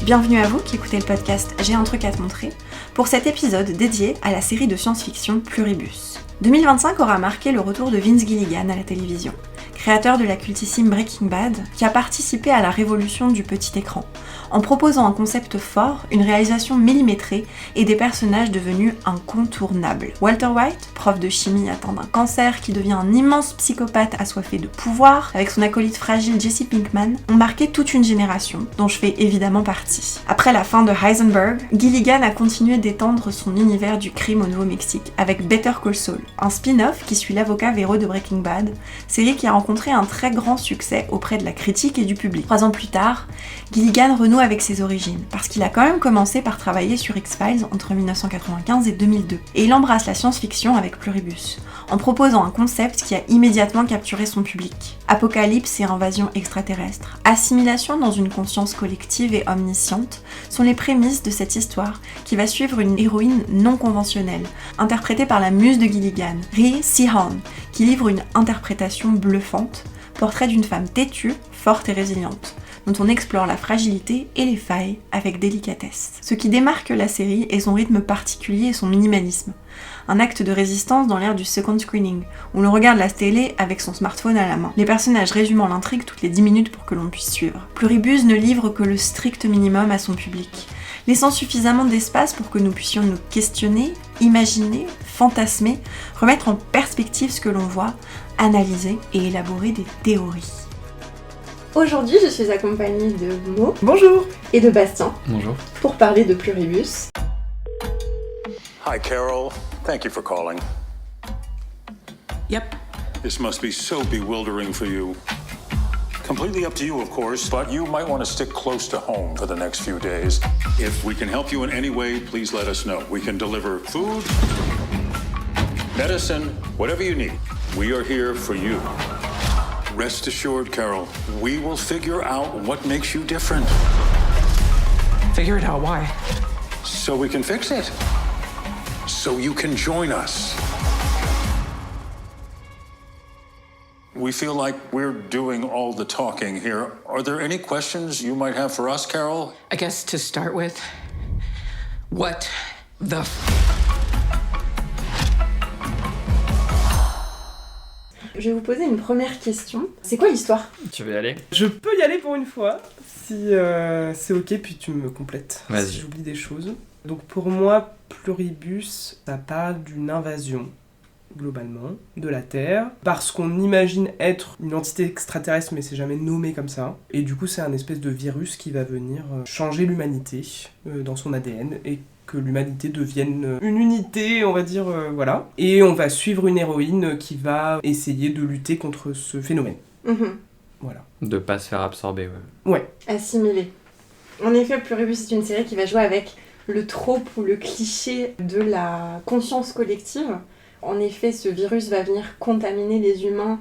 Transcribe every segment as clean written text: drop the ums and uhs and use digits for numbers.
Bienvenue à vous qui écoutez le podcast J'ai un truc à te montrer, pour cet épisode dédié à la série de science-fiction Pluribus. 2025 aura marqué le retour de Vince Gilligan à la télévision, créateur de la cultissime Breaking Bad, qui a participé à la révolution du petit écran, en proposant un concept fort, une réalisation millimétrée et des personnages devenus incontournables. Walter White, prof de chimie atteint d'un cancer qui devient un immense psychopathe assoiffé de pouvoir, avec son acolyte fragile Jesse Pinkman, ont marqué toute une génération, dont je fais évidemment partie. Après la fin de Heisenberg, Gilligan a continué d'étendre son univers du crime au Nouveau-Mexique avec Better Call Saul, un spin-off qui suit l'avocat véreux de Breaking Bad, série qui a rencontré un très grand succès auprès de la critique et du public. 3 ans plus tard, Gilligan renoue avec ses origines, parce qu'il a quand même commencé par travailler sur X-Files entre 1995 et 2002. Et il embrasse la science-fiction avec Pluribus, en proposant un concept qui a immédiatement capturé son public. Apocalypse et invasion extraterrestre, assimilation dans une conscience collective et omnisciente sont les prémices de cette histoire qui va suivre une héroïne non conventionnelle, interprétée par la muse de Gilligan, Rhea Seehorn, qui livre une interprétation bluffante, portrait d'une femme têtue, forte et résiliente, dont on explore la fragilité et les failles avec délicatesse. Ce qui démarque la série est son rythme particulier et son minimalisme. Un acte de résistance dans l'ère du second screening, où l'on regarde la télé avec son smartphone à la main. Les personnages résumant l'intrigue toutes les 10 minutes pour que l'on puisse suivre. Pluribus ne livre que le strict minimum à son public, laissant suffisamment d'espace pour que nous puissions nous questionner, imaginer, fantasmer, remettre en perspective ce que l'on voit, analyser et élaborer des théories. Aujourd'hui, je suis accompagnée de Mo. Bonjour. Et de Bastien. Bonjour. Pour parler de Pluribus. Hi, Carol. Thank you for calling. Yep. This must be so bewildering for you. Completely up to you, of course, but you might want to stick close to home for the next few days. If we can help you in any way, please let us know. We can deliver food, medicine, whatever you need. We are here for you. Rest assured, Carol, we will figure out what makes you different. Figure it out, why? So we can fix it. So you can join us. We feel like we're doing all the talking here. Are there any questions you might have for us, Carol? I guess to start with, what the Je vais vous poser une première question. C'est quoi l'histoire ? Tu veux y aller ? Je peux y aller pour une fois, si c'est ok, puis tu me complètes si j'oublie des choses. Donc pour moi, Pluribus, ça parle d'une invasion, globalement, de la Terre, parce qu'on imagine être une entité extraterrestre, mais c'est jamais nommé comme ça. Et du coup, c'est un espèce de virus qui va venir changer l'humanité dans son ADN, et que l'humanité devienne une unité, on va dire, voilà. Et on va suivre une héroïne qui va essayer de lutter contre ce phénomène. Voilà. De pas se faire absorber, Ouais. Assimilé. En effet, Pluribus, c'est une série qui va jouer avec le trope ou le cliché de la conscience collective. En effet, ce virus va venir contaminer les humains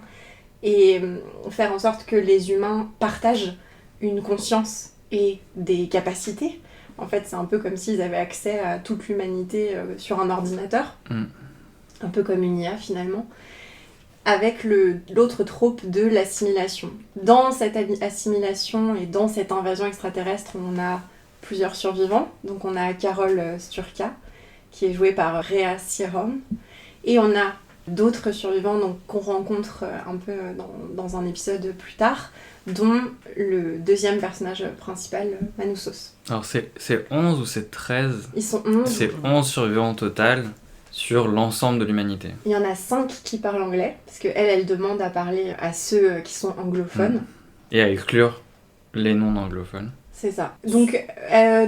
et faire en sorte que les humains partagent une conscience et des capacités. En fait, c'est un peu comme s'ils avaient accès à toute l'humanité sur un ordinateur. Un peu comme une IA, finalement. Avec l'autre trope de l'assimilation. Dans cette assimilation et dans cette invasion extraterrestre, on a plusieurs survivants. Donc on a Carol Sturka, qui est jouée par Rhea Seehorn. Et on a d'autres survivants donc, qu'on rencontre un peu dans un épisode plus tard, dont le deuxième personnage principal, Manoussos. Alors c'est 11 ou c'est 13 ? Ils sont 11. C'est 11 survivants au total sur l'ensemble de l'humanité. Il y en a 5 qui parlent anglais, parce qu'elle demande à parler à ceux qui sont anglophones. Et à exclure les non-anglophones. C'est ça. Donc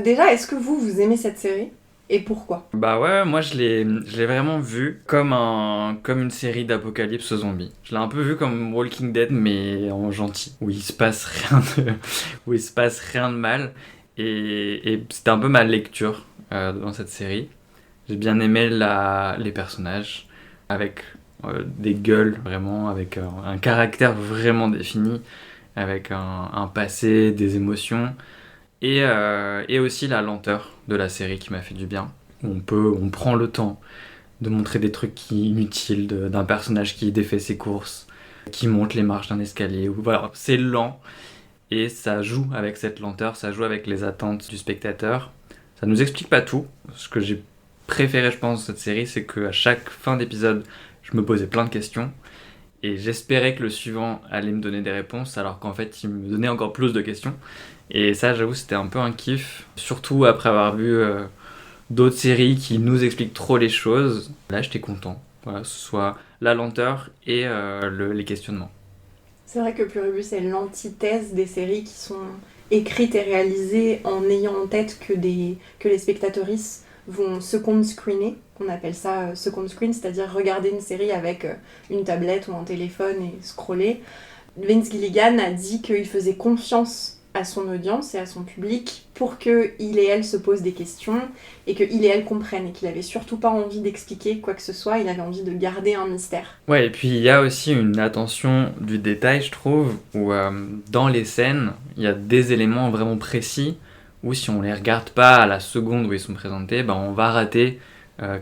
déjà, est-ce que vous aimez cette série ? Et pourquoi ? Bah ouais, moi je l'ai vraiment vu comme une série d'apocalypse zombies. Je l'ai un peu vu comme Walking Dead, mais en gentil, où il se passe rien de mal. Et c'était un peu ma lecture dans cette série. J'ai bien aimé les personnages, avec des gueules vraiment, avec un caractère vraiment défini, avec un passé, des émotions. Et aussi la lenteur de la série qui m'a fait du bien. On prend le temps de montrer des trucs inutiles, d'un personnage qui défait ses courses, qui monte les marches d'un escalier. Voilà, c'est lent. et ça joue avec cette lenteur, ça joue avec les attentes du spectateur. Ça nous explique pas tout. Ce que j'ai préféré, je pense, de cette série, c'est qu'à chaque fin d'épisode, je me posais plein de questions et j'espérais que le suivant allait me donner des réponses, alors qu'en fait, il me donnait encore plus de questions. Et ça, j'avoue, c'était un peu un kiff, surtout après avoir vu d'autres séries qui nous expliquent trop les choses. Là, j'étais content. Voilà, ce soit la lenteur et les questionnements. C'est vrai que Pluribus est l'antithèse des séries qui sont écrites et réalisées en ayant en tête que les spectatrices vont second screener. On appelle ça second screen, c'est-à-dire regarder une série avec une tablette ou un téléphone et scroller. Vince Gilligan a dit qu'il faisait confiance à son audience et à son public pour qu'il et elle se posent des questions et qu'il et elle comprennent, et qu'il avait surtout pas envie d'expliquer quoi que ce soit, il avait envie de garder un mystère. Ouais, et puis il y a aussi une attention du détail, je trouve, où dans les scènes, il y a des éléments vraiment précis où si on les regarde pas à la seconde où ils sont présentés, on va rater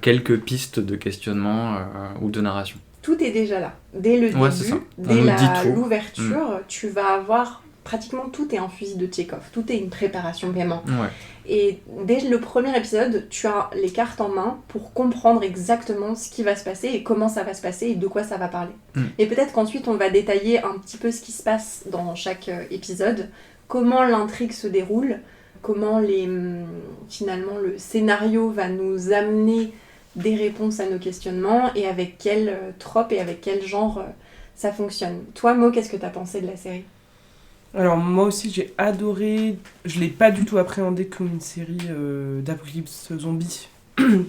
quelques pistes de questionnement ou de narration. Tout est déjà là. Dès le début, dès l'ouverture, tu vas avoir pratiquement tout est un fusil de Tchekhov, tout est une préparation paiement. Ouais. Et dès le premier épisode, tu as les cartes en main pour comprendre exactement ce qui va se passer et comment ça va se passer et de quoi ça va parler. Et peut-être qu'ensuite on va détailler un petit peu ce qui se passe dans chaque épisode, comment l'intrigue se déroule, comment finalement le scénario va nous amener des réponses à nos questionnements et avec quel trope et avec quel genre ça fonctionne. Toi, Mo, qu'est-ce que t'as pensé de la série ? Alors moi aussi j'ai adoré, je l'ai pas du tout appréhendé comme une série d'apocalypse zombie,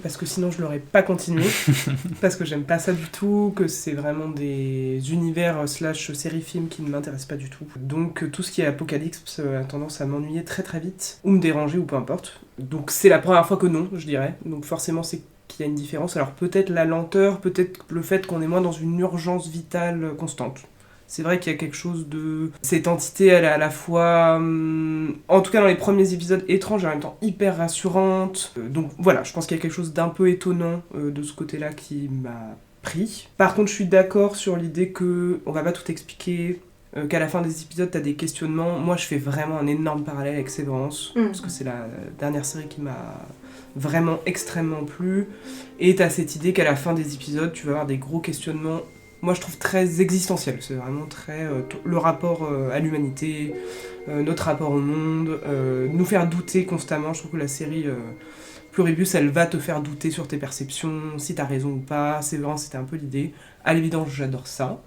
parce que sinon je l'aurais pas continué, parce que j'aime pas ça du tout, que c'est vraiment des univers / séries-films qui ne m'intéressent pas du tout. Donc tout ce qui est apocalypse a tendance à m'ennuyer très très vite, ou me déranger, ou peu importe. Donc c'est la première fois que non, je dirais, donc forcément c'est qu'il y a une différence. Alors peut-être la lenteur, peut-être le fait qu'on est moins dans une urgence vitale constante. C'est vrai qu'il y a quelque chose de... Cette entité, elle est à la fois, en tout cas dans les premiers épisodes, étrange et en même temps hyper rassurante. Donc voilà, je pense qu'il y a quelque chose d'un peu étonnant de ce côté-là qui m'a pris. Par contre, je suis d'accord sur l'idée que on va pas tout expliquer, qu'à la fin des épisodes, t'as des questionnements. Moi, je fais vraiment un énorme parallèle avec Sévrance, parce que c'est la dernière série qui m'a vraiment extrêmement plu. Et t'as cette idée qu'à la fin des épisodes, tu vas avoir des gros questionnements. Moi, je trouve très existentiel. C'est vraiment très le rapport à l'humanité, notre rapport au monde, nous faire douter constamment. Je trouve que la série Pluribus, elle va te faire douter sur tes perceptions, si t'as raison ou pas. C'est vraiment, c'était un peu l'idée. À l'évidence, j'adore ça.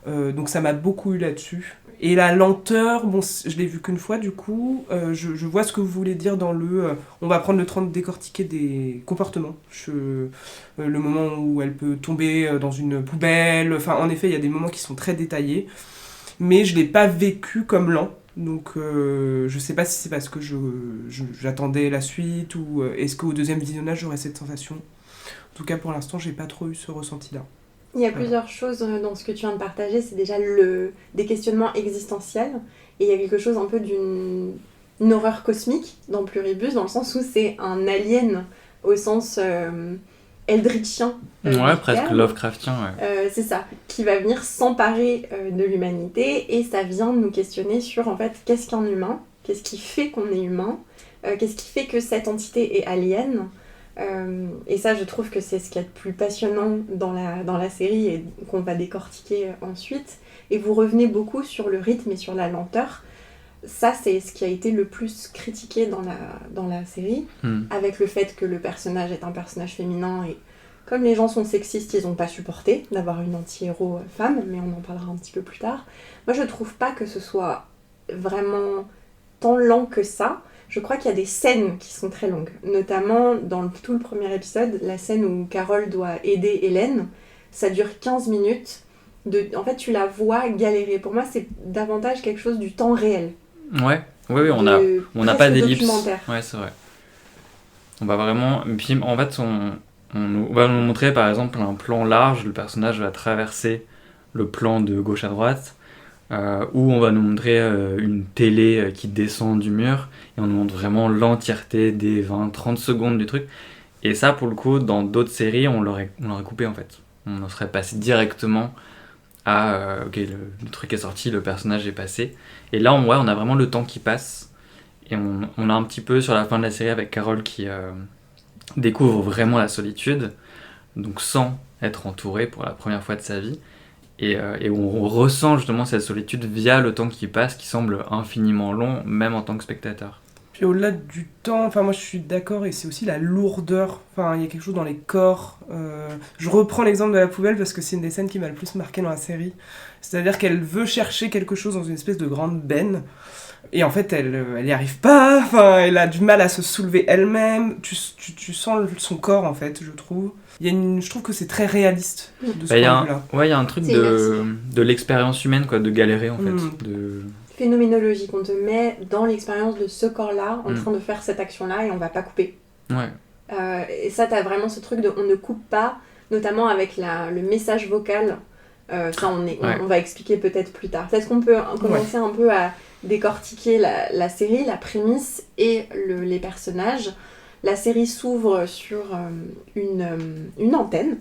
Donc ça m'a beaucoup eu là-dessus. Et la lenteur, bon, je l'ai vue qu'une fois du coup, je vois ce que vous voulez dire dans on va prendre le temps de décortiquer des comportements. Le moment où elle peut tomber dans une poubelle, enfin en effet il y a des moments qui sont très détaillés, mais je l'ai pas vécu comme lent. Donc je sais pas si c'est parce que j'attendais la suite ou est-ce qu'au deuxième visionnage j'aurais cette sensation. En tout cas pour l'instant j'ai pas trop eu ce ressenti-là. Il y a plusieurs choses dans ce que tu viens de partager. C'est déjà des questionnements existentiels. Et il y a quelque chose un peu d'une horreur cosmique dans Pluribus, dans le sens où c'est un alien au sens eldritchien. Ouais, presque Lovecraftien, ouais. C'est ça, qui va venir s'emparer de l'humanité. Et ça vient nous questionner sur, en fait, qu'est-ce qu'un humain ? Qu'est-ce qui fait qu'on est humain ? Qu'est-ce qui fait que cette entité est alien ? Et ça, je trouve que c'est ce qu'il y a de plus passionnant dans la série et qu'on va décortiquer ensuite. Et vous revenez beaucoup sur le rythme et sur la lenteur. Ça, c'est ce qui a été le plus critiqué dans la série, avec le fait que le personnage est un personnage féminin. Et comme les gens sont sexistes, ils n'ont pas supporté d'avoir une anti-héros femme, mais on en parlera un petit peu plus tard. Moi, je trouve pas que ce soit vraiment tant lent que ça. Je crois qu'il y a des scènes qui sont très longues, notamment dans tout le premier épisode, la scène où Carole doit aider Hélène, ça dure 15 minutes, en fait tu la vois galérer. Pour moi c'est davantage quelque chose du temps réel. Ouais, oui, on n'a pas d'ellipse. Ouais, c'est vrai. On va vraiment... Puis en fait on va nous montrer par exemple un plan large, le personnage va traverser le plan de gauche à droite, où on va nous montrer une télé qui descend du mur et on nous montre vraiment l'entièreté des 20-30 secondes du truc. Et ça, pour le coup, dans d'autres séries, on l'aurait coupé en fait. On serait passé directement ok, le truc est sorti, le personnage est passé. Et là, on a vraiment le temps qui passe. Et on a un petit peu sur la fin de la série avec Carol qui découvre vraiment la solitude, donc sans être entourée pour la première fois de sa vie. Et on ressent justement cette solitude via le temps qui passe, qui semble infiniment long, même en tant que spectateur. Puis au-delà du temps, moi je suis d'accord, et c'est aussi la lourdeur. Il y a quelque chose dans les corps. Je reprends l'exemple de la poubelle parce que c'est une des scènes qui m'a le plus marqué dans la série. C'est-à-dire qu'elle veut chercher quelque chose dans une espèce de grande benne. Et en fait, elle n'y arrive pas. Elle a du mal à se soulever elle-même. Tu sens son corps, en fait, je trouve. Je trouve que c'est très réaliste de ce point de vue-là. Ouais, il y a un truc de l'expérience humaine, quoi, de galérer, en fait. Phénoménologique, on te met dans l'expérience de ce corps-là en train de faire cette action-là et on va pas couper. Ouais. Et ça, t'as vraiment ce truc de on ne coupe pas, notamment avec le message vocal. Ça, on va expliquer peut-être plus tard. Peut-être qu'on peut commencer un peu à décortiquer la série, la prémisse et les personnages. La série s'ouvre sur une antenne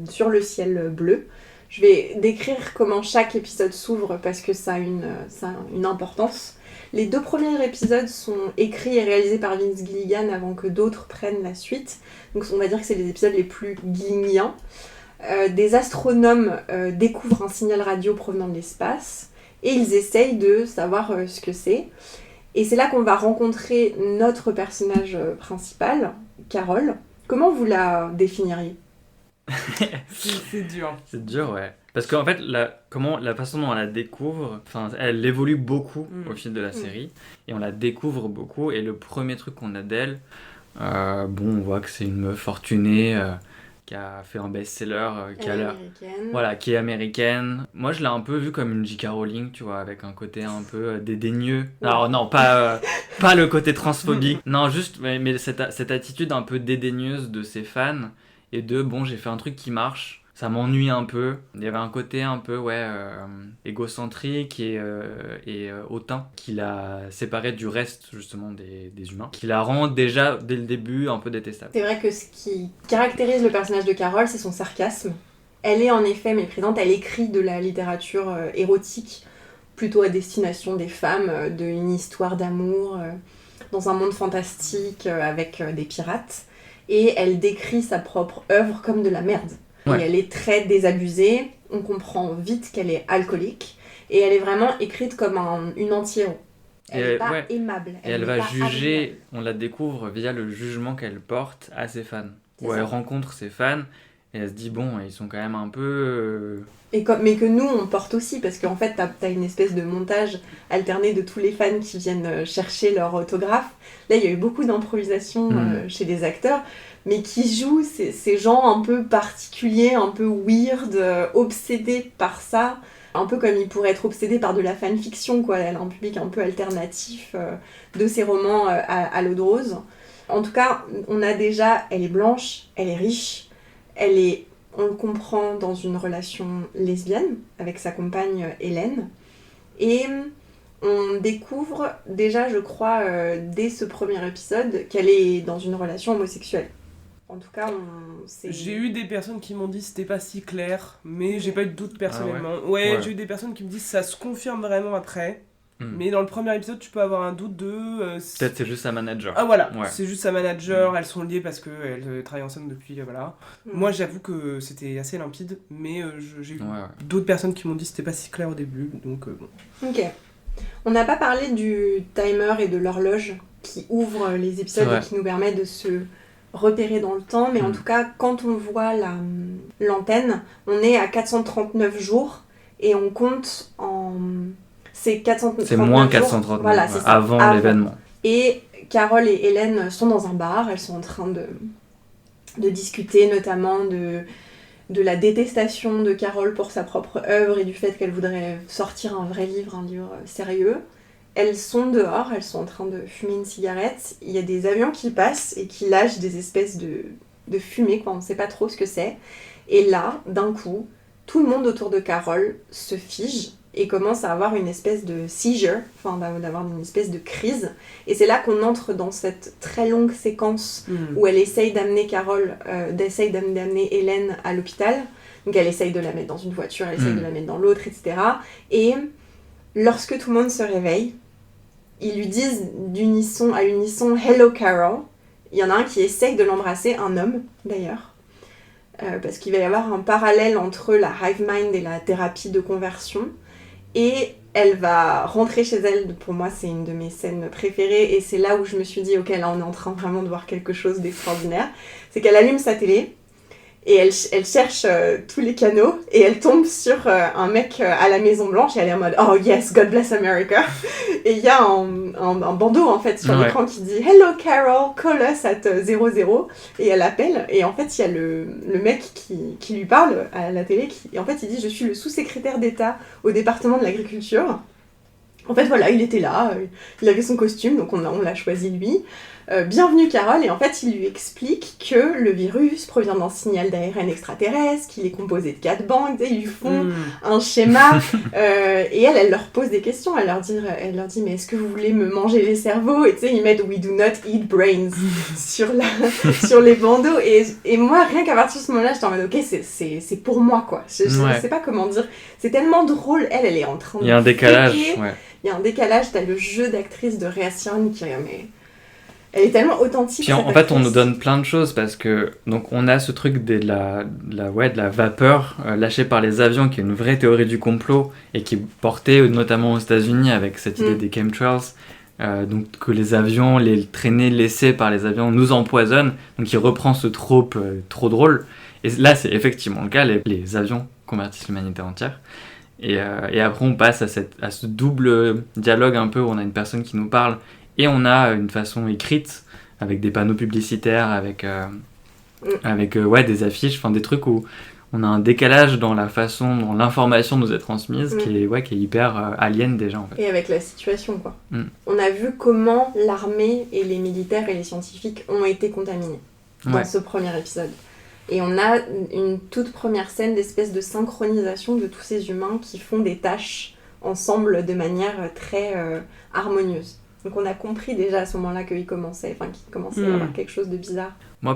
sur le ciel bleu. Je vais décrire comment chaque épisode s'ouvre parce que ça a une importance. Les 2 premiers épisodes sont écrits et réalisés par Vince Gilligan avant que d'autres prennent la suite. Donc on va dire que c'est les épisodes les plus gilligiens. Des astronomes découvrent un signal radio provenant de l'espace et ils essayent de savoir ce que c'est. Et c'est là qu'on va rencontrer notre personnage principal, Carol. Comment vous la définiriez ? C'est dur. C'est dur, ouais. Parce qu'en fait, la façon dont on la découvre, elle évolue beaucoup au fil de la série. Et on la découvre beaucoup. Et le premier truc qu'on a d'elle, on voit que c'est une meuf fortunée qui a fait un best-seller, qui est américaine. Moi, je l'ai un peu vue comme une J.K. Rowling, tu vois, avec un côté un peu dédaigneux. Alors non, pas le côté transphobique. Non, juste, mais cette attitude un peu dédaigneuse de ses fans. Et j'ai fait un truc qui marche, ça m'ennuie un peu. Il y avait un côté un peu égocentrique et hautain qui l'a séparé du reste justement des humains, qui la rend déjà dès le début un peu détestable. C'est vrai que ce qui caractérise le personnage de Carol, c'est son sarcasme. Elle est en effet méprisante, elle écrit de la littérature érotique plutôt à destination des femmes, d'une histoire d'amour dans un monde fantastique avec des pirates. Et elle décrit sa propre œuvre comme de la merde. Ouais. Et elle est très désabusée, on comprend vite qu'elle est alcoolique, et elle est vraiment écrite comme une anti-héros. Elle n'est pas aimable. Elle va juger, on la découvre via le jugement qu'elle porte à ses fans. Elle rencontre ses fans, et elle se dit, ils sont quand même un peu... Mais que nous, on porte aussi, parce qu'en fait, t'as une espèce de montage alterné de tous les fans qui viennent chercher leur autographe. Là, il y a eu beaucoup d'improvisation chez les acteurs, mais qui jouent ces gens un peu particuliers, un peu weird, obsédés par ça. Un peu comme ils pourraient être obsédés par de la fanfiction, quoi. Elle a un public un peu alternatif de ses romans à l'eau de rose. En tout cas, on a déjà... Elle est blanche, elle est riche, on le comprend dans une relation lesbienne avec sa compagne Hélène. Et on découvre déjà, je crois, dès ce premier épisode, qu'elle est dans une relation homosexuelle. En tout cas, j'ai eu des personnes qui m'ont dit que c'était pas si clair, mais j'ai pas eu de doute personnellement. Ouais, j'ai eu des personnes qui me disent que ça se confirme vraiment après. Mais dans le premier épisode, tu peux avoir un doute de... Peut-être c'est juste sa manager. Ah voilà, c'est juste sa manager, elles sont liées parce qu'elles travaillent ensemble depuis... Moi, j'avoue que c'était assez limpide, mais j'ai eu d'autres personnes qui m'ont dit que c'était pas si clair au début, donc bon. Ok. On n'a pas parlé du timer et de l'horloge qui ouvre les épisodes et qui nous permet de se repérer dans le temps, mais en tout cas, quand on voit l'antenne, on est à 439 jours et on compte en... C'est 439 c'est moins 439 voilà, c'est ça, avant l'événement. Et Carol et Hélène sont dans un bar, elles sont en train de discuter notamment de la détestation de Carol pour sa propre œuvre et du fait qu'elle voudrait sortir un livre sérieux. Elles sont dehors, elles sont en train de fumer une cigarette, il y a des avions qui passent et qui lâchent des espèces de fumée, on ne sait pas trop ce que c'est. Et là, d'un coup, tout le monde autour de Carol se fige et commence à avoir une espèce de seizure, d'avoir une espèce de crise. Et c'est là qu'on entre dans cette très longue séquence où elle essaye d'amener d'amener Hélène à l'hôpital. Donc elle essaye de la mettre dans une voiture, elle essaye de la mettre dans l'autre, etc. Et lorsque tout le monde se réveille, ils lui disent à l'unisson « Hello Carol ». Il y en a un qui essaye de l'embrasser, un homme d'ailleurs, parce qu'il va y avoir un parallèle entre la hive mind et la thérapie de conversion. Et elle va rentrer chez elle, pour moi c'est une de mes scènes préférées, et c'est là où je me suis dit ok, là on est en train vraiment de voir quelque chose d'extraordinaire. C'est qu'elle allume sa télé et elle cherche tous les canaux et elle tombe sur un mec à la Maison Blanche et elle est en mode oh yes, God bless America. Et il y a un bandeau en fait sur l'écran qui dit Hello Carol, call us at 00, et elle appelle et en fait il y a le mec qui lui parle à la télé et en fait il dit je suis le sous-secrétaire d'État au département de l'agriculture. En fait voilà, il était là, il avait son costume donc on l'a choisi lui. Bienvenue Carole, et en fait il lui explique que le virus provient d'un signal d'ARN extraterrestre, qu'il est composé de 4 bandes, et ils lui font un schéma, et elle leur pose des questions, elle leur dit mais est-ce que vous voulez me manger les cerveaux, et tu sais ils mettent we do not eat brains sur les bandeaux, et moi rien qu'à partir de ce moment-là j'étais en mode ok c'est pour moi quoi, je sais pas comment dire, c'est tellement drôle, elle est en train de... Il y a un décalage, il y a un décalage, t'as le jeu d'actrice de Rhea Seehorn qui elle est tellement authentique. Puis en fait, on nous donne plein de choses parce que donc on a ce truc de la vapeur lâchée par les avions, qui est une vraie théorie du complot et qui est portée notamment aux États-Unis avec cette idée des chemtrails, donc que les avions, les traînées laissées par les avions nous empoisonnent. Donc il reprend ce trope trop drôle. Et là, c'est effectivement le cas. Les avions convertissent l'humanité entière. Et après, on passe à ce double dialogue un peu où on a une personne qui nous parle. Et on a une façon écrite, avec des panneaux publicitaires, avec des affiches, enfin des trucs où on a un décalage dans la façon dont l'information nous est transmise, qui est hyper alien déjà en fait. Et avec la situation quoi. On a vu comment l'armée et les militaires et les scientifiques ont été contaminés dans ce premier épisode. Et on a une toute première scène d'espèce de synchronisation de tous ces humains qui font des tâches ensemble de manière très harmonieuse. Donc on a compris déjà à ce moment-là qu'il commençait à y avoir quelque chose de bizarre.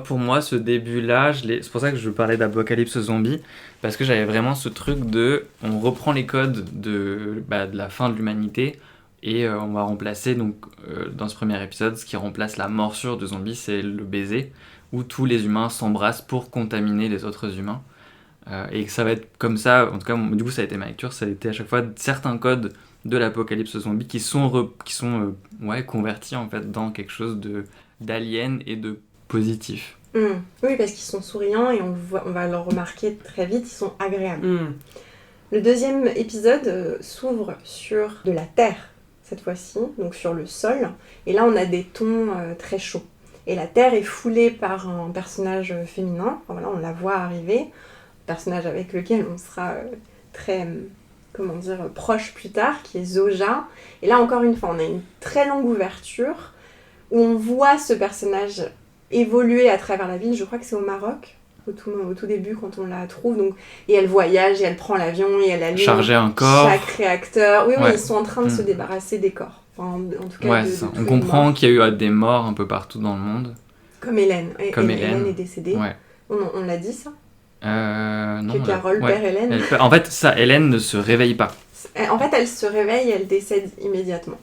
Pour moi, ce début-là, c'est pour ça que je parlais d'Apocalypse Zombie, parce que j'avais vraiment ce truc on reprend les codes de la fin de l'humanité, et on va remplacer, dans ce premier épisode, ce qui remplace la morsure de zombies, c'est le baiser, où tous les humains s'embrassent pour contaminer les autres humains. Et que ça va être comme ça, en tout cas, du coup, ça a été ma lecture, ça a été à chaque fois certains codes de l'apocalypse zombie qui sont convertis en fait dans quelque chose d'alien et de positif. Oui, parce qu'ils sont souriants et on va le remarquer très vite, ils sont agréables. Le deuxième épisode s'ouvre sur de la terre cette fois-ci, donc sur le sol, et là on a des tons très chauds. Et la terre est foulée par un personnage féminin, on la voit arriver, personnage avec lequel on sera très... proche plus tard, qui est Zoja. Et là, encore une fois, on a une très longue ouverture où on voit ce personnage évoluer à travers la ville. Je crois que c'est au Maroc, au tout début, quand on la trouve. Donc, et elle voyage, et elle prend l'avion, et elle allume charger un corps. Chaque réacteur. Oui, ils sont en train de se débarrasser des corps. Enfin, en tout cas, on comprend qu'il y a eu des morts un peu partout dans le monde. Comme Hélène. Hélène est décédée. Ouais. On l'a dit, ça non, que Carole perd Hélène. En fait, Hélène ne se réveille pas. En fait, elle se réveille, elle décède immédiatement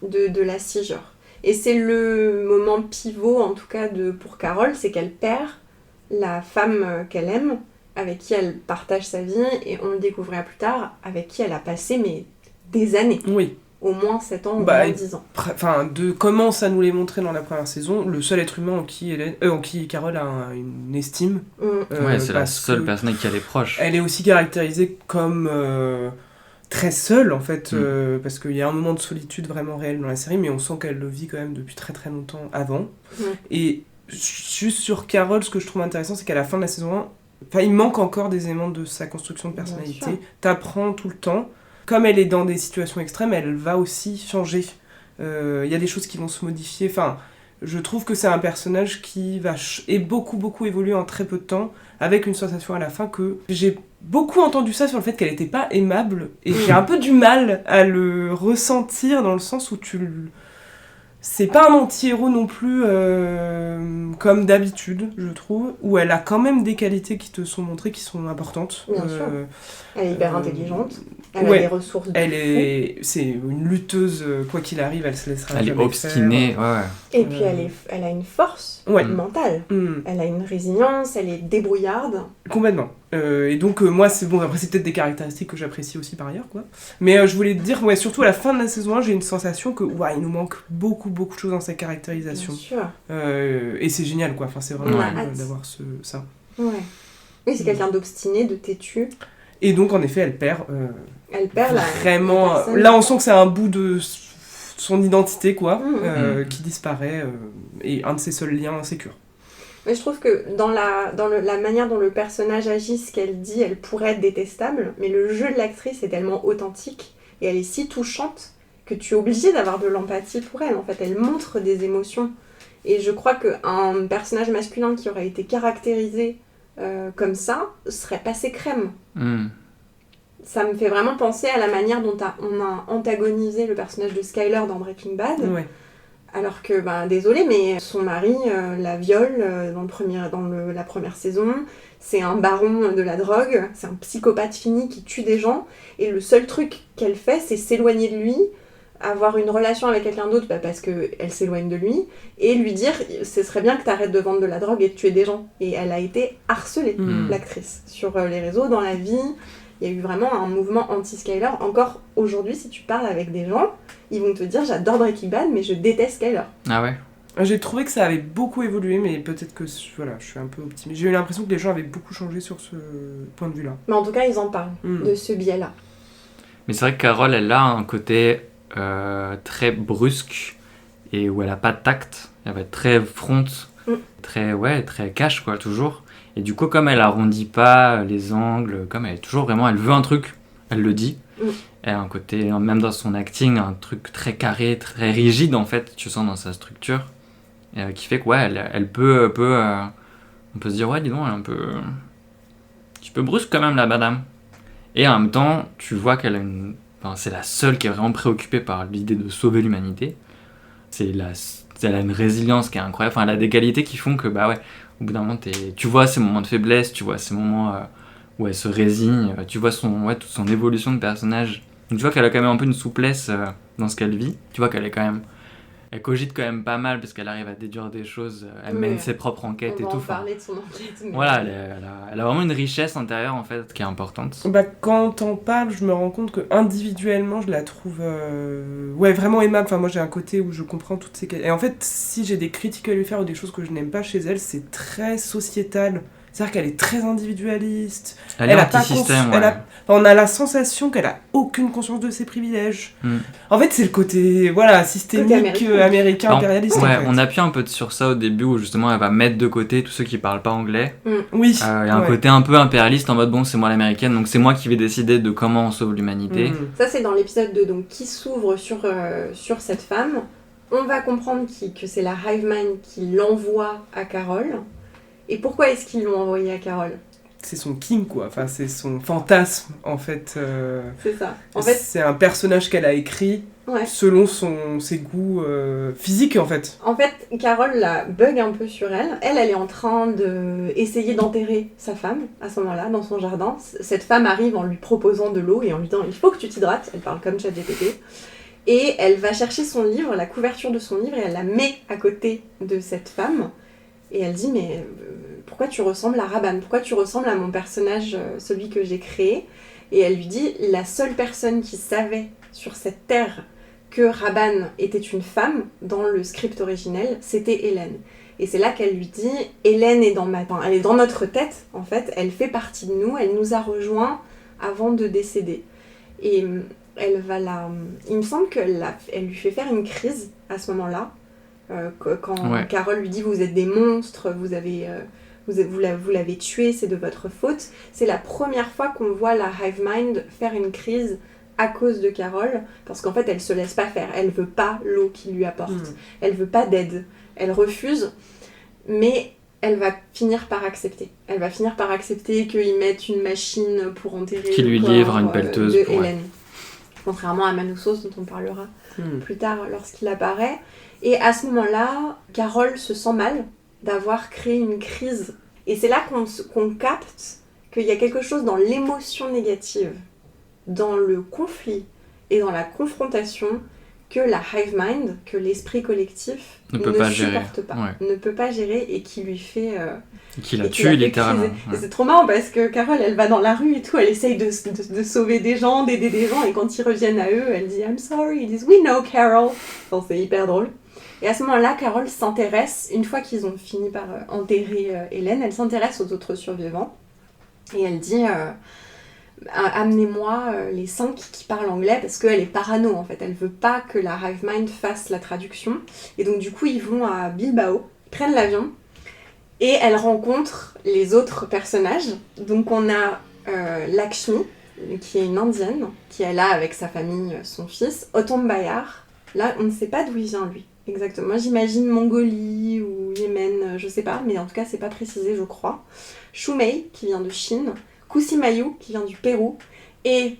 de la sigeur. Et c'est le moment pivot, en tout cas, pour Carole, c'est qu'elle perd la femme qu'elle aime, avec qui elle partage sa vie, et on le découvrira plus tard, avec qui elle a passé des années. Oui. Au moins 7 ans, au moins 10 ans. De comment ça nous l'est montré dans la première saison, le seul être humain en qui Carole a une estime. C'est la seule personne qui a les proches. Elle est aussi caractérisée comme très seule, en fait, parce qu'il y a un moment de solitude vraiment réel dans la série, mais on sent qu'elle le vit quand même depuis très très longtemps avant. Et juste sur Carole, ce que je trouve intéressant, c'est qu'à la fin de la saison 1, il manque encore des éléments de sa construction de personnalité. T'apprends tout le temps. Comme elle est dans des situations extrêmes, elle va aussi changer. Y a des choses qui vont se modifier. Enfin, je trouve que c'est un personnage qui va beaucoup évolué en très peu de temps, avec une sensation à la fin que j'ai beaucoup entendu ça sur le fait qu'elle n'était pas aimable, et j'ai un peu du mal à le ressentir dans le sens où c'est pas un anti-héros non plus comme d'habitude, je trouve, où elle a quand même des qualités qui te sont montrées, qui sont importantes. Bien sûr. Elle est hyper intelligente, elle ouais, a des ressources de c'est une lutteuse, quoi qu'il arrive, elle se laissera Elle est jamais obstinée, faire. ouais. Et puis elle a une force mentale, elle a une résilience, elle est débrouillarde. Complètement. Et donc moi c'est bon, après c'est peut-être des caractéristiques que j'apprécie aussi par ailleurs, quoi. Mais je voulais te dire, surtout à la fin de la saison 1, j'ai une sensation que il nous manque beaucoup de choses dans sa caractérisation. Bien sûr. Et c'est génial, quoi. Enfin, c'est vraiment génial d'avoir ça. Ouais. Oui, c'est quelqu'un d'obstiné, de têtu. Et donc en effet elle perd vraiment là on sent que c'est un bout de son identité, quoi, qui disparaît, et un de ses seuls liens sécures. Mais je trouve que dans la manière dont le personnage agit, ce qu'elle dit, elle pourrait être détestable, mais le jeu de l'actrice est tellement authentique et elle est si touchante que tu es obligé d'avoir de l'empathie pour elle. En fait, elle montre des émotions. Et je crois qu'un personnage masculin qui aurait été caractérisé comme ça serait passé crème. Ça me fait vraiment penser à la manière dont on a antagonisé le personnage de Skyler dans Breaking Bad. Ouais. Alors que, désolé, mais son mari la viole dans la première saison. C'est un baron de la drogue, c'est un psychopathe fini qui tue des gens. Et le seul truc qu'elle fait, c'est s'éloigner de lui, avoir une relation avec quelqu'un d'autre parce qu'elle s'éloigne de lui, et lui dire « ce serait bien que t'arrêtes de vendre de la drogue et de tuer des gens ». Et elle a été harcelée, l'actrice, sur les réseaux, dans la vie. Il y a eu vraiment un mouvement anti-Skyler. Encore aujourd'hui, si tu parles avec des gens, ils vont te dire « j'adore Breaking Bad, mais je déteste Skyler ». Ah ouais. J'ai trouvé que ça avait beaucoup évolué, mais peut-être que je suis un peu optimiste. J'ai eu l'impression que les gens avaient beaucoup changé sur ce point de vue-là. Mais en tout cas, ils en parlent, de ce biais-là. Mais c'est vrai que Carole, elle a un côté très brusque, et où elle a pas de tact. Elle va être très front, très cash, quoi, toujours. Et du coup, comme elle arrondit pas les angles, comme elle est toujours vraiment, elle veut un truc, elle le dit. Elle a un côté, même dans son acting, un truc très carré, très rigide, en fait, tu sens dans sa structure, qui fait que, elle peut on peut se dire, dis donc, elle est un petit peu brusque quand même, la madame. Et en même temps, tu vois qu'elle a c'est la seule qui est vraiment préoccupée par l'idée de sauver l'humanité. Elle a une résilience qui est incroyable. Enfin, elle a des qualités qui font que, au bout d'un moment, tu vois ses moments de faiblesse, tu vois ses moments où elle se résigne, tu vois toute son évolution de personnage. Donc, tu vois qu'elle a quand même un peu une souplesse dans ce qu'elle vit. Tu vois qu'elle est quand même... Elle cogite quand même pas mal parce qu'elle arrive à déduire des choses, elle mène ses propres enquêtes et tout. On va en parler de son enquête. Mais... Voilà, elle a vraiment une richesse intérieure en fait qui est importante. Quand t'en parles, je me rends compte que individuellement, je la trouve vraiment aimable. Enfin, moi j'ai un côté où je comprends toutes ces... Et en fait, si j'ai des critiques à lui faire ou des choses que je n'aime pas chez elle, c'est très sociétal. C'est-à-dire qu'elle est très individualiste. Elle est anti-système, On a la sensation qu'elle a aucune conscience de ses privilèges. En fait, c'est le côté systémique américain impérialiste. Ouais, en fait. On appuie un peu sur ça au début où justement elle va mettre de côté tous ceux qui parlent pas anglais. Oui. Il y a un côté un peu impérialiste en mode c'est moi l'américaine, donc c'est moi qui vais décider de comment on sauve l'humanité. Ça c'est dans l'épisode 2, donc qui s'ouvre sur cette femme. On va comprendre que c'est la Hive Mind qui l'envoie à Carole. Et pourquoi est-ce qu'ils l'ont envoyé à Carole ? C'est son king, quoi. Enfin, c'est son fantasme, en fait. C'est ça. En fait, c'est un personnage qu'elle a écrit selon ses goûts physiques, en fait. En fait, Carole la bug un peu sur elle. Elle est en train d'essayer d'enterrer sa femme, à ce moment-là, dans son jardin. Cette femme arrive en lui proposant de l'eau et en lui disant « il faut que tu t'hydrates ». Elle parle comme ChatGPT. Et elle va chercher son livre, la couverture de son livre, et elle la met à côté de cette femme. Et elle dit, mais pourquoi tu ressembles à Rabban ? Pourquoi tu ressembles à mon personnage, celui que j'ai créé ? Et elle lui dit, la seule personne qui savait sur cette terre que Rabban était une femme, dans le script originel, c'était Hélène. Et c'est là qu'elle lui dit, Hélène est elle est dans notre tête, en fait, elle fait partie de nous, elle nous a rejoints avant de décéder. Et il me semble qu'elle lui fait faire une crise à ce moment-là, quand Carole lui dit vous êtes des monstres, vous l'avez tué, c'est de votre faute. C'est la première fois qu'on voit la Hive Mind faire une crise à cause de Carole, parce qu'en fait elle se laisse pas faire, elle veut pas l'eau qu'il lui apporte, elle veut pas d'aide, elle refuse, mais elle va finir par accepter. Elle va finir par accepter qu'ils mettent une machine pour enterrer qui lui livre une pelleteuse de Hélène. contrairement à Manoussos dont on parlera plus tard lorsqu'il apparaît. Et à ce moment-là, Carole se sent mal d'avoir créé une crise. Et c'est là qu'on capte qu'il y a quelque chose dans l'émotion négative, dans le conflit et dans la confrontation que la hive mind, que l'esprit collectif ne supporte pas, ne peut pas gérer et qui lui fait... qui la tue littéralement. Et c'est trop marrant parce que Carole, elle va dans la rue et tout, elle essaye de sauver des gens, d'aider des gens, et quand ils reviennent à eux, elle dit « I'm sorry », ils disent « We know, Carol ». Enfin, c'est hyper drôle. Et à ce moment-là, Carole s'intéresse, une fois qu'ils ont fini par enterrer Hélène, elle s'intéresse aux autres survivants. Et elle dit amenez-moi les 5 qui parlent anglais, parce qu'elle est parano en fait, elle veut pas que la hive mind fasse la traduction. Et donc du coup ils vont à Bilbao, prennent l'avion, et elle rencontre les autres personnages. Donc on a Lakshmi, qui est une indienne, qui est là avec sa famille, son fils. Autumn Bayar, là on ne sait pas d'où il vient lui, exactement. Moi j'imagine Mongolie ou Yémen, je sais pas, mais en tout cas c'est pas précisé je crois. Shumei, qui vient de Chine, Kusimayu, qui vient du Pérou, et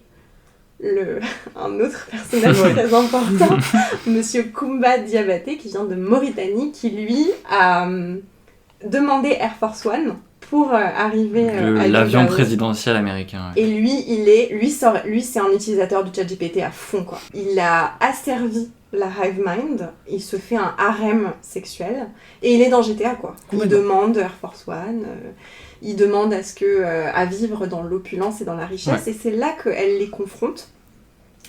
un autre personnage très important, Monsieur Kumba Diabaté, qui vient de Mauritanie, qui lui a demandé Air Force One pour arriver à l'avion Bilbao. présidentiel américain. Ouais. Et lui c'est un utilisateur du ChatGPT à fond quoi. Il a asservi la hive mind, il se fait un harem sexuel et il est dans GTA quoi. Il demande Air Force One, il demande à vivre dans l'opulence et dans la richesse, et c'est là qu'elle les confronte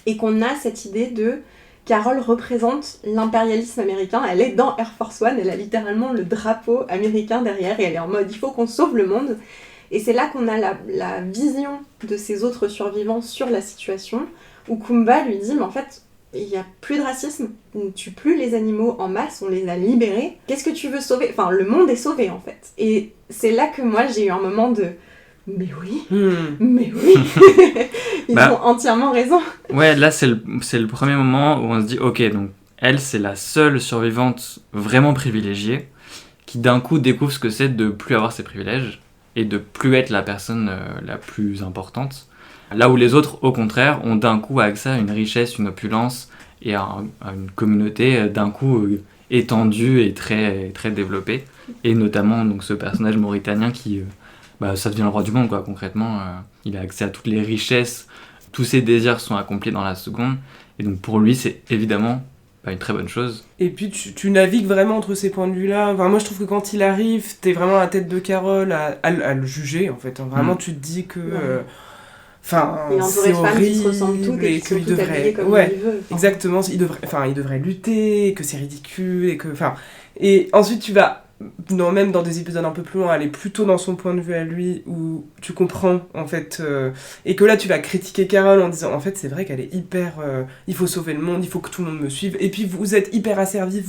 et qu'on a cette idée de Carole représente l'impérialisme américain, elle est dans Air Force One, elle a littéralement le drapeau américain derrière et elle est en mode il faut qu'on sauve le monde. Et c'est là qu'on a la vision de ces autres survivants sur la situation, où Kumba lui dit mais en fait il n'y a plus de racisme, on ne tue plus les animaux en masse, on les a libérés, qu'est-ce que tu veux sauver ? Enfin le monde est sauvé en fait. Et c'est là que moi j'ai eu un moment de mais oui, mais oui, ils ont entièrement raison. Ouais, là c'est le premier moment où on se dit ok, donc elle c'est la seule survivante vraiment privilégiée qui d'un coup découvre ce que c'est de plus avoir ses privilèges et de plus être la personne la plus importante. Là où les autres, au contraire, ont d'un coup accès à une richesse, une opulence et à une communauté d'un coup étendue et très, très développée. Et notamment donc, ce personnage mauritanien qui, ça devient le roi du monde, quoi, concrètement. Il a accès à toutes les richesses, tous ses désirs sont accomplis dans la seconde. Et donc pour lui, c'est évidemment une très bonne chose. Et puis tu navigues vraiment entre ces points de vue-là. Enfin, moi je trouve que quand il arrive, t'es vraiment à la tête de Carole à le juger, en fait. Vraiment, tu te dis que... c'est horrible et qu'il devrait exactement, il devrait lutter, que c'est ridicule et ensuite tu vas même dans des épisodes un peu plus loin aller plutôt dans son point de vue à lui où tu comprends en fait et que là tu vas critiquer Carole en disant en fait c'est vrai qu'elle est hyper il faut sauver le monde, il faut que tout le monde me suive et puis vous êtes hyper asservis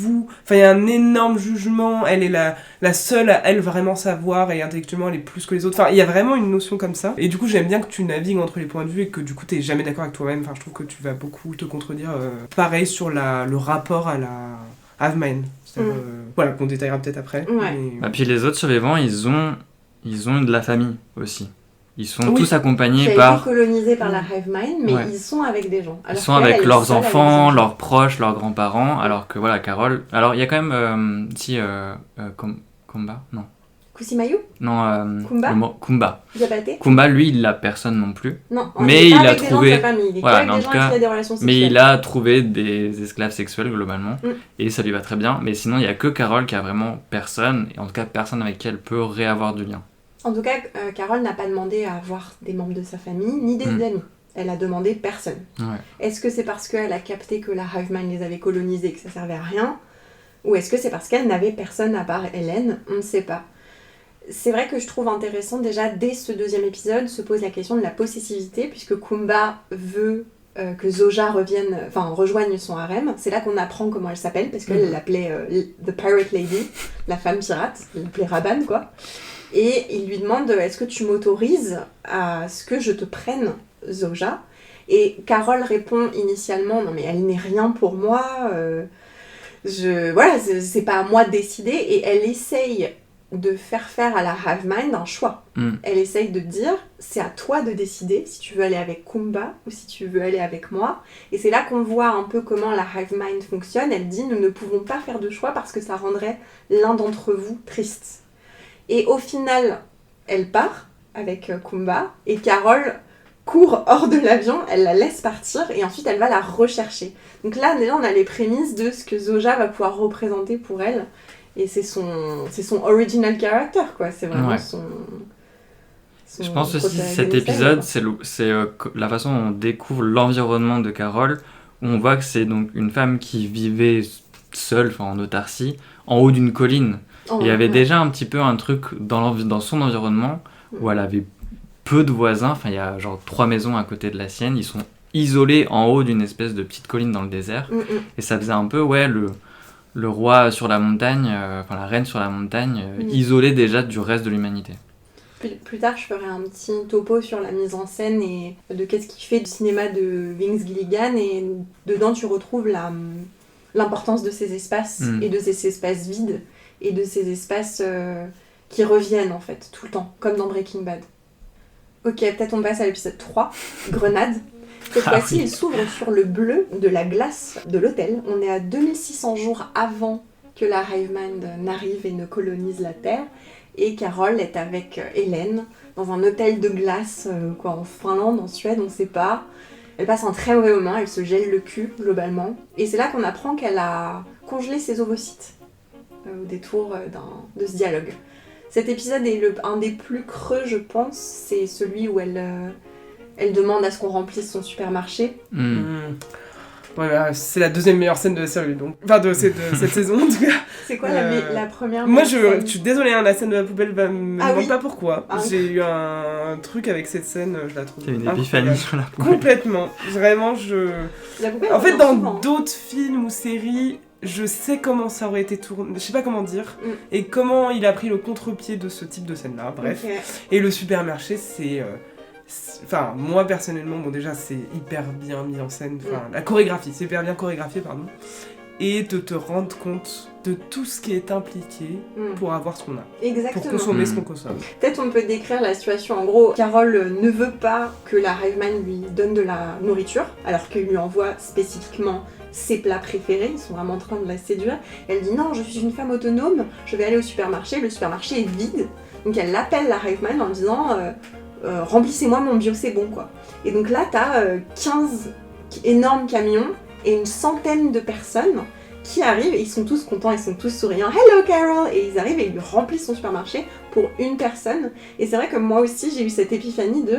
il y a un énorme jugement, elle est la seule à elle vraiment savoir et intellectuellement elle est plus que les autres, il y a vraiment une notion comme ça et du coup j'aime bien que tu navigues entre les points de vue et que du coup t'es jamais d'accord avec toi-même, je trouve que tu vas beaucoup te contredire pareil sur le rapport à la hive mind. Qu'on détaillera peut-être après. Mais... Puis les autres survivants, ils ont de la famille aussi. Ils sont tous accompagnés par... Ils ont été colonisés par la hive mind, mais ils sont avec des gens. Alors ils sont avec leurs enfants, leurs proches, leurs grands-parents, alors que voilà, Carole... Alors il y a quand même... Kumba ? Non. Kusimayu ? Non, Kumba. Diabaté ? Kumba, lui, il l'a personne non plus. Non, mais il a trouvé. Il a des relations sexuelles. Mais il a trouvé des esclaves sexuels globalement, et ça lui va très bien. Mais sinon, il y a que Carole qui a vraiment personne, et en tout cas personne avec qui elle peut réavoir du lien. En tout cas, Carole n'a pas demandé à avoir des membres de sa famille ni des amis. Elle a demandé personne. Ouais. Est-ce que c'est parce qu'elle a capté que la hive mind les avait colonisés et que ça servait à rien, ou est-ce que c'est parce qu'elle n'avait personne à part Hélène ? On ne sait pas. C'est vrai que je trouve intéressant, déjà, dès ce deuxième épisode, se pose la question de la possessivité, puisque Kumba veut que Zoja rejoigne son harem. C'est là qu'on apprend comment elle s'appelle, parce qu'elle l'appelait The Pirate Lady, la femme pirate, elle l'appelait Raban, quoi. Et il lui demande, est-ce que tu m'autorises à ce que je te prenne Zoja ? Et Carole répond initialement, non mais elle n'est rien pour moi, c'est pas à moi de décider, et elle essaye de faire à la Hive Mind un choix. Elle essaye de dire, c'est à toi de décider si tu veux aller avec Kumba ou si tu veux aller avec moi. Et c'est là qu'on voit un peu comment la Hive Mind fonctionne. Elle dit, nous ne pouvons pas faire de choix parce que ça rendrait l'un d'entre vous triste. Et au final, elle part avec Kumba et Carol court hors de l'avion, elle la laisse partir et ensuite elle va la rechercher. Donc là, déjà, on a les prémices de ce que Zoja va pouvoir représenter pour elle. Et c'est son original character, quoi. C'est vraiment son Je pense aussi que cet épisode, c'est la façon dont on découvre l'environnement de Carol, où on voit que c'est donc une femme qui vivait seule, en autarcie, en haut d'une colline. Et il y avait déjà un petit peu un truc dans son environnement où elle avait peu de voisins, il y a genre 3 maisons à côté de la sienne, ils sont isolés en haut d'une espèce de petite colline dans le désert, et ça faisait un peu, le roi sur la montagne, la reine sur la montagne, isolée déjà du reste de l'humanité. Plus tard, je ferai un petit topo sur la mise en scène et de qu'est-ce qui fait du cinéma de Vince Gilligan, et dedans tu retrouves l'importance de ces espaces, et de ces espaces vides, et de ces espaces qui reviennent en fait, tout le temps, comme dans Breaking Bad. Ok, peut-être on passe à l'épisode 3, Grenade. Cette fois-ci, il s'ouvre sur le bleu de la glace de l'hôtel. On est à 2600 jours avant que la Hive Mind n'arrive et ne colonise la Terre. Et Carol est avec Hélène dans un hôtel de glace, en Finlande, en Suède, on ne sait pas. Elle passe un très mauvais moment, elle se gèle le cul, globalement. Et c'est là qu'on apprend qu'elle a congelé ses ovocytes, au détour de ce dialogue. Cet épisode est un des plus creux, je pense. C'est celui où elle demande à ce qu'on remplisse son supermarché. Ouais, c'est la deuxième meilleure scène de la série, donc. Enfin, de cette saison, en tout cas. C'est quoi la première Moi, scène? je suis désolée, la scène de la poubelle me demande pas pourquoi. Ah, j'ai eu un truc avec cette scène, je la trouve. C'est une épiphanie sur la poubelle. Complètement. Vraiment, La poubelle, en fait, dans souvent. d'autres films ou séries, je sais comment ça aurait été tourné, je sais pas comment dire, et comment il a pris le contre-pied de ce type de scène-là, bref. Okay. Et le supermarché, c'est... Enfin, moi personnellement, déjà c'est hyper bien mis en scène, la chorégraphie, c'est hyper bien chorégraphié, pardon. Et de te rendre compte de tout ce qui est impliqué pour avoir ce qu'on a. Exactement. Pour consommer ce qu'on consomme. Peut-être on peut décrire la situation. En gros, Carol ne veut pas que la Hive Mind lui donne de la nourriture, alors qu'il lui envoie spécifiquement ses plats préférés, ils sont vraiment en train de la séduire. Elle dit non, je suis une femme autonome, je vais aller au supermarché, le supermarché est vide. Donc elle appelle la Hive Mind en disant remplissez-moi mon bio, c'est bon quoi. Et donc là t'as 15 énormes camions et une centaine de personnes qui arrivent et ils sont tous contents, ils sont tous souriants. Hello Carol! Et ils arrivent et ils lui remplissent son supermarché pour une personne. Et c'est vrai que moi aussi j'ai eu cette épiphanie de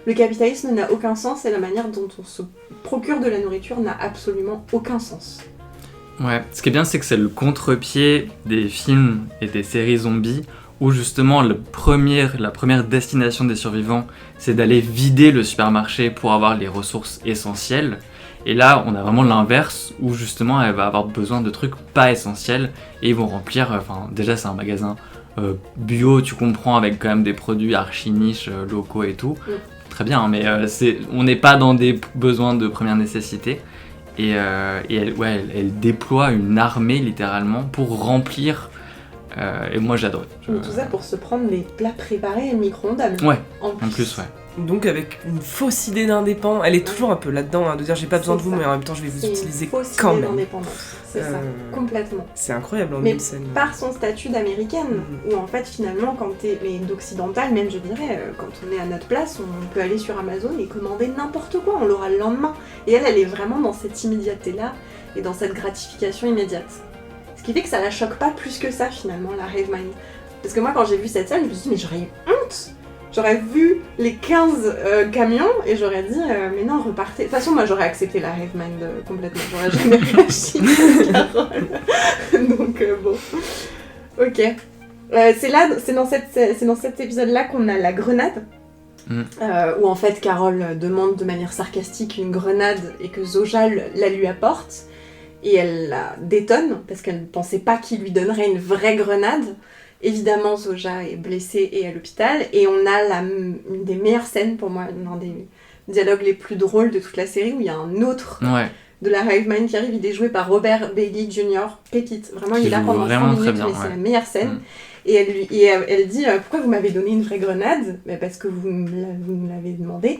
le capitalisme n'a aucun sens et la manière dont on se procure de la nourriture n'a absolument aucun sens. Ouais, ce qui est bien c'est que c'est le contre-pied des films et des séries zombies où justement la première destination des survivants c'est d'aller vider le supermarché pour avoir les ressources essentielles. Et là, on a vraiment l'inverse, où justement, elle va avoir besoin de trucs pas essentiels, et ils vont remplir, déjà c'est un magasin bio, tu comprends, avec quand même des produits archi-niches, locaux et tout. Très bien, mais on n'est pas dans des besoins de première nécessité. Et elle déploie une armée, littéralement, pour remplir... et moi, j'adore. Tout ça pour se prendre les plats préparés et le micro-ondes. Ouais, en plus, ouais. Donc avec une fausse idée d'indépendance, elle est toujours un peu là-dedans, de dire j'ai pas besoin de vous, mais en même temps je vais vous utiliser quand même. C'est une fausse idée d'indépendance, c'est ça, complètement. C'est incroyable en une scène. Par son statut d'américaine, où en fait finalement quand mais d'occidentale même je dirais, quand on est à notre place, on peut aller sur Amazon et commander n'importe quoi, on l'aura le lendemain. Et elle est vraiment dans cette immédiateté-là et dans cette gratification immédiate. Ce qui fait que ça la choque pas plus que ça finalement, la Hive Mind. Parce que moi quand j'ai vu cette scène, je me suis dit mais j'aurais eu honte. J'aurais vu les 15 camions et j'aurais dit mais non, repartez. De toute façon, moi j'aurais accepté la Hive Mind complètement. J'aurais jamais réagi à Carole. Donc bon. Ok. C'est dans cet épisode-là qu'on a la grenade. Où en fait Carole demande de manière sarcastique une grenade et que Zoja la lui apporte. Et elle la détonne parce qu'elle ne pensait pas qu'il lui donnerait une vraie grenade. Évidemment, Zoja est blessée et à l'hôpital, et on a une des meilleures scènes pour moi, l'un des dialogues les plus drôles de toute la série, où il y a un autre de la Hive Mind qui arrive, il est joué par Robert Bailey Jr. Pépite, vraiment il est là pendant 5 minutes, mais c'est la meilleure scène. Et elle dit pourquoi vous m'avez donné une vraie grenade ? Parce que vous me l'avez demandé.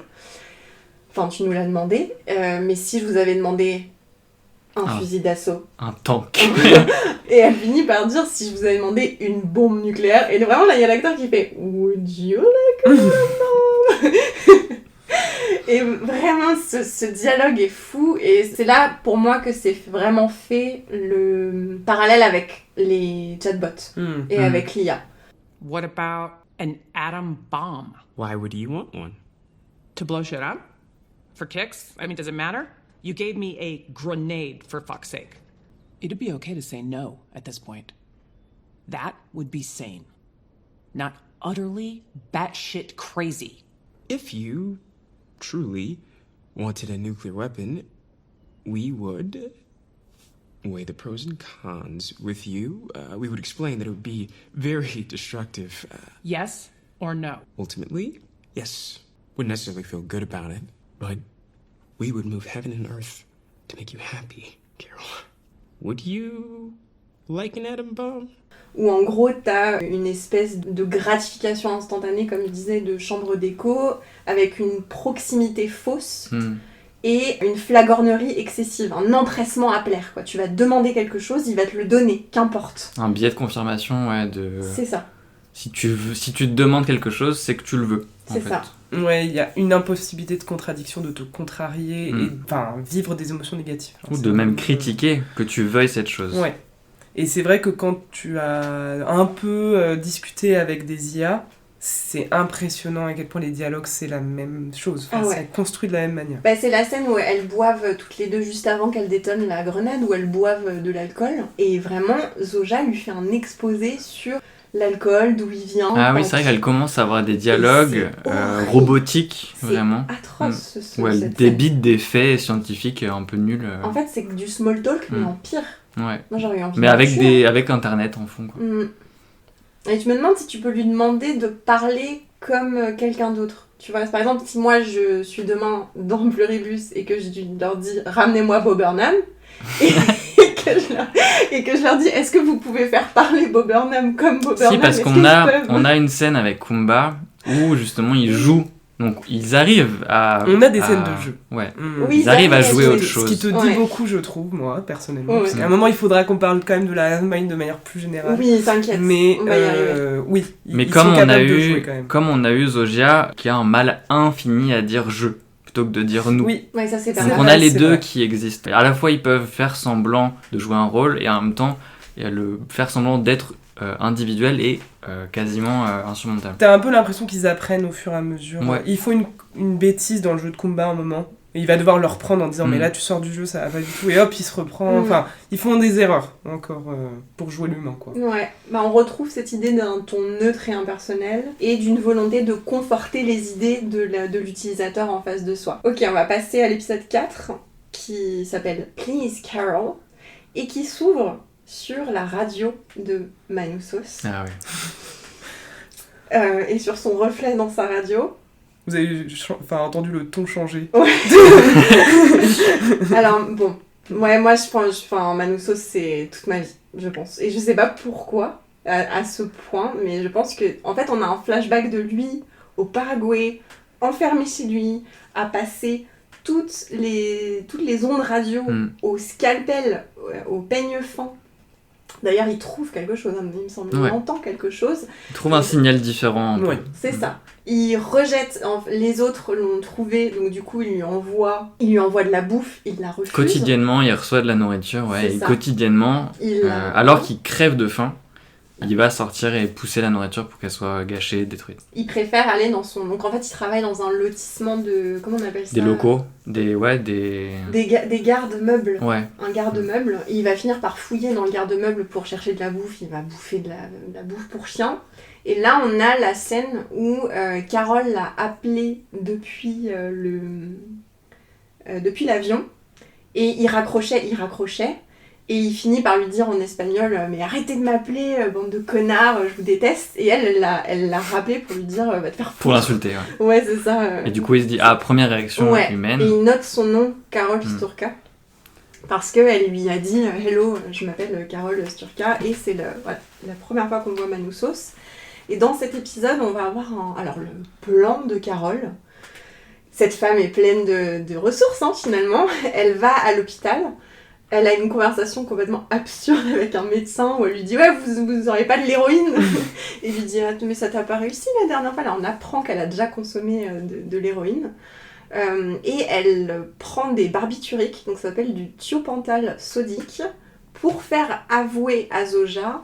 Enfin, tu nous l'as demandé. Mais si je vous avais demandé un fusil d'assaut. Un tank. Et elle finit par dire si je vous avais demandé une bombe nucléaire. Et vraiment, là, il y a l'acteur qui fait Would you like a bomb? Et vraiment, ce dialogue est fou. Et c'est là, pour moi, que c'est vraiment fait le parallèle avec les chatbots et avec l'IA. What about an atom bomb? Why would you want one? To blow shit up? For kicks? I mean, does it matter? You gave me a grenade, for fuck's sake. It'd be okay to say no at this point. That would be sane. Not utterly batshit crazy. If you truly wanted a nuclear weapon, we would weigh the pros and cons with you. We would explain that it would be very destructive. Yes or no? Ultimately, yes. Wouldn't necessarily feel good about it, but we would move heaven and earth to make you happy, Carol. Would you like an atom bomb? Où en gros t'as une espèce de gratification instantanée, comme je disais, de chambre d'écho, avec une proximité fausse et une flagornerie excessive, un empressement à plaire, quoi. Tu vas te demander quelque chose, il va te le donner, qu'importe. Un biais de confirmation, ouais, de... C'est ça. Si tu te demandes quelque chose, c'est que tu le veux. C'est ça. Ouais, il y a une impossibilité de contradiction, de te contrarier et vivre des émotions négatives. Ou de même critiquer que tu veuilles cette chose. Ouais. Et c'est vrai que quand tu as un peu discuté avec des IA, c'est impressionnant à quel point les dialogues, c'est la même chose. Enfin, c'est construit de la même manière. C'est la scène où elles boivent toutes les deux juste avant qu'elle détonne la grenade, où elles boivent de l'alcool. Et vraiment, Zoja lui fait un exposé sur l'alcool, d'où il vient. Ah oui, c'est vrai qu'elle commence à avoir des dialogues robotiques, vraiment. C'est atroce. Où elle débite des faits scientifiques un peu nuls. En fait, c'est du small talk, mais en pire. Ouais. Moi, j'aurais eu envie mais avec Internet en fond, quoi. Et tu me demandes si tu peux lui demander de parler comme quelqu'un d'autre. Tu vois, par exemple, si moi je suis demain dans Pluribus et que je leur dis ramenez-moi Bo Burnham et que je leur dis est-ce que vous pouvez faire parler Bo Burnham comme Bo Burnham? Si, parce qu'on a une scène avec Kumba où justement ils jouent. Donc ils arrivent à... On a des scènes de jeu. Ouais. Oui, ils arrivent à jouer autre chose. Ce qui te dit beaucoup, je trouve, moi, personnellement. Parce qu'à un moment, il faudra qu'on parle quand même de la Mind de manière plus générale. Oui, t'inquiète. Mais on va y arriver. Oui, mais comme on a eu Zoja qui a un mal infini à dire je plutôt que de dire nous. Oui, ça c'est pas donc on a les deux qui existent. À la fois ils peuvent faire semblant de jouer un rôle et en même temps faire semblant d'être individuel et quasiment insurmontable. T'as un peu l'impression qu'ils apprennent au fur et à mesure. Ouais. Il faut une bêtise dans le jeu de Kumba à un moment. Et il va devoir le reprendre en disant mais là tu sors du jeu, ça va pas du tout. Et hop, il se reprend. Enfin, ils font des erreurs encore pour jouer l'humain, quoi. Ouais, on retrouve cette idée d'un ton neutre et impersonnel et d'une volonté de conforter les idées de l'utilisateur en face de soi. Ok, on va passer à l'épisode 4 qui s'appelle Please Carol et qui s'ouvre sur la radio de Manousos. Ah ouais. Et sur son reflet dans sa radio. Vous avez entendu le ton changer. Ouais. Alors, bon. Ouais, moi, je pense... Manousos, c'est toute ma vie, je pense. Et je sais pas pourquoi, à ce point, mais je pense que... En fait, on a un flashback de lui au Paraguay, enfermé chez lui, à passer toutes les ondes radio au scalpel, au peigne fin. D'ailleurs, il trouve quelque chose, il me semble. Il entend quelque chose. Il trouve un signal différent. Ouais. C'est ça. Il rejette... Les autres l'ont trouvé, donc du coup, il lui envoie de la bouffe, il la refuse. Quotidiennement, il reçoit de la nourriture, ouais. Et quotidiennement, alors qu'il crève de faim, il va sortir et pousser la nourriture pour qu'elle soit gâchée, détruite. Il préfère aller dans son... Donc en fait, il travaille dans un lotissement de... Comment on appelle ça ? Des locaux, des garde-meubles. Ouais. Un garde-meuble. Il va finir par fouiller dans le garde-meuble pour chercher de la bouffe. Il va bouffer de la bouffe pour chien. Et là, on a la scène où Carol l'a appelé depuis l'avion. Et il raccrochait. Et il finit par lui dire en espagnol « Mais arrêtez de m'appeler, bande de connards, je vous déteste !» Et elle l'a rappelé pour lui dire « Va te faire foutre !» Pour l'insulter, ouais. Ouais, c'est ça. Et du coup, il se dit « Ah, première réaction humaine. » Et il note son nom, Carol Pisturka. parce qu'elle lui a dit « Hello, je m'appelle Carole Sturka » et c'est la première fois qu'on voit Manoussos. Et dans cet épisode, on va avoir le plan de Carole. Cette femme est pleine de ressources, finalement. Elle va à l'hôpital. Elle a une conversation complètement absurde avec un médecin où elle lui dit « Ouais, vous aurez pas de l'héroïne ?» Et il lui dit « Mais ça t'a pas réussi la dernière fois ?» Là, on apprend qu'elle a déjà consommé de l'héroïne. Et elle prend des barbituriques, donc ça s'appelle du thiopental sodique, pour faire avouer à Zoja...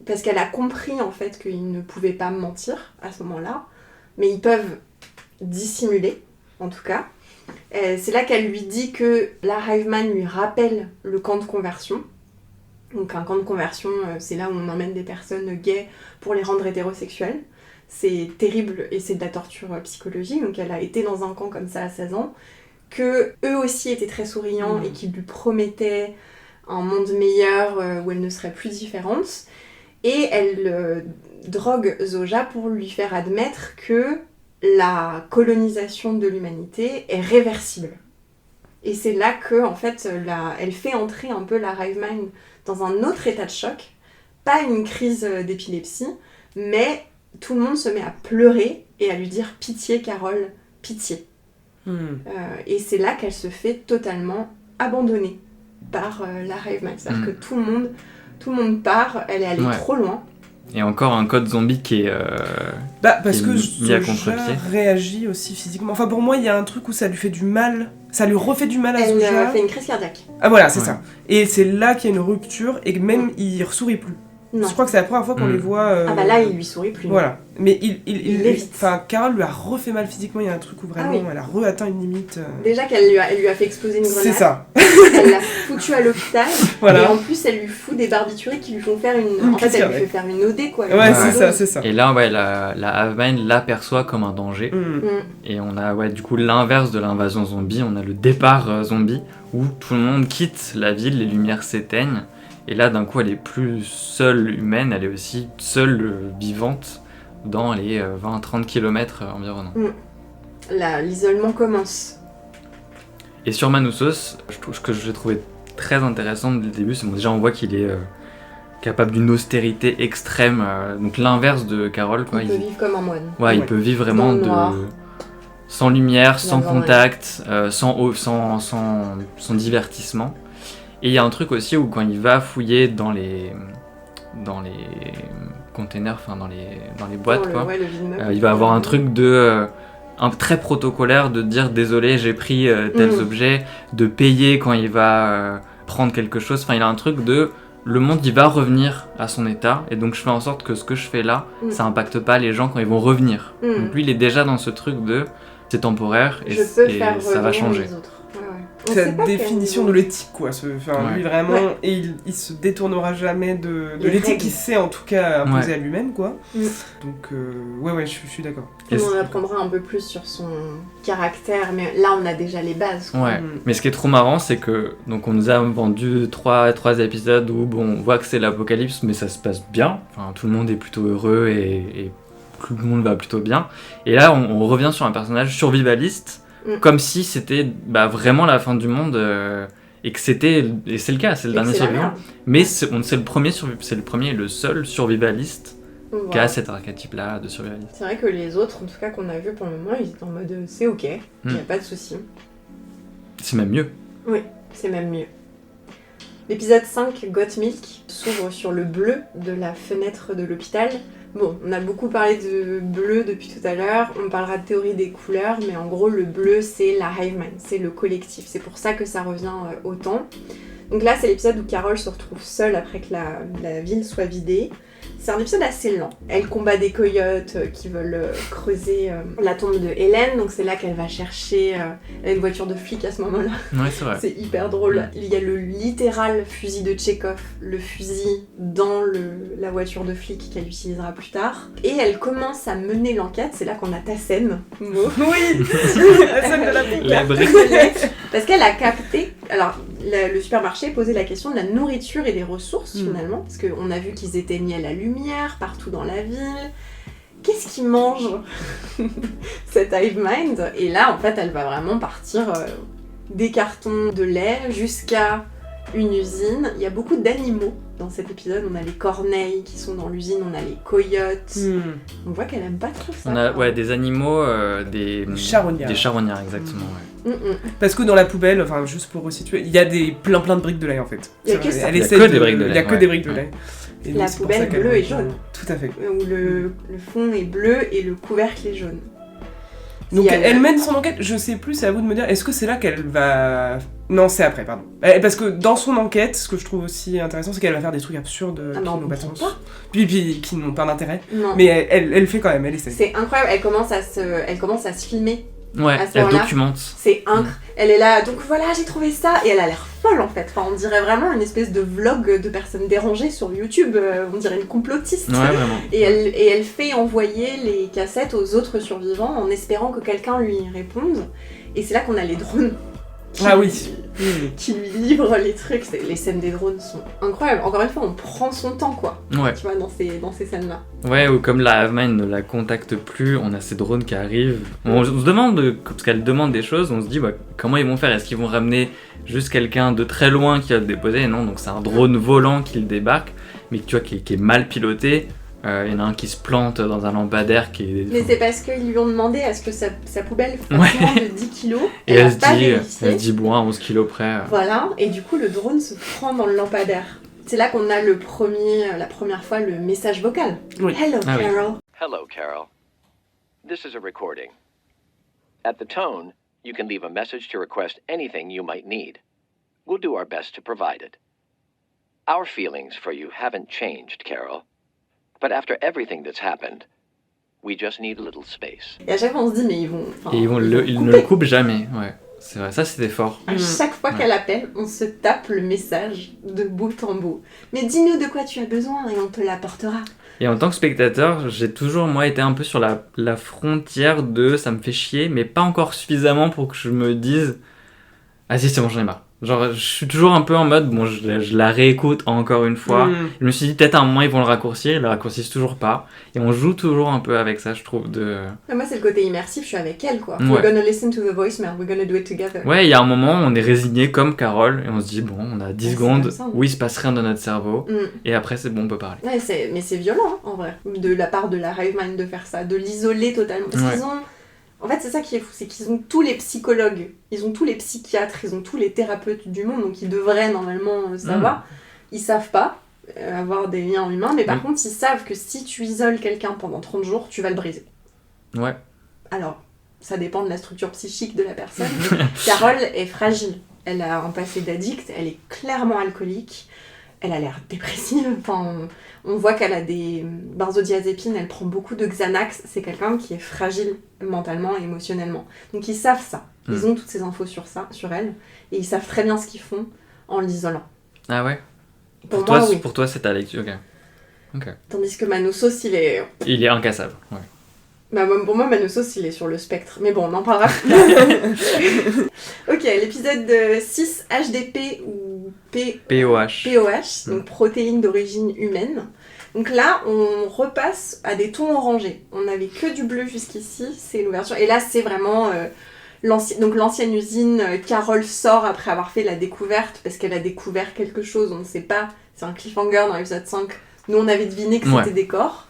parce qu'elle a compris en fait qu'ils ne pouvaient pas mentir à ce moment-là, mais ils peuvent dissimuler, en tout cas. C'est là qu'elle lui dit que la Hiveman lui rappelle le camp de conversion. Donc un camp de conversion, c'est là où on emmène des personnes gays pour les rendre hétérosexuelles. C'est terrible et c'est de la torture psychologique, donc elle a été dans un camp comme ça à 16 ans, que eux aussi étaient très souriants et qui lui promettaient un monde meilleur où elle ne serait plus différente. Et elle drogue Zoja pour lui faire admettre que la colonisation de l'humanité est réversible. Et c'est là que, en fait, elle fait entrer un peu la Hiveman dans un autre état de choc. Pas une crise d'épilepsie, mais tout le monde se met à pleurer et à lui dire « Pitié, Carole, pitié ». Et c'est là qu'elle se fait totalement abandonner par la Hiveman. C'est-à-dire que tout le monde part, elle est allée trop loin. Et encore un code zombie qui est parce que mis à contre-pied. Réagit aussi physiquement. Enfin, pour moi, il y a un truc où ça lui fait du mal. Ça lui refait du mal à Zoja. Elle fait une crise cardiaque. Ah voilà, c'est ça. Et c'est là qu'il y a une rupture et que même il sourit plus. Non. Je crois que c'est la première fois qu'on les voit... Ah bah là, il lui sourit plus. Voilà. Mais il évite. Enfin, Carole lui a refait mal physiquement. Il y a un truc où vraiment elle a re-atteint une limite... Déjà qu'elle lui a fait exploser une grenade. C'est ça. Elle l'a foutu à l'hôpital. Voilà. Et en plus, elle lui fout des barbituriques qui lui font faire une... En fait, elle lui fait faire une OD, quoi. Ouais, c'est ça. Et là, la Hiveman l'aperçoit comme un danger. Et on a, du coup, l'inverse de l'invasion zombie. On a le départ zombie, où tout le monde quitte la ville, les lumières s'éteignent. Et là, d'un coup, elle est plus seule humaine, elle est aussi seule vivante dans les 20-30 km environnants. L'isolement commence. Et sur Manoussos, ce que j'ai trouvé très intéressant dès le début, c'est déjà on voit qu'il est capable d'une austérité extrême, donc l'inverse de Carole. Quoi. Il peut vivre comme un moine. Ouais, il peut vivre vraiment sans lumière, sans contact, sans divertissement. Et il y a un truc aussi où quand il va fouiller dans les containers, enfin dans les boîtes, il va avoir un truc très protocolaire de dire désolé j'ai pris tels objets, de payer quand il va prendre quelque chose. Enfin il a un truc de le monde il va revenir à son état et donc je fais en sorte que ce que je fais là ça impacte pas les gens quand ils vont revenir. Donc lui il est déjà dans ce truc de c'est temporaire et ça va changer. C'est la définition de l'éthique, quoi. Lui, vraiment, et il se détournera jamais de l'éthique qu'il s'est, en tout cas, imposée à lui-même, quoi. Donc, je suis d'accord. On apprendra un peu plus sur son caractère, mais là, on a déjà les bases, quoi. Mais ce qui est trop marrant, c'est que donc on nous a vendu trois épisodes où on voit que c'est l'apocalypse, mais ça se passe bien. Enfin, tout le monde est plutôt heureux et tout le monde va plutôt bien. Et là, on revient sur un personnage survivaliste, comme si c'était vraiment la fin du monde et que c'était, et c'est le cas, c'est le dernier survivant, mais c'est le premier et le seul survivaliste qui a cet archétype-là de survivaliste. C'est vrai que les autres, en tout cas qu'on a vu pour le moment, ils étaient en mode c'est ok, il n'y a pas de souci. C'est même mieux. Oui, c'est même mieux. L'épisode 5, Got Milk, s'ouvre sur le bleu de la fenêtre de l'hôpital. Bon, on a beaucoup parlé de bleu depuis tout à l'heure, on parlera de théorie des couleurs, mais en gros, le bleu, c'est la Hiveman, c'est le collectif. C'est pour ça que ça revient autant. Donc là, c'est l'épisode où Carole se retrouve seule après que la ville soit vidée. C'est un épisode assez lent. Elle combat des coyotes qui veulent creuser la tombe de Hélène, donc c'est là qu'elle va chercher elle a une voiture de flic à ce moment-là. Ouais, c'est vrai. C'est hyper drôle. Il y a le littéral fusil de Tchekhov, le fusil dans la voiture de flic qu'elle utilisera plus tard. Et elle commence à mener l'enquête, c'est là qu'on a ta scène. Oui. La scène de la pique. La brique. Parce qu'elle a capté... Alors, le supermarché posait la question de la nourriture et des ressources, finalement. Parce qu'on a vu qu'ils éteignaient la lumière partout dans la ville. Qu'est-ce qu'ils mangent cette Hive Mind? Et là, en fait, elle va vraiment partir des cartons de lait jusqu'à une usine. Il y a beaucoup d'animaux dans cet épisode. On a les corneilles qui sont dans l'usine, on a les coyotes. On voit qu'elle aime pas trop ça. On a des animaux, des charognards. Des charognards, exactement. Ouais. Parce que dans la poubelle, enfin juste pour resituer, il y a plein de briques de lait en fait. Il y a que ça. Il y a que des briques de lait. Il y a que des briques de lait. Et la donc, poubelle bleue et jaune. Tout à fait. Où le fond est bleu et le couvercle est jaune. Donc elle mène son enquête, je sais plus, c'est à vous de me dire, est-ce que c'est là qu'elle va... Non, c'est après, pardon. Parce que dans son enquête, ce que je trouve aussi intéressant, c'est qu'elle va faire des trucs absurdes qui n'ont pas de sens. Puis qui n'ont pas d'intérêt. Non. Mais elle fait quand même, elle essaie. C'est incroyable, elle commence à se filmer. Ouais, elle documente. C'est incroyable. Elle est là, donc voilà, j'ai trouvé ça. Et elle a l'air folle en fait. Enfin, on dirait vraiment une espèce de vlog de personnes dérangées sur YouTube. On dirait une complotiste. Ouais, vraiment. Et elle fait envoyer les cassettes aux autres survivants en espérant que quelqu'un lui réponde. Et c'est là qu'on a les drones. Qui lui livrent les trucs. Les scènes des drones sont incroyables. Encore une fois, on prend son temps, quoi. Ouais. Tu vois, dans ces scènes-là. Ouais, ou comme la Hive-Mind ne la contacte plus, on a ces drones qui arrivent. On se demande, parce qu'elle demande des choses, on se dit, comment ils vont faire ? Est-ce qu'ils vont ramener juste quelqu'un de très loin qui va le déposer ? Non, donc c'est un drone volant qui le débarque, mais tu vois, qui est mal piloté. Il y en a un qui se plante dans un lampadaire qui est... Mais c'est parce qu'ils lui ont demandé à ce que sa poubelle fasse moins de 10 kilos. Et elle se dit, bon, à 11 kilos près. Voilà, et du coup, le drone se prend dans le lampadaire. C'est là qu'on a la première fois le message vocal. Oui. Hello, Carol. Hello, Carol. This is a recording. At the tone, you can leave a message to request anything you might need. We'll do our best to provide it. Our feelings for you haven't changed, Carol. But after everything that's happened, we just need a little space. Et à chaque fois, on se dit, mais ils vont... Et ils ne le coupent jamais, ouais. C'est vrai, ça c'était fort. À chaque fois qu'elle appelle, on se tape le message de bout en bout. Mais dis-nous de quoi tu as besoin et on te l'apportera. Et en tant que spectateur, j'ai toujours, moi, été un peu sur la frontière de ça me fait chier, mais pas encore suffisamment pour que je me dise ah si, c'est bon, j'en ai marre. Genre, je suis toujours un peu en mode, bon, je la réécoute encore une fois. Je me suis dit, peut-être à un moment, ils vont le raccourcir. Ils le raccourcissent toujours pas. Et on joue toujours un peu avec ça, je trouve. Moi, c'est le côté immersif, je suis avec elle, quoi. We're gonna listen to the voicemail, we're gonna do it together. Ouais, il y a un moment, on est résigné comme Carole. Et on se dit, bon, on a 10 secondes où il se passe rien dans notre cerveau. Et après, c'est bon, on peut parler. Ouais, mais c'est violent, hein, en vrai. De la part de la Hive-Mind de faire ça, de l'isoler totalement. Parce qu'ils ont... En fait, c'est ça qui est fou, c'est qu'ils ont tous les psychologues, ils ont tous les psychiatres, ils ont tous les thérapeutes du monde, donc ils devraient normalement savoir. Ils savent pas avoir des liens humains, mais par contre, ils savent que si tu isoles quelqu'un pendant 30 jours, tu vas le briser. Ouais. Alors, ça dépend de la structure psychique de la personne. Carole est fragile. Elle a un passé d'addict, elle est clairement alcoolique, elle a l'air dépressive, enfin... On voit qu'elle a des benzodiazépines, elle prend beaucoup de Xanax. C'est quelqu'un qui est fragile mentalement et émotionnellement. Donc ils savent ça. Ils ont toutes ces infos sur elle. Et ils savent très bien ce qu'ils font en l'isolant. Ah ouais ? Pour moi, oui. Pour toi, c'est ta lecture. Ok. Tandis que Manosos, il est incassable. Ouais. Bah, pour moi, Manosos, il est sur le spectre. Mais bon, on en parlera plus. Ok, l'épisode 6, HDP ou POH, donc protéines d'origine humaine. Donc là, on repasse à des tons orangés. On n'avait que du bleu jusqu'ici, c'est l'ouverture. Et là, c'est vraiment l'ancienne usine. Carole sort après avoir fait la découverte, parce qu'elle a découvert quelque chose, on ne sait pas. C'est un cliffhanger dans l'épisode 5. Nous, on avait deviné que c'était des corps.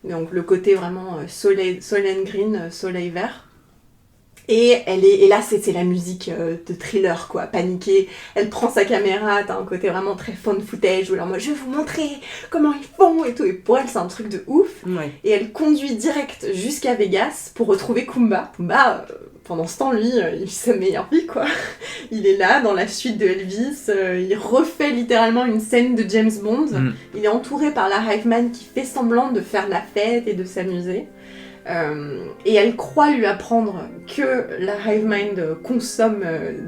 Donc le côté vraiment soleil green, soleil vert. Et là c'est la musique de thriller, quoi, paniquée. Elle prend sa caméra, t'as un côté vraiment très fun footage où moi je vais vous montrer comment ils font et tout. Et pour elle c'est un truc de ouf. Ouais. Et elle conduit direct jusqu'à Vegas pour retrouver Kumba. Kumba, pendant ce temps, lui, il vit sa meilleure vie, quoi. Il est là, dans la suite de Elvis, il refait littéralement une scène de James Bond. Il est entouré par la Hive-Mind qui fait semblant de faire la fête et de s'amuser. Et elle croit lui apprendre que la Hive-Mind consomme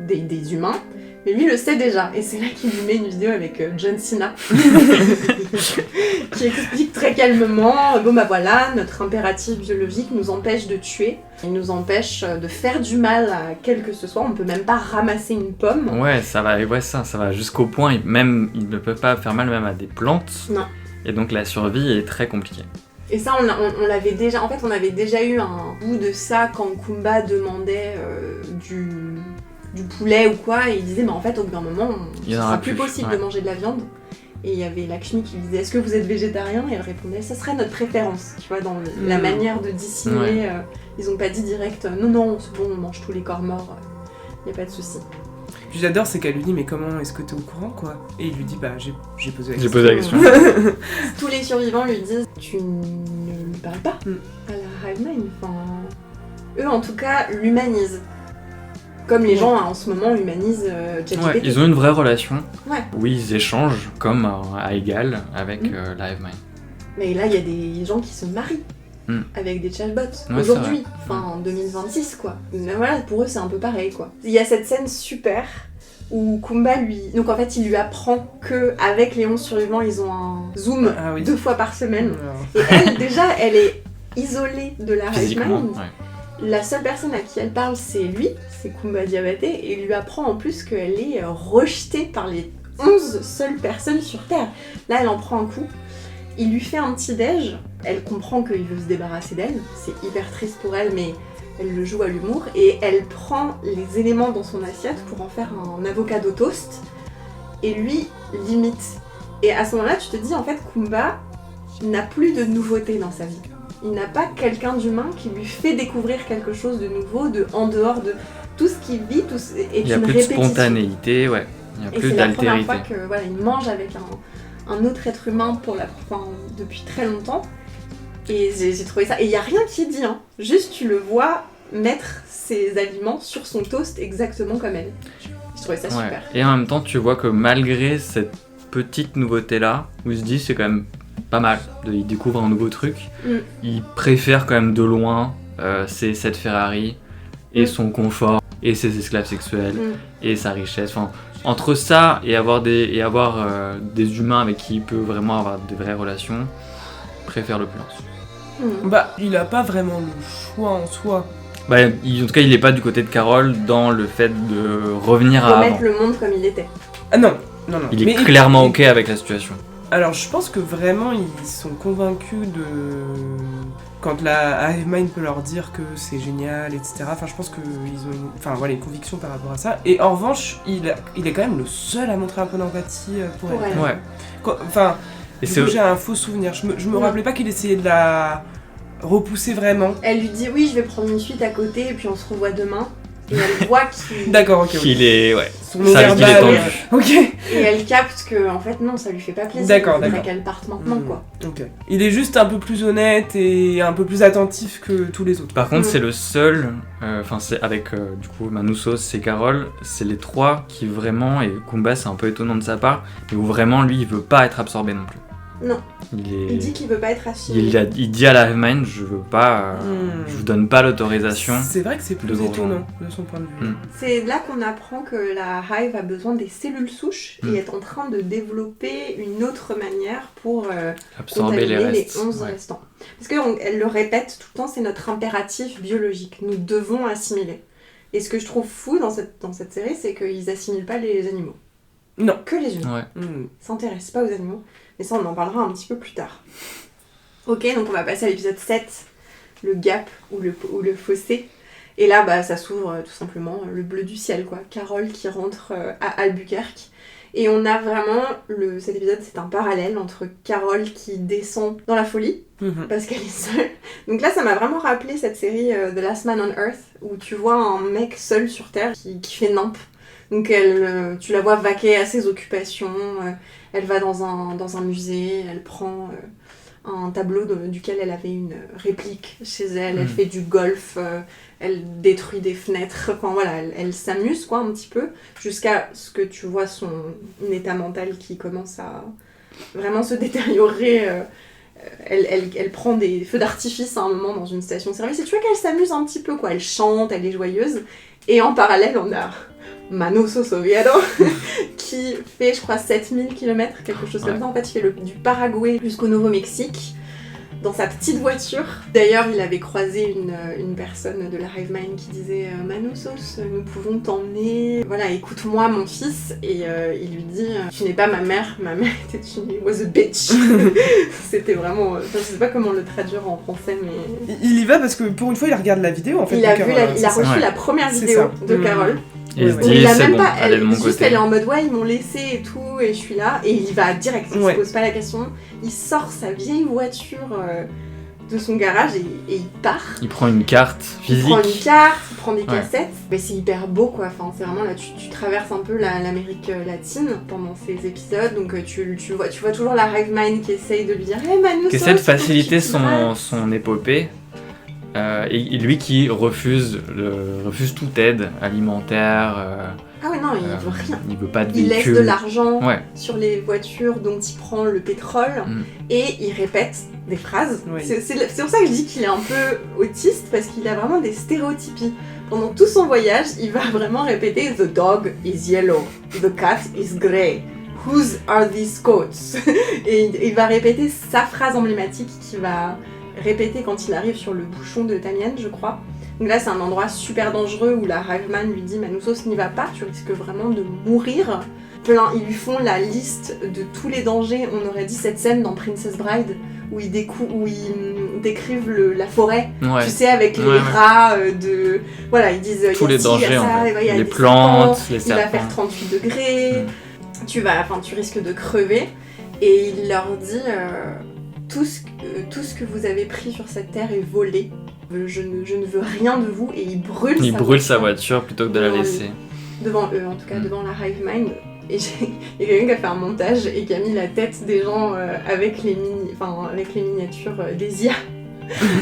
des humains, mais lui le sait déjà, et c'est là qu'il lui met une vidéo avec John Cena qui explique très calmement bon bah voilà, notre impératif biologique nous empêche de tuer, il nous empêche de faire du mal à quel que ce soit, on peut même pas ramasser une pomme. Ouais, ça va jusqu'au point, même ils ne peuvent pas faire mal même à des plantes. Non. Et donc la survie est très compliquée. Et ça, on l'avait déjà... En fait, on avait déjà eu un bout de ça quand Kumba demandait du poulet ou quoi, et il disait mais en fait au bout d'un moment ce sera plus possible de manger de la viande. Et il y avait Lakshmi qui lui disait est-ce que vous êtes végétarien, et elle répondait ça serait notre préférence, tu vois, dans la manière de dissimuler. Ils ont pas dit direct non c'est bon on mange tous les corps morts, y a pas de souci. Puis j'adore, c'est qu'elle lui dit mais comment est-ce que t'es au courant quoi, et il lui dit bah j'ai posé la question. Tous les survivants lui disent tu ne lui parles pas à la Hive Mind, enfin eux en tout cas l'humanisent. Comme les gens en ce moment humanisent ChatGPT. Ils ont une vraie relation où ils échangent comme à égal avec la Hive Mind. Mais là, il y a des gens qui se marient avec des chatbots aujourd'hui, en 2026 quoi. Mais voilà, pour eux c'est un peu pareil quoi. Il y a cette scène super où Kumba lui... Donc en fait il lui apprend qu'avec les 11 survivants ils ont un Zoom 2 fois par semaine. Et elle déjà elle est isolée de la Hive Mind. La seule personne à qui elle parle, c'est lui, c'est Kumba Diabaté, et il lui apprend en plus qu'elle est rejetée par les 11 seules personnes sur Terre. Là, elle en prend un coup. Il lui fait un petit déj. Elle comprend qu'il veut se débarrasser d'elle. C'est hyper triste pour elle, mais elle le joue à l'humour. Et elle prend les éléments dans son assiette pour en faire un avocado toast. Et lui, limite. Et à ce moment-là, tu te dis, en fait, Kumba n'a plus de nouveauté dans sa vie. Il n'a pas quelqu'un d'humain qui lui fait découvrir quelque chose de nouveau, en dehors de tout ce qu'il vit, est une répétition. Il n'y a plus de spontanéité, il n'y a plus d'altérité. C'est la première fois que il mange avec un autre être humain depuis très longtemps. Et j'ai trouvé ça. Et il n'y a rien qui est dit, juste tu le vois mettre ses aliments sur son toast exactement comme elle. Je trouvais ça super. Et en même temps, tu vois que malgré cette petite nouveauté-là, où il se dit c'est quand même pas mal, il découvre un nouveau truc, il préfère quand même de loin cette Ferrari et son confort et ses esclaves sexuels et sa richesse. Enfin, entre ça et avoir des humains avec qui il peut vraiment avoir des vraies relations, préfère l'opulence. Bah, il a pas vraiment le choix en soi. Bah, en tout cas, il est pas du côté de Carole dans le fait de revenir à avant. Remettre le monde comme il était. Ah non. Il est clairement ok avec la situation. Alors je pense que vraiment ils sont convaincus quand la Hive Mind peut leur dire que c'est génial, etc. Enfin je pense qu'ils ont une conviction par rapport à ça. Et en revanche, il est quand même le seul à montrer un peu d'empathie pour elle. Ouais. Enfin, j'ai un faux souvenir. Je me rappelais pas qu'il essayait de la repousser vraiment. Elle lui dit oui, je vais prendre une suite à côté et puis on se revoit demain. Et elle voit qu'il... D'accord, ok. Qu'il est... Ouais. Son verbal, qu'il est tendu. Ok. Et elle capte que, en fait, non, ça lui fait pas plaisir. D'accord. Il faudrait qu'elle parte maintenant, quoi. Ok. Il est juste un peu plus honnête et un peu plus attentif que tous les autres. Par contre, c'est le seul... c'est avec, du coup, Manoussos et Carole, c'est les trois qui vraiment... Et Kumba, c'est un peu étonnant de sa part, mais où vraiment, lui, il veut pas être absorbé non plus. Non. Il dit qu'il veut pas être assimilé. Il dit à la Hive Mind, je veux pas... Je vous donne pas l'autorisation. C'est vrai que c'est plus étonnant de son point de vue. C'est là qu'on apprend que la Hive a besoin des cellules souches et est en train de développer une autre manière pour absorber les 11 restants. Parce qu'elle le répète tout le temps, c'est notre impératif biologique. Nous devons assimiler. Et ce que je trouve fou dans cette série, c'est qu'ils assimilent pas les animaux. Non. Que les humains. Ouais. Ils s'intéressent pas aux animaux. Mais ça, on en parlera un petit peu plus tard. Ok, donc on va passer à l'épisode 7, le gap ou le fossé. Et là, ça s'ouvre tout simplement le bleu du ciel, quoi. Carole qui rentre à Albuquerque. Et on a vraiment, cet épisode, c'est un parallèle entre Carole qui descend dans la folie, parce qu'elle est seule. Donc là, ça m'a vraiment rappelé cette série The Last Man on Earth, où tu vois un mec seul sur Terre qui fait nimp. Donc tu la vois vaquer à ses occupations, elle va dans un musée, elle prend un tableau duquel elle avait une réplique chez elle, elle fait du golf, elle détruit des fenêtres, enfin voilà, elle s'amuse quoi un petit peu, jusqu'à ce que tu vois son état mental qui commence à vraiment se détériorer. Elle prend des feux d'artifice à un moment dans une station-service et tu vois qu'elle s'amuse un petit peu quoi, elle chante, elle est joyeuse, et en parallèle on a Manoussos Oviedo qui fait je crois 7000 km, quelque chose comme ça. En fait il fait du Paraguay jusqu'au Nouveau-Mexique dans sa petite voiture. D'ailleurs il avait croisé une personne de la Hive Mind qui disait Manoussos, nous pouvons t'emmener, voilà, écoute-moi mon fils, et il lui dit tu n'es pas ma mère was a bitch. C'était vraiment, je sais pas comment le traduire en français, mais il y va parce que pour une fois il regarde la vidéo en fait. Il a reçu la première vidéo de Carole. Et il se dit, il a c'est même bon, pas, elle est de mon juste côté. elle est en mode ouais ils m'ont laissé et tout et je suis là et il va direct, il se pose pas la question, il sort sa vieille voiture de son garage et il part. Il prend une carte physique. Il prend des cassettes, mais c'est hyper beau quoi, enfin, c'est vraiment là tu traverses un peu l'Amérique latine pendant ces épisodes, donc tu vois toujours la Hive Mind qui essaye de lui dire hey Manu, qui essaie de faciliter son épopée. Et lui qui refuse toute aide alimentaire. Ah ouais, non, il veut rien. Il veut pas de véhicule. Il laisse de l'argent sur les voitures dont il prend le pétrole et il répète des phrases. Oui. C'est pour ça que je dis qu'il est un peu autiste parce qu'il a vraiment des stéréotypies. Pendant tout son voyage, il va vraiment répéter « The dog is yellow, the cat is grey, whose are these coats ?» Et il va répéter sa phrase emblématique qu'il va répéter quand il arrive sur le bouchon de Tamian, je crois. Donc là, c'est un endroit super dangereux où la Hiveman lui dit « Manoussos, n'y va pas, tu risques vraiment de mourir. » Ils lui font la liste de tous les dangers. On aurait dit cette scène dans Princess Bride où ils décrivent la forêt, tu sais, avec les rats de... Voilà, ils disent tous les dangers, en fait. Les plantes, les serpents. Il va faire 38 degrés, tu risques de crever. Et il leur dit tout ce que vous avez pris sur cette terre est volé. Je ne veux rien de vous. Et il brûle sa voiture plutôt que de la laisser. Devant eux, en tout cas, devant la Hive Mind. Et il y a quelqu'un qui a fait un montage et qui a mis la tête des gens avec les miniatures des IA.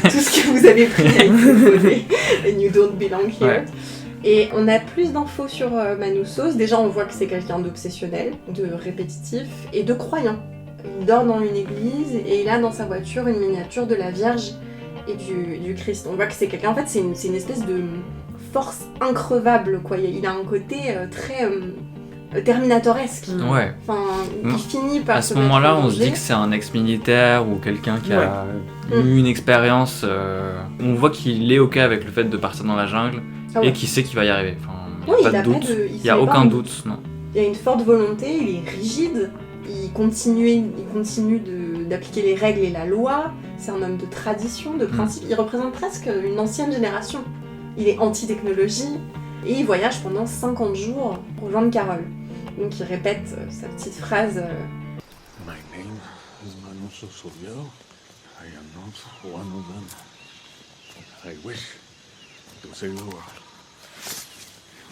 Tout ce que vous avez pris a été volé. And you don't belong here. Ouais. Et on a plus d'infos sur Manoussos. Déjà, on voit que c'est quelqu'un d'obsessionnel, de répétitif et de croyant. Il dort dans une église et il a dans sa voiture une miniature de la Vierge et du Christ. On voit que c'est quelqu'un... En fait, c'est une espèce de force increvable, quoi. Il a un côté très... terminatoresque. Ouais. Enfin, il finit par... À ce moment-là, on se dit que c'est un ex-militaire ou quelqu'un qui a eu une expérience. On voit qu'il est OK avec le fait de partir dans la jungle et qu'il sait qu'il va y arriver. Enfin, il n'y a pas de doute. Il n'y a aucun doute. Non. Il y a une forte volonté, il est rigide, il continue d'appliquer les règles et la loi. C'est un homme de tradition, de principe. Il représente presque une ancienne génération. Il est anti-technologie et il voyage pendant 50 jours pour rejoindre Carol. Donc il répète sa petite phrase. My name is Manoussos Oviedo. I am not one of them. I wish to save the world.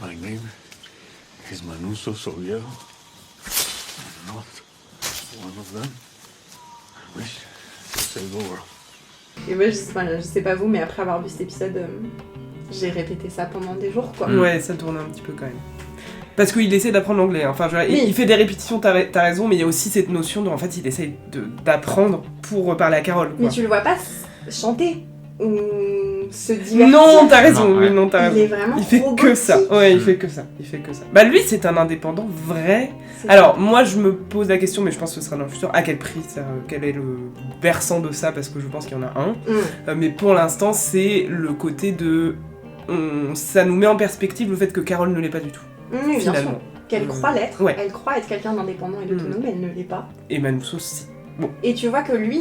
My name is Manoussos Oviedo. I'm not one of them. I wish to save the world. Et moi, je sais pas vous, mais après avoir vu cet épisode, j'ai répété ça pendant des jours, quoi. Ouais, ça tourne un petit peu quand même. Parce qu'il essaie d'apprendre l'anglais, hein. Enfin, il fait des répétitions, t'as raison, mais il y a aussi cette notion de, en fait, il essaye d'apprendre pour parler à Carole, quoi. Mais tu le vois pas chanter ou se divertir. Non, t'as raison, non, t'as raison. Il est vraiment il fait robotique. Que ça, ouais, il fait que ça. Bah lui, c'est un indépendant vrai. Alors, moi, je me pose la question, mais je pense que ce sera dans le futur, à quel prix, quel est le versant de ça, parce que je pense qu'il y en a un. Mais pour l'instant, c'est le côté de... ça nous met en perspective le fait que Carole ne l'est pas du tout. Oui, bien sûr. Qu'elle croit l'être, ouais. Elle croit être quelqu'un d'indépendant et d'autonome, mais elle ne l'est pas. Et Manoussos aussi. Bon. Et tu vois que lui,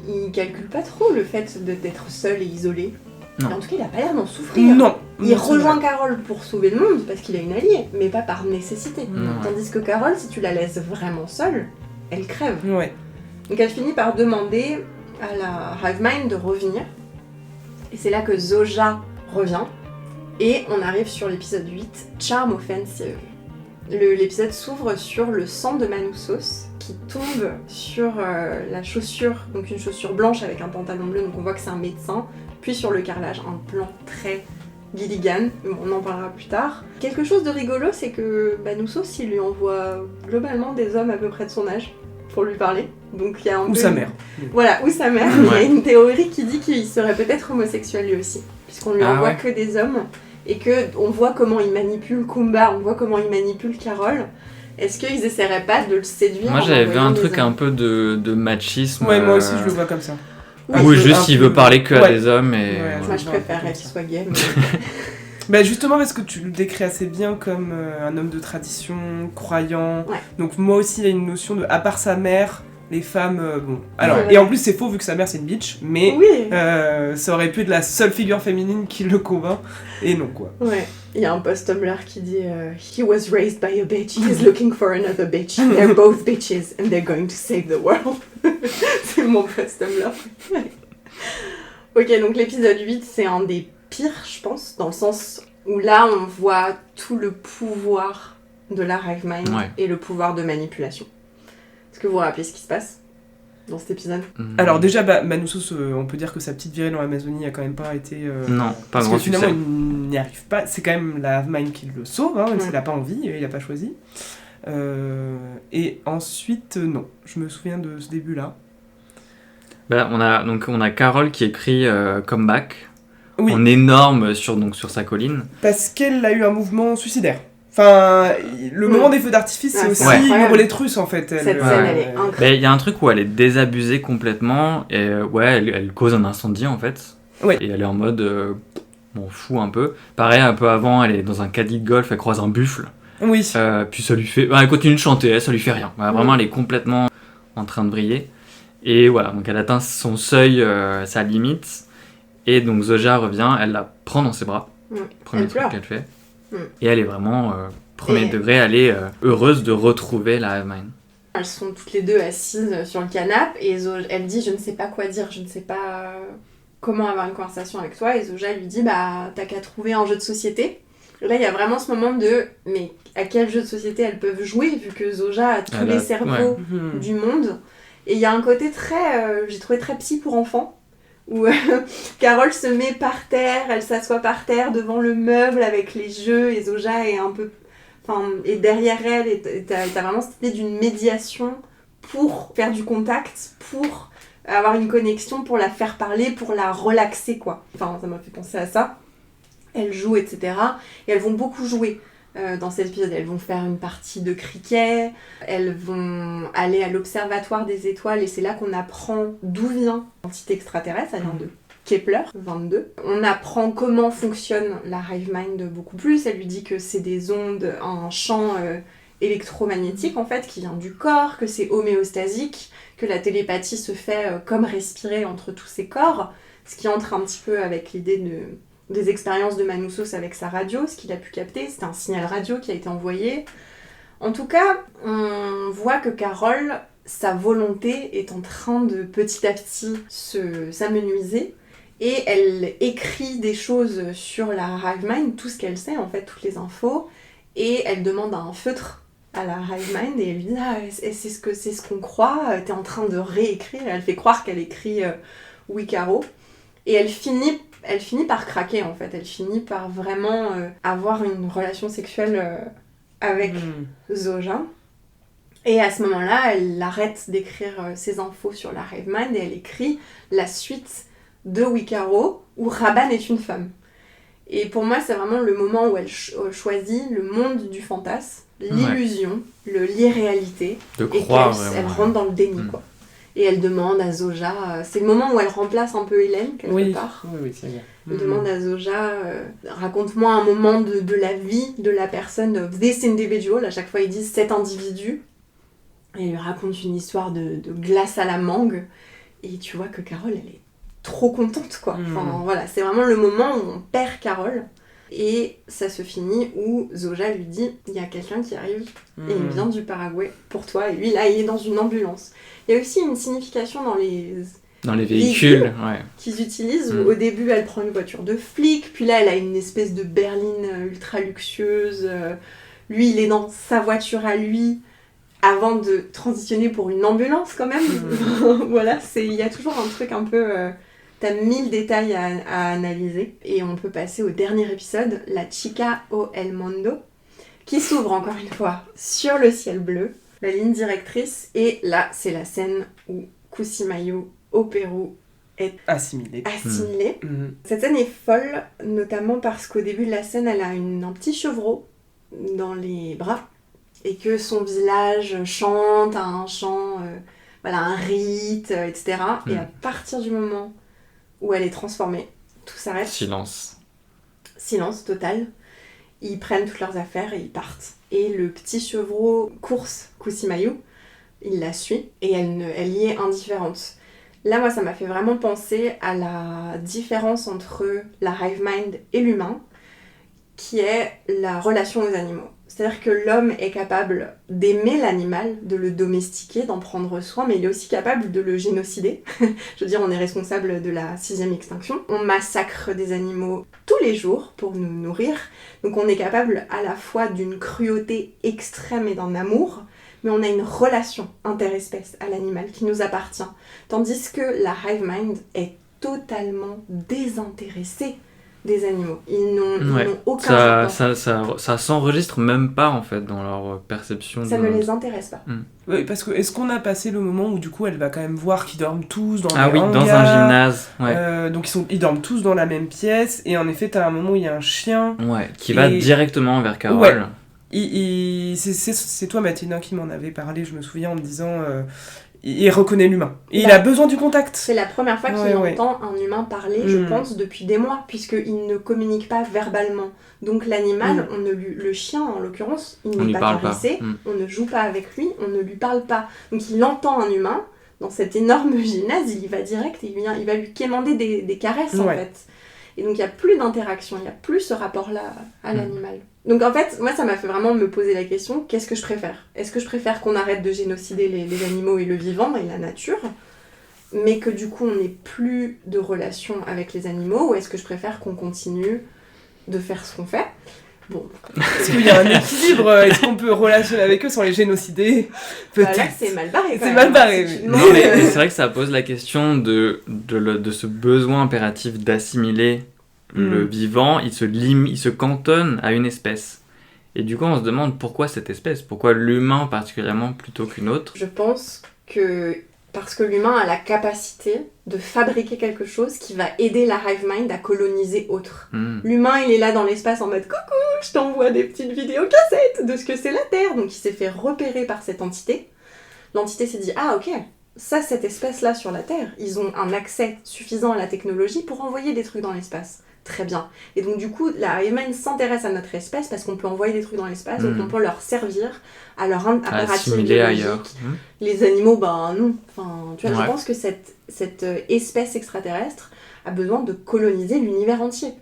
il calcule pas trop le fait d'être seul et isolé. Et en tout cas, il a pas l'air d'en souffrir. Non. Il rejoint Carole pour sauver le monde, parce qu'il a une alliée, mais pas par nécessité. Tandis que Carole, si tu la laisses vraiment seule, elle crève. Ouais. Donc elle finit par demander à la Hive Mind de revenir. Et c'est là que Zoja revient. Et on arrive sur l'épisode 8, Charm Offensive. L'épisode s'ouvre sur le sang de Manoussos qui tombe sur la chaussure, donc une chaussure blanche avec un pantalon bleu, donc on voit que c'est un médecin, puis sur le carrelage, un plan très Gilligan, on en parlera plus tard. Quelque chose de rigolo, c'est que Manoussos, il lui envoie globalement des hommes à peu près de son âge pour lui parler. Donc il y a un ou sa mère. Voilà, ou sa mère. Il y a une théorie qui dit qu'il serait peut-être homosexuel lui aussi, puisqu'on lui envoie que des hommes. Et qu'on voit comment il manipule Kumba, on voit comment il manipule Carole. Est-ce qu'ils essaieraient pas de le séduire? Moi j'avais vu un truc un peu de machisme. Ouais, moi aussi je le vois comme ça. Ou juste il veut parler que à des hommes et... Moi je préférerais qu'il soit gay. Mais... Bah justement parce que tu le décris assez bien comme un homme de tradition, croyant. Ouais. Donc moi aussi il y a une notion de, à part sa mère, Les femmes, bon... Alors, et en plus c'est faux vu que sa mère c'est une bitch, mais ça aurait pu être la seule figure féminine qui le convainc, et non quoi. Ouais, il y a un post Tumblr qui dit He was raised by a bitch, he's looking for another bitch, they're both bitches and they're going to save the world. C'est mon post Tumblr. Ok, donc l'épisode 8 c'est un des pires je pense, dans le sens où là on voit tout le pouvoir de la hive mind et le pouvoir de manipulation. Est-ce que vous vous rappelez ce qui se passe dans cet épisode ? Alors déjà, Manousos, on peut dire que sa petite virée dans l'Amazonie a quand même pas été... Non, pas parce grand que finalement, succès. il n'y arrive pas. C'est quand même la hive mind qui le sauve, hein, même s'il n'a pas envie, il n'a pas choisi. Et ensuite, non. Je me souviens de ce début-là. On a Carol qui écrit Comeback Oui. en énorme sur sa colline. Parce qu'elle a eu un mouvement suicidaire. Enfin, le moment des feux d'artifice, c'est aussi une roulette russe en fait. Cette scène, elle est incroyable. Il y a un truc où elle est désabusée complètement et elle cause un incendie en fait. Ouais. Et elle est en mode bon, fou un peu. Pareil, un peu avant, elle est dans un caddie de golf, elle croise un buffle. Oui. Puis ça lui fait. Elle continue de chanter, ça lui fait rien. Vraiment, elle est complètement en train de briller. Et voilà, donc elle atteint son seuil, sa limite. Et donc Zoja revient, elle la prend dans ses bras. Premier truc qu'elle fait. Et elle est vraiment, premier degré, elle est heureuse de retrouver la hive mind. Elles sont toutes les deux assises sur le canapé et elle dit je ne sais pas quoi dire, je ne sais pas comment avoir une conversation avec toi. Et Zoja lui dit bah t'as qu'à trouver un jeu de société. Et là il y a vraiment ce moment de mais à quel jeu de société elles peuvent jouer vu que Zoja a tous les cerveaux du monde. Et il y a un côté très, j'ai trouvé très psy pour enfants. Où Carol se met par terre, elle s'assoit par terre devant le meuble avec les jeux et Zoja est un peu... et derrière elle, et t'as vraiment cette idée d'une médiation pour faire du contact, pour avoir une connexion, pour la faire parler, pour la relaxer, quoi. Enfin, ça m'a fait penser à ça. Elles jouent, etc. Et elles vont beaucoup jouer dans cet épisode. Elles vont faire une partie de cricket, elles vont aller à l'observatoire des étoiles, et c'est là qu'on apprend d'où vient l'entité extraterrestre, ça vient de Kepler 22. On apprend comment fonctionne la hive mind beaucoup plus. Elle lui dit que c'est des ondes, un champ électromagnétique en fait, qui vient du corps, que c'est homéostasique, que la télépathie se fait comme respirer entre tous ces corps, ce qui entre un petit peu avec l'idée des expériences de Manousos avec sa radio, ce qu'il a pu capter, c'était un signal radio qui a été envoyé. En tout cas, on voit que Carol, sa volonté est en train de petit à petit s'amenuiser, et elle écrit des choses sur la hive mind, tout ce qu'elle sait en fait, toutes les infos, et elle demande un feutre à la hive mind, et elle lui dit c'est ce qu'on croit, t'es en train de réécrire, elle fait croire qu'elle écrit Wicaro, et elle finit par craquer en fait, elle finit par vraiment avoir une relation sexuelle avec Zoja. Et à ce moment-là, elle arrête d'écrire ses infos sur la hive mind et elle écrit la suite de Wicaro où Raban est une femme. Et pour moi, c'est vraiment le moment où elle choisit le monde du fantasme, l'illusion, l'irréalité, de et croire, elle rentre dans le déni quoi. Et elle demande à Zoja, c'est le moment où elle remplace un peu Hélène quelque part. Oui, c'est bien. Elle demande à Zoja, raconte-moi un moment de la vie de la personne, of this individual. À chaque fois, ils disent cet individu. Et il lui raconte une histoire de glace à la mangue. Et tu vois que Carol, elle est trop contente, quoi. Enfin, voilà, c'est vraiment le moment où on perd Carol. Et ça se finit où Zoja lui dit il y a quelqu'un qui arrive et il vient du Paraguay pour toi. Et lui, là, il est dans une ambulance. Il y a aussi une signification dans les véhicules qu'ils utilisent. Où, au début, elle prend une voiture de flic, puis là, elle a une espèce de berline ultra luxueuse. Lui, il est dans sa voiture à lui avant de transitionner pour une ambulance quand même. Voilà, il y a toujours un truc un peu... T'as 1000 détails à analyser. Et on peut passer au dernier épisode, La Chica o El Mundo, qui s'ouvre encore une fois sur le ciel bleu, la ligne directrice. Et là, c'est la scène où Kusimayu, au Pérou, est assimilée. Cette scène est folle, notamment parce qu'au début de la scène, elle a un petit chevreau dans les bras. Et que son village chante un chant, un rite, etc. Et à partir du moment où elle est transformée, tout s'arrête. Silence total. Ils prennent toutes leurs affaires et ils partent. Et le petit chevreau course Kusimayu il la suit, et elle y est indifférente. Là, moi, ça m'a fait vraiment penser à la différence entre la hive mind et l'humain, qui est la relation aux animaux. C'est-à-dire que l'homme est capable d'aimer l'animal, de le domestiquer, d'en prendre soin, mais il est aussi capable de le génocider. Je veux dire, on est responsable de la 6e extinction. On massacre des animaux tous les jours pour nous nourrir. Donc on est capable à la fois d'une cruauté extrême et d'un amour, mais on a une relation interespèce à l'animal qui nous appartient. Tandis que la hive mind est totalement désintéressée des animaux. Ils n'ont aucun rapport. Ça s'enregistre même pas en fait dans leur perception. Ça ne les intéresse pas. Oui, parce que est-ce qu'on a passé le moment où du coup elle va quand même voir qu'ils dorment tous dans des hangars, dans un gymnase. Ouais. Donc ils dorment tous dans la même pièce et en effet t'as un moment où il y a un chien. Ouais, qui va directement vers Carole. Ouais. C'est toi Mathilda qui m'en avait parlé, je me souviens, en me disant il reconnaît l'humain. Et il a besoin du contact. C'est la première fois qu'il entend un humain parler, je pense, depuis des mois, puisqu'il ne communique pas verbalement. Donc l'animal, le chien en l'occurrence, il n'est pas caressé, on ne joue pas avec lui, on ne lui parle pas. Donc il entend un humain, dans cet énorme gymnase, il y va direct, et il va lui quémander des caresses en fait. Et donc il n'y a plus d'interaction, il n'y a plus ce rapport-là à l'animal. Donc en fait, moi ça m'a fait vraiment me poser la question, qu'est-ce que je préfère ? Est-ce que je préfère qu'on arrête de génocider les animaux et le vivant et la nature, mais que du coup on n'ait plus de relation avec les animaux, ou est-ce que je préfère qu'on continue de faire ce qu'on fait ? Bon. Est-ce qu'il y a un équilibre ? Est-ce qu'on peut relationner avec eux sans les génocider ? Peut-être. Là, c'est mal barré. C'est mal barré, oui. Non, mais c'est vrai que ça pose la question de ce besoin impératif d'assimiler le vivant. Il se cantonne à une espèce. Et du coup, on se demande pourquoi cette espèce ? Pourquoi l'humain particulièrement plutôt qu'une autre ? Je pense que parce que l'humain a la capacité de fabriquer quelque chose qui va aider la hive mind à coloniser autre. L'humain, il est là dans l'espace en mode « Coucou, je t'envoie des petites vidéocassettes de ce que c'est la Terre !» Donc il s'est fait repérer par cette entité. L'entité s'est dit « Ah ok, ça, cette espèce-là sur la Terre, ils ont un accès suffisant à la technologie pour envoyer des trucs dans l'espace. » Très bien. Et donc du coup, la hive mind s'intéresse à notre espèce parce qu'on peut envoyer des trucs dans l'espace, donc on peut leur servir à leur impératif biologique. Les animaux, non. Enfin, tu vois, je pense que cette espèce extraterrestre a besoin de coloniser l'univers entier.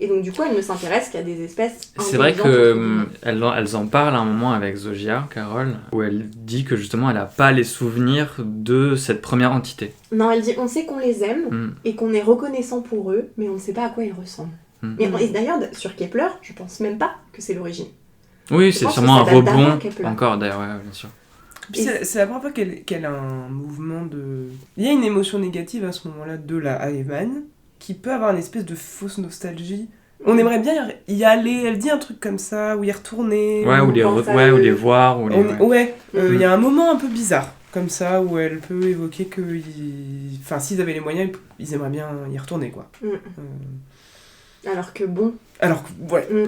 Et donc du coup, elle ne s'intéresse qu'à des espèces C'est vrai qu'elles en parlent à un moment avec Zogia, Carole, où elle dit que justement elle n'a pas les souvenirs de cette première entité. Non, elle dit on sait qu'on les aime et qu'on est reconnaissant pour eux, mais on ne sait pas à quoi ils ressemblent. Et d'ailleurs, sur Kepler, je pense même pas que c'est l'origine. Oui, c'est sûrement un rebond encore d'ailleurs, bien sûr. Puis c'est la première fois qu'elle a un mouvement de... Il y a une émotion négative à ce moment-là de la hive mind, qui peut avoir une espèce de fausse nostalgie. On aimerait bien y aller, elle dit un truc comme ça, ou y retourner. Ou les voir. Il y a un moment un peu bizarre, comme ça, où elle peut évoquer que... Enfin, s'ils avaient les moyens, ils aimeraient bien y retourner, quoi. Alors que bon...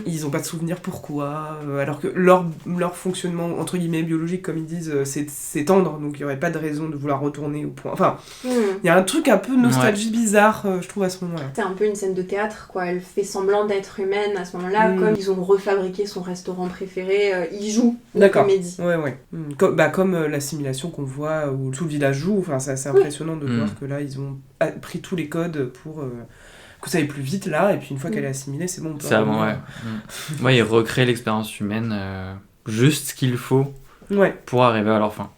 ils ont pas de souvenir pourquoi, alors que leur fonctionnement, entre guillemets, biologique, comme ils disent, c'est tendre, donc il y aurait pas de raison de vouloir retourner au point. Enfin, il y a un truc un peu nostalgie bizarre, je trouve, à ce moment-là. C'est un peu une scène de théâtre, quoi. Elle fait semblant d'être humaine à ce moment-là, comme ils ont refabriqué son restaurant préféré, ils jouent une comédie. Comme l'assimilation qu'on voit où tout le village joue, enfin, c'est assez impressionnant de voir que là, ils ont pris tous les codes pour... que ça aille plus vite là, et puis une fois qu'elle est assimilée, c'est bon. C'est avant, il recrée l'expérience humaine, juste ce qu'il faut pour arriver à leur fin.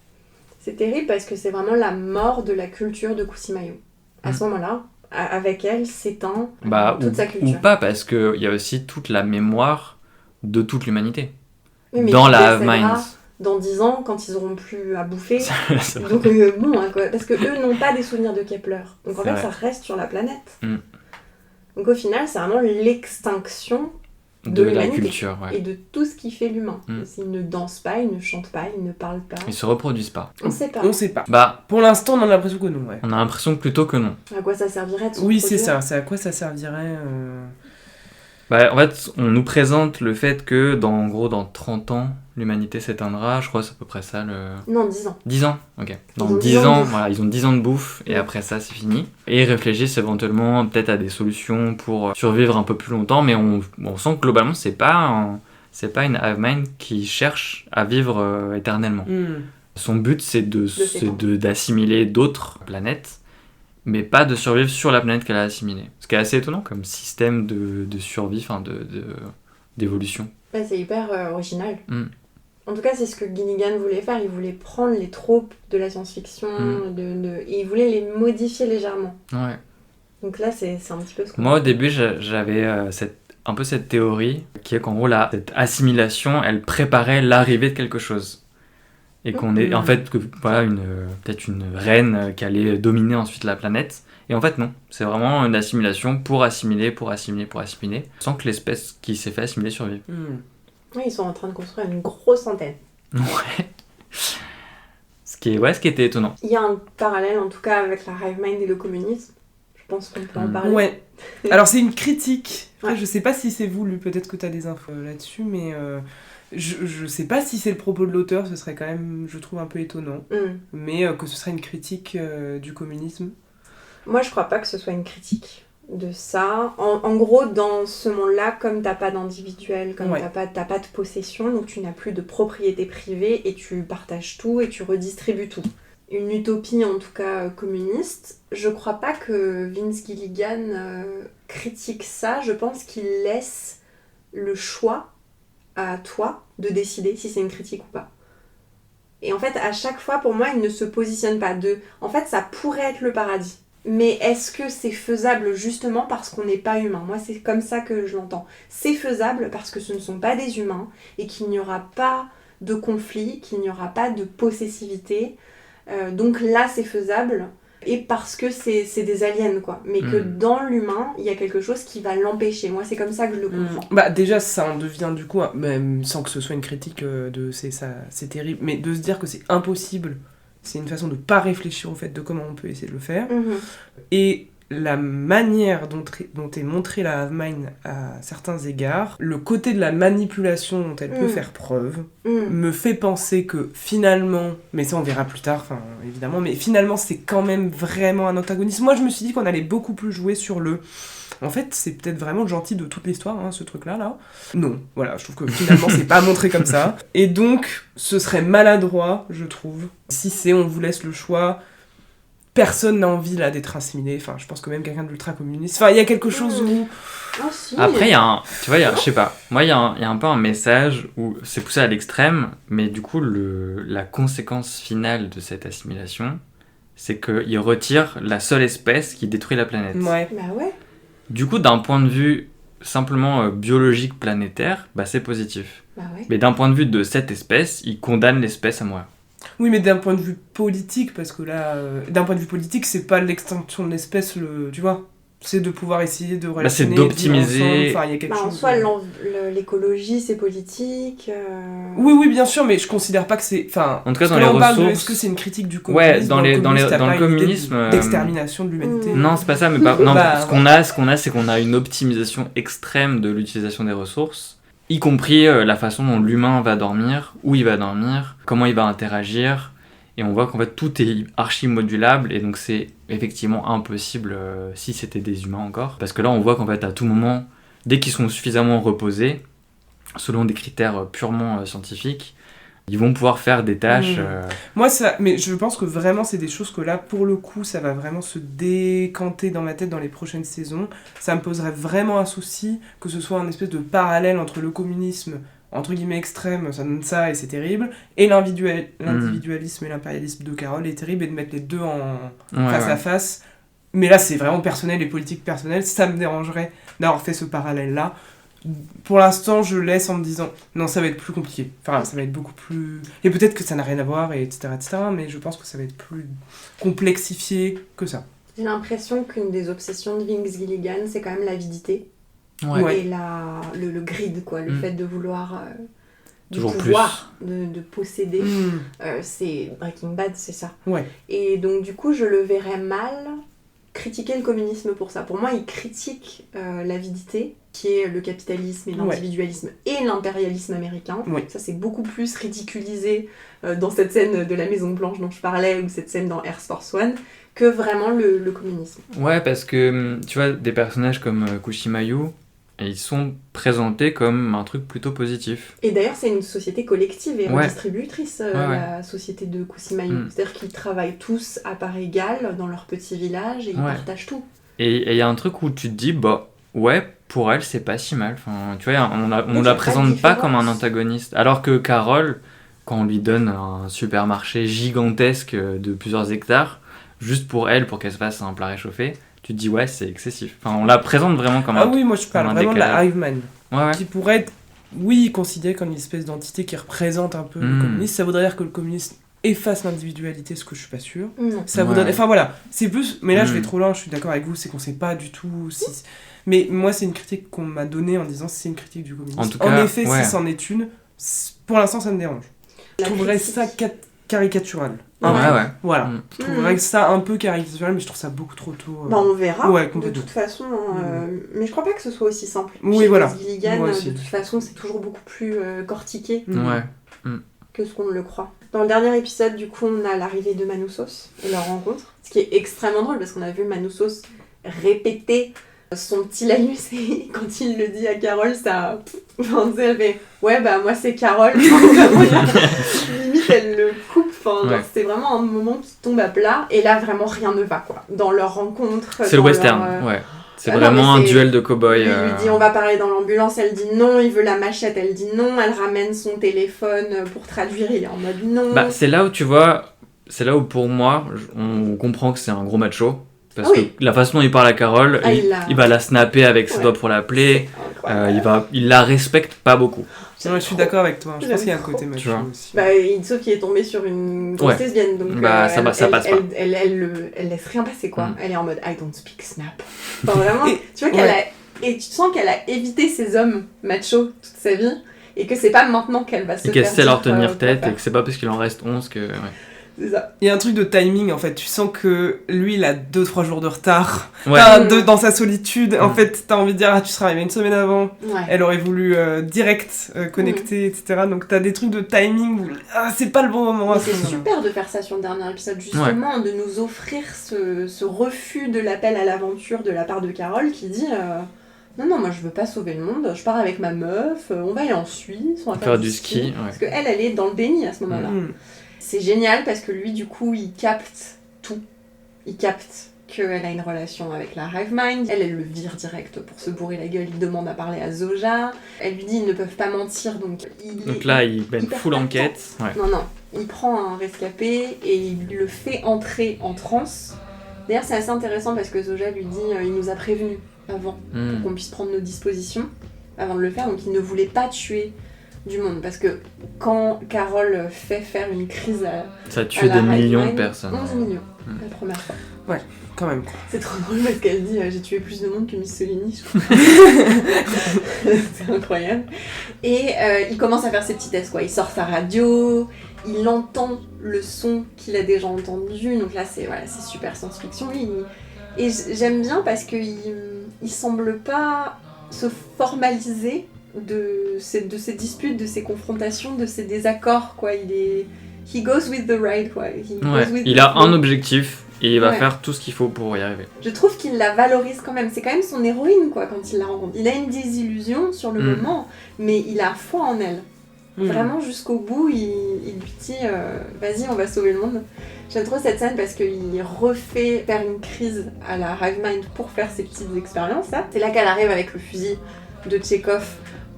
C'est terrible parce que c'est vraiment la mort de la culture de Kusimayo. À ce moment-là, avec elle, s'éteint toute sa culture. Ou pas, parce qu'il y a aussi toute la mémoire de toute l'humanité. Oui, dans la hive mind. Dans 10 ans, quand ils auront plus à bouffer. Donc parce que eux n'ont pas des souvenirs de Kepler. Donc en fait, ça reste sur la planète. Donc au final, c'est vraiment l'extinction de la culture, et de tout ce qui fait l'humain. Ils ne dansent pas, ils ne chantent pas, ils ne parlent pas. Ils se reproduisent pas. On sait pas. Pour l'instant, on a l'impression que non. On a l'impression plutôt que non. À quoi ça servirait de se reproduire ? C'est ça. C'est à quoi ça servirait En fait, on nous présente le fait que, dans 30 ans, l'humanité s'éteindra. Je crois que c'est à peu près ça Non, 10 ans. 10 ans, ok. Dans 10 ans, ils ont 10 ans de bouffe, et après ça, c'est fini. Et ils réfléchissent éventuellement peut-être à des solutions pour survivre un peu plus longtemps, mais on sent que globalement, c'est pas une hive mind qui cherche à vivre éternellement. Son but, c'est d'assimiler d'autres planètes, mais pas de survivre sur la planète qu'elle a assimilée. Ce qui est assez étonnant comme système de survie, d'évolution. Ouais, c'est hyper original. En tout cas, c'est ce que Gilligan voulait faire. Il voulait prendre les tropes de la science-fiction et il voulait les modifier légèrement. Ouais. Donc là, c'est un petit peu ce qu'on... Moi, au début, j'avais un peu cette théorie qui est qu'en gros, cette assimilation, elle préparait l'arrivée de quelque chose. Et qu'on est, en fait, voilà, peut-être une reine qui allait dominer ensuite la planète. Et en fait, non. C'est vraiment une assimilation pour assimiler, sans que l'espèce qui s'est fait assimiler survive. Oui, ils sont en train de construire une grosse antenne. Ouais. Ce qui était étonnant. Il y a un parallèle, en tout cas, avec la hive mind et le communisme. Je pense qu'on peut en parler. Ouais. Alors, c'est une critique. Après, Ouais. je sais pas si c'est voulu, peut-être que t'as des infos là-dessus, mais je sais pas si c'est le propos de l'auteur, ce serait quand même, je trouve, un peu étonnant. Mais que ce serait une critique du communisme. Moi, je crois pas que ce soit une critique de ça. En gros, dans ce monde-là, comme t'as pas d'individuel, comme t'as pas de possession, donc tu n'as plus de propriété privée et tu partages tout et tu redistribues tout. Une utopie, en tout cas communiste. Je crois pas que Vince Gilligan critique ça. Je pense qu'il laisse le choix à toi de décider si c'est une critique ou pas. Et en fait, à chaque fois, pour moi, il ne se positionne pas de... En fait, ça pourrait être le paradis. Mais est-ce que c'est faisable justement parce qu'on n'est pas humain ? Moi, c'est comme ça que je l'entends. C'est faisable parce que ce ne sont pas des humains et qu'il n'y aura pas de conflit, qu'il n'y aura pas de possessivité. Donc là, c'est faisable. Et parce que c'est des aliens, quoi. Mais que dans l'humain, il y a quelque chose qui va l'empêcher. Moi, c'est comme ça que je le comprends. Bah déjà, ça en devient du coup, même sans que ce soit une critique c'est terrible, mais de se dire que c'est impossible, c'est une façon de pas réfléchir au fait de comment on peut essayer de le faire. Et la manière dont est montrée la hive mind à certains égards, le côté de la manipulation dont elle peut faire preuve, me fait penser que finalement, mais ça on verra plus tard, évidemment, mais finalement c'est quand même vraiment un antagoniste. Moi je me suis dit qu'on allait beaucoup plus jouer sur le... En fait, c'est peut-être vraiment le gentil de toute l'histoire, hein, ce truc-là, là. Non, voilà, je trouve que finalement, c'est pas montré comme ça. Et donc, ce serait maladroit, je trouve, si on vous laisse le choix. Personne n'a envie, là, d'être assimilé. Enfin, je pense que même quelqu'un d'ultra-communiste... Enfin, il y a quelque chose où... Oh, si. Après, il y a un... Tu vois, je sais pas. Moi, il y a un peu un message où c'est poussé à l'extrême, mais du coup, la conséquence finale de cette assimilation, c'est qu'il retire la seule espèce qui détruit la planète. Ouais. Bah ouais. Du coup, d'un point de vue simplement biologique planétaire, bah c'est positif. Bah ouais. Mais d'un point de vue de cette espèce, il condamne l'espèce à mourir. Oui, mais d'un point de vue politique, parce que là, d'un point de vue politique, c'est pas l'extinction de l'espèce, tu vois. C'est de pouvoir essayer de relationner, c'est d'optimiser. Enfin, il y a quelque chose. En soi, l'écologie, c'est politique. Oui, bien sûr, mais je considère pas que c'est. Enfin, en tout cas, dans les ressources. Parle de, est-ce que c'est une critique du communisme ? Ouais, dans le communisme. D'extermination de l'humanité. Non, c'est pas ça, mais pas. Non, ce qu'on a, c'est qu'on a une optimisation extrême de l'utilisation des ressources, y compris la façon dont l'humain va dormir, où il va dormir, comment il va interagir. Et on voit qu'en fait tout est archi modulable et donc c'est effectivement impossible si c'était des humains encore. Parce que là on voit qu'en fait à tout moment, dès qu'ils sont suffisamment reposés, selon des critères purement scientifiques, ils vont pouvoir faire des tâches... Moi ça, mais je pense que vraiment c'est des choses que là pour le coup ça va vraiment se décanter dans ma tête dans les prochaines saisons. Ça me poserait vraiment un souci que ce soit un espèce de parallèle entre le communisme entre guillemets extrême, ça donne ça et c'est terrible, et l'individualisme et l'impérialisme de Carol est terrible, et de mettre les deux face à face. Mais là c'est vraiment personnel et politique personnelle, ça me dérangerait d'avoir fait ce parallèle là. Pour l'instant je laisse en me disant non, ça va être plus compliqué, enfin ça va être beaucoup plus, et peut-être que ça n'a rien à voir et etc, mais je pense que ça va être plus complexifié que ça. J'ai l'impression qu'une des obsessions de Vince Gilligan c'est quand même l'avidité. Ouais. Et le greed, quoi, le fait de vouloir du toujours pouvoir, de posséder. C'est Breaking Bad, c'est ça. Ouais. Et donc du coup, je le verrais mal critiquer le communisme pour ça. Pour moi, il critique l'avidité, qui est le capitalisme et l'individualisme et l'impérialisme américain. Ouais. Ça, c'est beaucoup plus ridiculisé dans cette scène de la Maison Blanche dont je parlais, ou cette scène dans Air Force One, que vraiment le communisme. Ouais, parce que tu vois, des personnages comme Kushimayu, et ils sont présentés comme un truc plutôt positif. Et d'ailleurs, c'est une société collective et redistributrice, la société de Kusimayu. C'est-à-dire qu'ils travaillent tous à part égale dans leur petit village et ils partagent tout. Et il y a un truc où tu te dis, bah ouais, pour elle, c'est pas si mal. Enfin, tu vois, on la présente pas comme un antagoniste. Alors que Carol, quand on lui donne un supermarché gigantesque de plusieurs hectares, juste pour elle, pour qu'elle se fasse un plat réchauffé, tu te dis ouais, c'est excessif. Enfin, on la présente vraiment comme Ah oui, moi je parle vraiment de la Hiveman. Ouais. Qui pourrait être, considérée comme une espèce d'entité qui représente un peu le communisme. Ça voudrait dire que le communisme efface l'individualité, ce que je suis pas sûr. Ça voudrait... Enfin voilà, c'est plus... Mais là je vais trop loin, je suis d'accord avec vous, c'est qu'on sait pas du tout si... Mais moi c'est une critique qu'on m'a donnée en disant c'est une critique du communisme. En tout cas, effet, si c'en est une, pour l'instant ça me dérange. Je trouverais ça caricatural. Voilà. Je trouverais ça un peu caricatural, mais je trouve ça beaucoup trop tôt. On verra, de toute façon. Mais je crois pas que ce soit aussi simple. Oui, voilà. Gilligan, de toute façon, c'est toujours beaucoup plus cortiqué que ce qu'on le croit. Dans le dernier épisode, du coup, on a l'arrivée de Manousos et leur rencontre. Ce qui est extrêmement drôle, parce qu'on a vu Manousos répéter son petit laïus et quand il le dit à Carole, ça... Enfin, tu sais, elle fait « Ouais, bah moi c'est Carole ». Limite, elle le coupe. Enfin, c'était vraiment un moment qui tombe à plat. Et là, vraiment, rien ne va, quoi. Dans leur rencontre... C'est le western, C'est vraiment un duel de cow-boys. Il lui dit « On va parler dans l'ambulance ». Elle dit non. Il veut la machette. Elle dit non. Elle ramène son téléphone pour traduire. Il est en mode non. Bah, c'est là où tu vois... C'est là où, pour moi, on comprend que c'est un gros macho. Parce que la façon dont il parle à Carole, il va la snapper avec ses doigts pour l'appeler. Il la respecte pas beaucoup. Je suis d'accord avec toi. Je pense qu'il y a un côté macho aussi. Sauf qu'il est tombé sur une grosse lesbienne. Donc ça passe pas. Elle laisse rien passer, quoi. Elle est en mode I don't speak snap. Enfin, vraiment, tu vois et tu sens qu'elle a évité ces hommes machos toute sa vie. Et que c'est pas maintenant qu'elle va se faire. Et qu'elle sait leur tenir tête. Et que c'est pas parce qu'il en reste 11 que... C'est ça. Il y a un truc de timing en fait, tu sens que lui il a 2-3 jours de retard dans sa solitude. En fait t'as envie de dire tu serais arrivé une semaine avant, elle aurait voulu direct connecter, etc. Donc t'as des trucs de timing où c'est pas le bon moment. C'est super de faire ça sur le dernier épisode, justement, de nous offrir ce refus de l'appel à l'aventure de la part de Carole qui dit non, moi je veux pas sauver le monde, je pars avec ma meuf, on va aller en Suisse, on va faire du ski. Parce qu'elle est dans le déni à ce moment-là. C'est génial parce que lui, du coup, il capte tout. Il capte qu'elle a une relation avec la Hive Mind. Elle le vire direct pour se bourrer la gueule. Il demande à parler à Zoja. Elle lui dit ils ne peuvent pas mentir. Donc là, il mène full enquête. Non. Il prend un rescapé et il le fait entrer en transe. D'ailleurs, c'est assez intéressant parce que Zoja lui dit il nous a prévenus avant pour qu'on puisse prendre nos dispositions avant de le faire. Donc il ne voulait pas tuer du monde, parce que quand Carole fait faire une crise ça a tué des millions de personnes. 11 millions, la première fois. Ouais, quand même. C'est trop drôle parce qu'elle dit j'ai tué plus de monde que Mussolini, je crois. C'est incroyable. Et il commence à faire ses petits tests, quoi. Il sort sa radio, il entend le son qu'il a déjà entendu, donc là c'est super science-fiction. Et j'aime bien parce qu'il semble pas se formaliser de ces disputes, de ces confrontations, de ces désaccords, quoi. He goes with the ride, quoi. Il a un objectif et il va faire tout ce qu'il faut pour y arriver. Je trouve qu'il la valorise quand même. C'est quand même son héroïne, quoi, quand il la rencontre. Il a une désillusion sur le moment, mais il a foi en elle. Vraiment, jusqu'au bout, il lui dit vas-y, on va sauver le monde. J'aime trop cette scène parce qu'il refait faire une crise à la Hive Mind pour faire ses petites expériences, là. C'est là qu'elle arrive avec le fusil de Tchekhov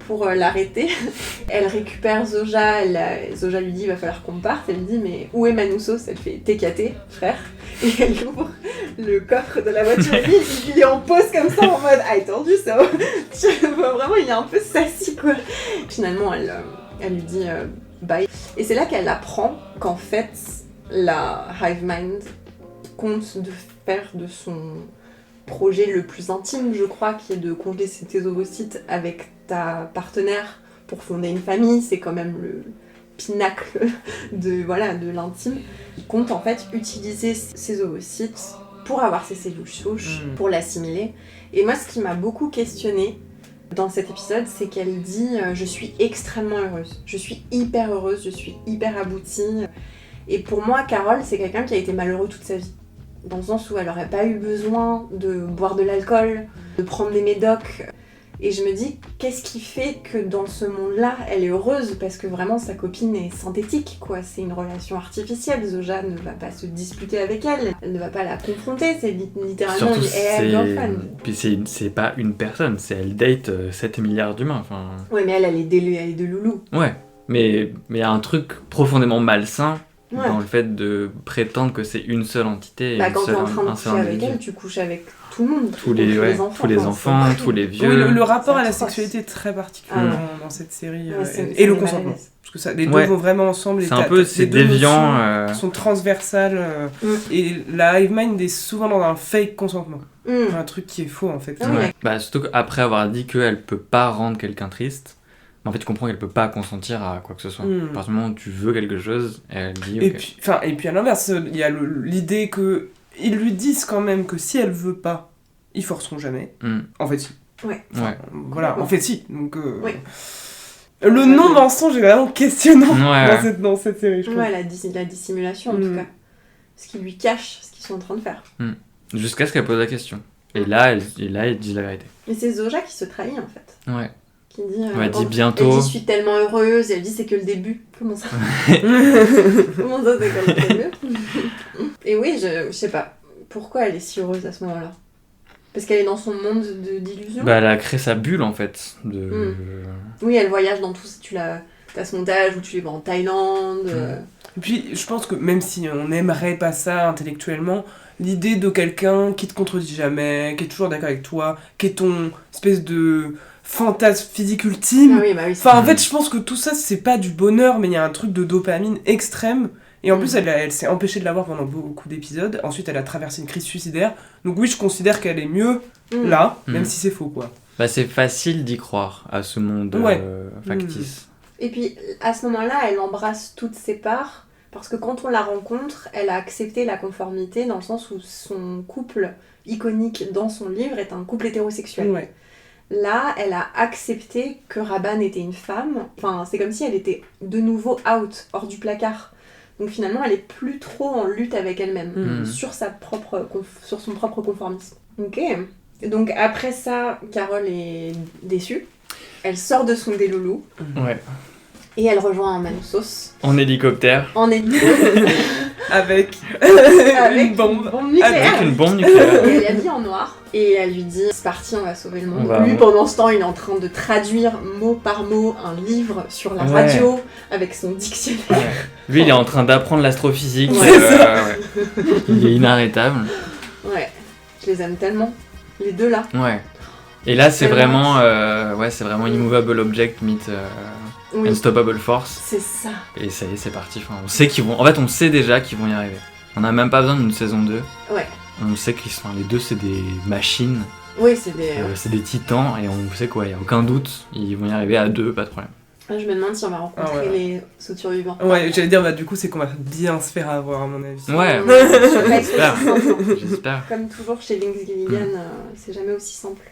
pour l'arrêter. Elle récupère Zoja, Zoja lui dit il va falloir qu'on parte. Elle lui dit mais où est Manousos? Elle fait TKT, frère. Et elle ouvre le coffre de la voiture et lui, il est en pause comme ça en mode I told you so. Vraiment, il est un peu sassy, quoi. Finalement, elle lui dit bye. Et c'est là qu'elle apprend qu'en fait, la Hive Mind compte de faire de son projet le plus intime, je crois, qui est de congeler tes ovocytes avec ta partenaire pour fonder une famille. C'est quand même le pinacle de l'intime. Il compte en fait utiliser ses ovocytes pour avoir ses cellules souches, pour l'assimiler. Et moi, ce qui m'a beaucoup questionnée dans cet épisode, c'est qu'elle dit je suis extrêmement heureuse, je suis hyper heureuse, je suis hyper aboutie. Et pour moi, Carole, c'est quelqu'un qui a été malheureux toute sa vie. Dans le sens où elle n'aurait pas eu besoin de boire de l'alcool, de prendre des médocs. Et je me dis, qu'est-ce qui fait que dans ce monde-là, elle est heureuse? Parce que vraiment, sa copine est synthétique, quoi. C'est une relation artificielle. Zoja ne va pas se disputer avec elle. Elle ne va pas la confronter. C'est littéralement Surtout, une girlfriend. Puis c'est pas une personne, elle date 7 milliards d'humains. Enfin... Ouais, mais elle est de loulou. Ouais, mais il y a un truc profondément malsain dans le fait de prétendre que c'est une seule entité. Quand t'es en train de coucher avec elle, tu couches avec tout le monde. Tous les enfants, tous les vieux. Oui, le rapport à la sexualité est très particulier dans cette série. Et le consentement. Parce que les deux vont vraiment ensemble. C'est déviant. Sont transversales. Et la hive mind est souvent dans un fake consentement. Un truc qui est faux en fait. Surtout qu'après avoir dit qu'elle peut pas rendre quelqu'un triste, en fait tu comprends qu'elle peut pas consentir à quoi que ce soit. À partir du moment où tu veux quelque chose, elle dit ok. Et puis à l'inverse, il y a l'idée que ils lui disent quand même que si elle veut pas, ils forceront jamais. En fait si. Voilà, en fait si. Donc le non-mensonge est vraiment questionnant dans cette série, je trouve. La dissimulation en tout cas. Ce qu'ils lui cachent, ce qu'ils sont en train de faire. Jusqu'à ce qu'elle pose la question. Et là, elle dit la vérité. Mais c'est Zoja qui se trahit en fait. Ouais. Qui dit, elle dit bientôt. Elle dit je suis tellement heureuse, et elle dit c'est que le début. Comment ça Comment ça c'est que le début? Et oui, je sais pas. Pourquoi elle est si heureuse à ce moment-là? Parce qu'elle est dans son monde d'illusions. Elle a créé sa bulle en fait. Oui, elle voyage dans tout. T'as ce montage où tu les vois en Thaïlande. Et puis je pense que même si on n'aimerait pas ça intellectuellement, l'idée de quelqu'un qui te contredit jamais, qui est toujours d'accord avec toi, qui est ton espèce de fantasme physique ultime. En fait, je pense que tout ça, c'est pas du bonheur, mais il y a un truc de dopamine extrême. Et en plus, elle s'est empêchée de l'avoir pendant beaucoup d'épisodes. Ensuite, elle a traversé une crise suicidaire. Donc oui, je considère qu'elle est mieux là, même si c'est faux, quoi. C'est facile d'y croire à ce monde factice. Et puis, à ce moment-là, elle embrasse toutes ses parts. Parce que quand on la rencontre, elle a accepté la conformité dans le sens où son couple iconique dans son livre est un couple hétérosexuel. Ouais. Là, elle a accepté que Raban était une femme. Enfin, c'est comme si elle était de nouveau out, hors du placard. Donc finalement, elle est plus trop en lutte avec elle-même sur son propre conformisme. Ok. Donc après ça, Carole est déçue. Elle sort de son déloulou. Ouais. Et elle rejoint Manoussos. En hélicoptère. Avec une bombe nucléaire. Avec une bombe nucléaire. Et elle est habillée en noir. Et elle lui dit, c'est parti, on va sauver le monde. Lui, pendant ce temps, il est en train de traduire mot par mot un livre sur la radio avec son dictionnaire. Ouais. Lui, il est en train d'apprendre l'astrophysique. Il est inarrêtable. Ouais. Je les aime tellement. Les deux là. Ouais. Et là, c'est vraiment Immovable Object meet Unstoppable Force. C'est ça. Et ça y est, c'est parti. Enfin, on sait qu'ils vont. En fait, on sait déjà qu'ils vont y arriver. On n'a même pas besoin d'une saison 2. Ouais. On sait qu'ils sont. Les deux, c'est des machines. Oui, c'est des titans. Et on sait quoi, il n'y a aucun doute. Ils vont y arriver à deux, pas de problème. Je me demande si on va rencontrer les survivants. Ouais, j'allais dire, du coup, c'est qu'on va bien se faire avoir, à mon avis. Ouais, j'espère. J'espère. Comme toujours chez Vince Gilligan, c'est jamais aussi simple.